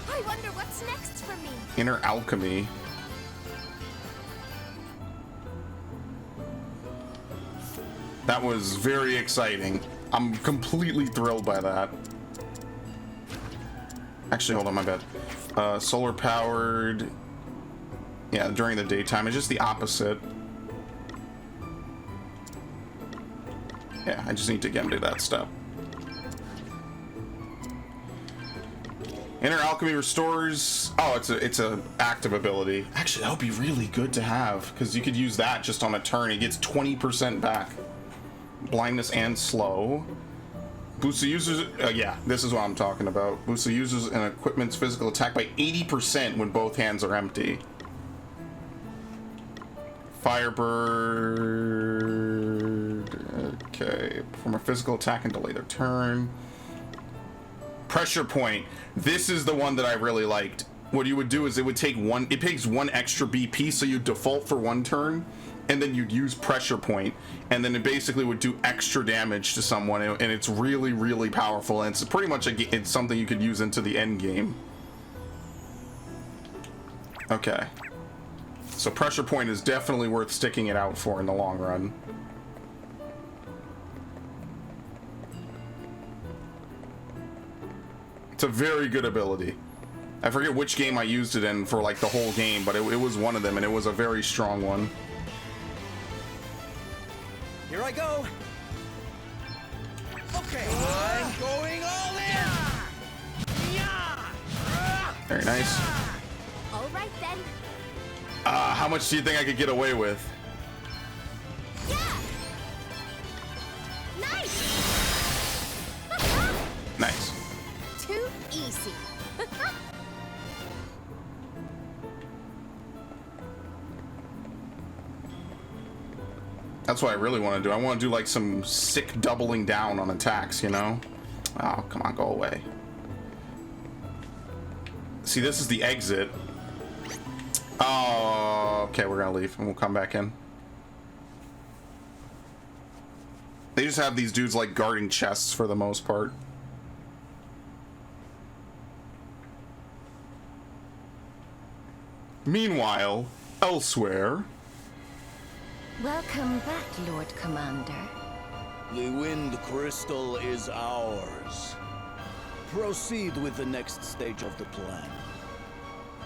I wonder what's next for me. Inner alchemy. That was very exciting. I'm completely thrilled by that. Actually, hold on, my bad. Solar powered. Yeah, during the daytime. It's just the opposite. Yeah, I just need to get him to that step. Inner alchemy restores. Oh, it's a active ability. Actually, that would be really good to have because you could use that just on a turn. It gets 20% back. Blindness and slow. Boosts the user's. Yeah, this is what I'm talking about. Boosts the user's and equipment's physical attack by 80% when both hands are empty. Firebird. Okay. Perform a physical attack and delay their turn. Pressure point. This is the one that I really liked. What you would do is it would take one. It takes one extra BP, so you default for one turn, and then you'd use pressure point, and then it basically would do extra damage to someone, and it's really, really powerful. And it's pretty much it's something you could use into the end game. Okay. So pressure point is definitely worth sticking it out for in the long run. It's a very good ability. I forget which game I used it in for like the whole game, but it was one of them, and it was a very strong one. Here I go. Okay, I'm going all in. Very nice. All right then. How much do you think I could get away with? Yeah. Nice. Nice. Too easy. That's what I really want to do. I want to do like some sick doubling down on attacks, you know? Oh, come on, go away. See, this is the exit. Oh, okay, we're gonna leave and we'll come back in. They just have these dudes like guarding chests for the most part. Meanwhile, elsewhere. Welcome back, Lord Commander. The Wind Crystal is ours. Proceed with the next stage of the plan.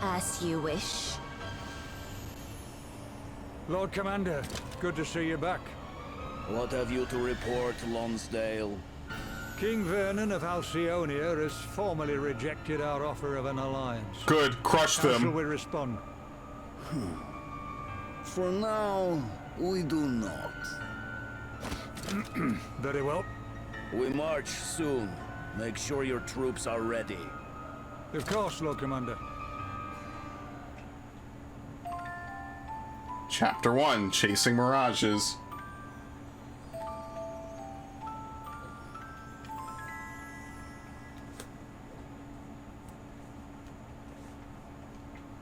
As you wish. Lord Commander, good to see you back. What have you to report, Lonsdale? King Vernon of Halcyonia has formally rejected our offer of an alliance. Good, crush them. How shall we respond? For now, we do not. Very well. We march soon. Make sure your troops are ready. Of course, Lord Commander. Chapter 1, Chasing Mirages.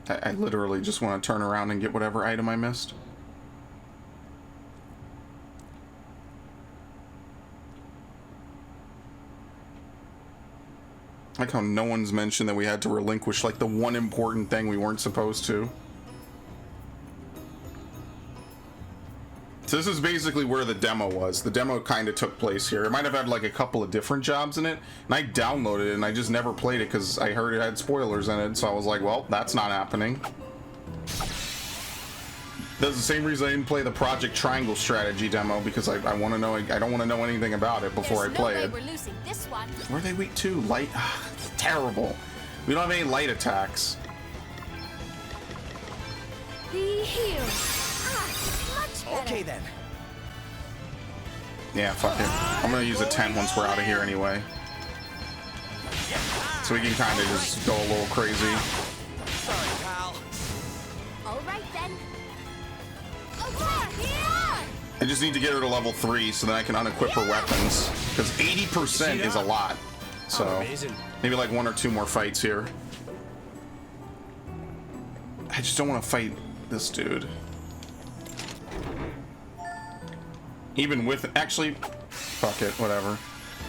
I literally just want to turn around and get whatever item I missed. Like how no one's mentioned that we had to relinquish like the one important thing we weren't supposed to. So this is basically where the demo was. The demo kind of took place here. It might have had like a couple of different jobs in it, and I downloaded it and I just never played it because I heard it had spoilers in it, so I was like, well, that's not happening. That's the same reason I didn't play the Project Triangle strategy demo, because I want to know. I don't want to know anything about it before I play it. We're losing this one. Where are they weak to? Light? It's terrible. We don't have any light attacks. Be healed. Much better. Okay then. Yeah, fuck it. I'm gonna use a tent once we're out of here anyway. So we can kind of just go a little crazy. Sorry, pal. All right then. I just need to get her to level 3 so then I can unequip her weapons. Because 80% is a lot. So maybe like 1 or 2 more fights here. I just don't want to fight this dude. Even with, actually, fuck it, whatever.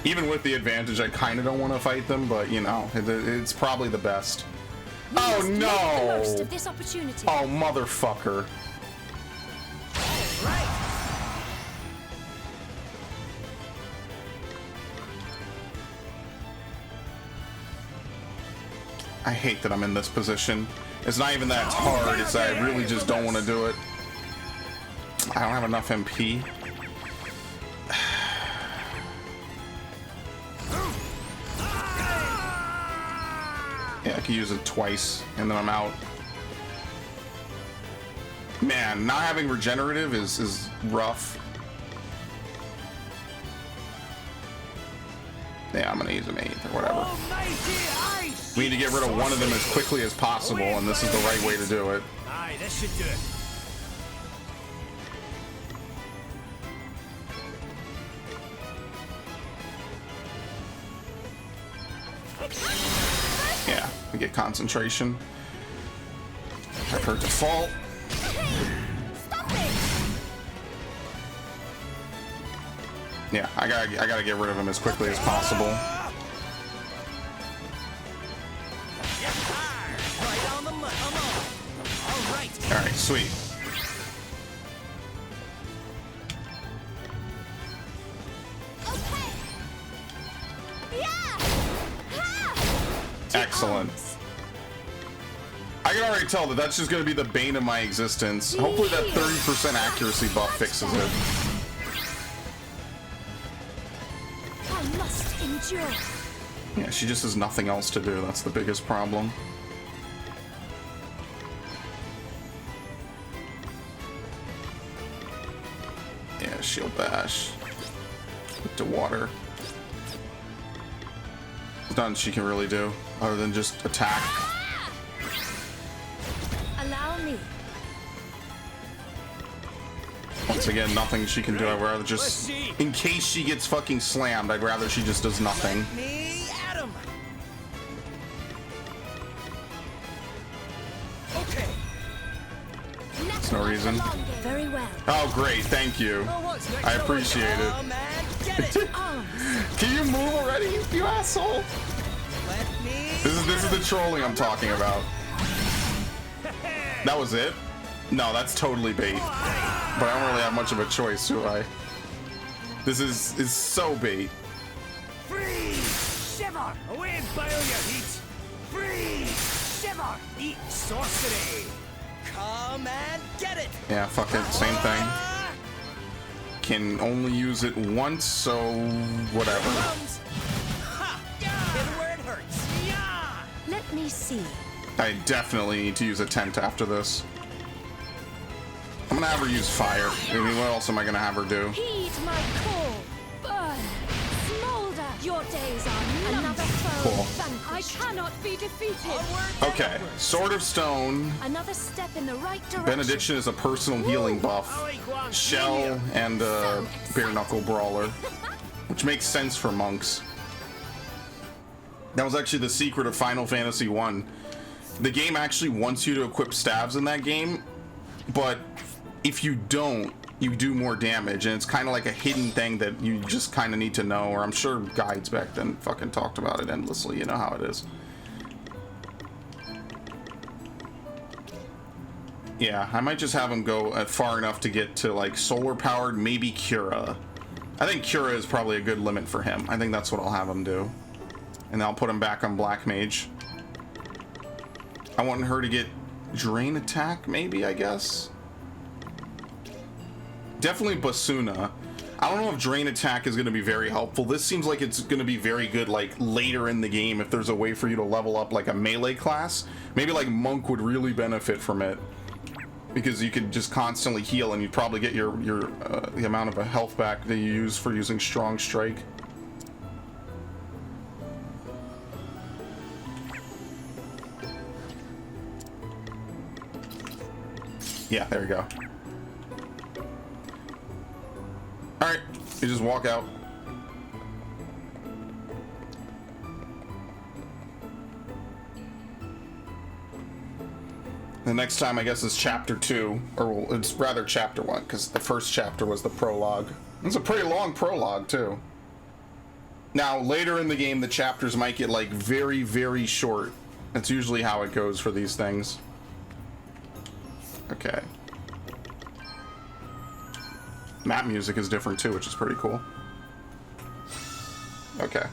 Even with the advantage, I kind of don't want to fight them, but you know, it's probably the best. Oh no! Oh motherfucker. I hate that I'm in this position. It's not even that hard, it's that I really just don't want to do it. I don't have enough MP. Yeah, I can use it twice and then I'm out. Man, not having regenerative is rough. Yeah, I'm gonna use an 8th or whatever. We need to get rid of one of them as quickly as possible, and this is the right way to do it. Aye, this should do it. Yeah, we get concentration. Have her default. Yeah, I gotta get rid of him as quickly as possible. All right, sweet. Excellent. I can already tell that that's just going to be the bane of my existence. Hopefully that 30% accuracy buff fixes it. I must endure. Yeah, she just has nothing else to do. That's the biggest problem. Yeah, shield bash. Put to water. There's nothing she can really do other than just attack. Allow me. Once again, nothing she can do. I'd rather just, in case she gets fucking slammed, I'd rather she just does nothing. Me at him. Okay. There's no reason. Very well. Oh, great. Thank you. I appreciate it. Can you move already, you asshole? This is the trolling I'm talking about. That was it? No, that's totally bait. But I don't really have much of a choice, do I? This is so bait. Freeze! Shiver! Away and boil your heat! Freeze! Shiver! Eat sorcery! Come and get it! Yeah, fuck it. Same thing. Can only use it once, so whatever. Hit where it hurts! Yeah! Let me see. I definitely need to use a tent after this. I'm gonna have her use fire. I mean, what else am I gonna have her do? Heed my call. Burn. Smolder. Your days are another foe. Cool. I cannot be defeated. Okay, Sword of Stone. Another step in the right direction. Benediction is a personal healing buff. Shell and Bare Knuckle Brawler, which makes sense for monks. That was actually the secret of Final Fantasy 1. The game actually wants you to equip stabs in that game, but if you don't, you do more damage, and it's kind of like a hidden thing that you just kind of need to know, or I'm sure guides back then fucking talked about it endlessly. You know how it is. Yeah, I might just have him go far enough to get to like solar powered, maybe Cura. I think Cura is probably a good limit for him. I think that's what I'll have him do. And I'll put him back on Black Mage. I want her to get Drain Attack, maybe, I guess. Definitely Basuna. I don't know if Drain Attack is going to be very helpful. This seems like it's going to be very good like later in the game if there's a way for you to level up like a melee class. Maybe like Monk would really benefit from it, because you could just constantly heal and you'd probably get your the amount of a health back that you use for using Strong Strike. Yeah, there we go. You just walk out. The next time, I guess, is chapter 2, or well, it's rather chapter 1, because the first chapter was the prologue. It's a pretty long prologue, too. Now, later in the game, the chapters might get, like, very, very short. That's usually how it goes for these things. Okay. Map music is different, too, which is pretty cool. Okay.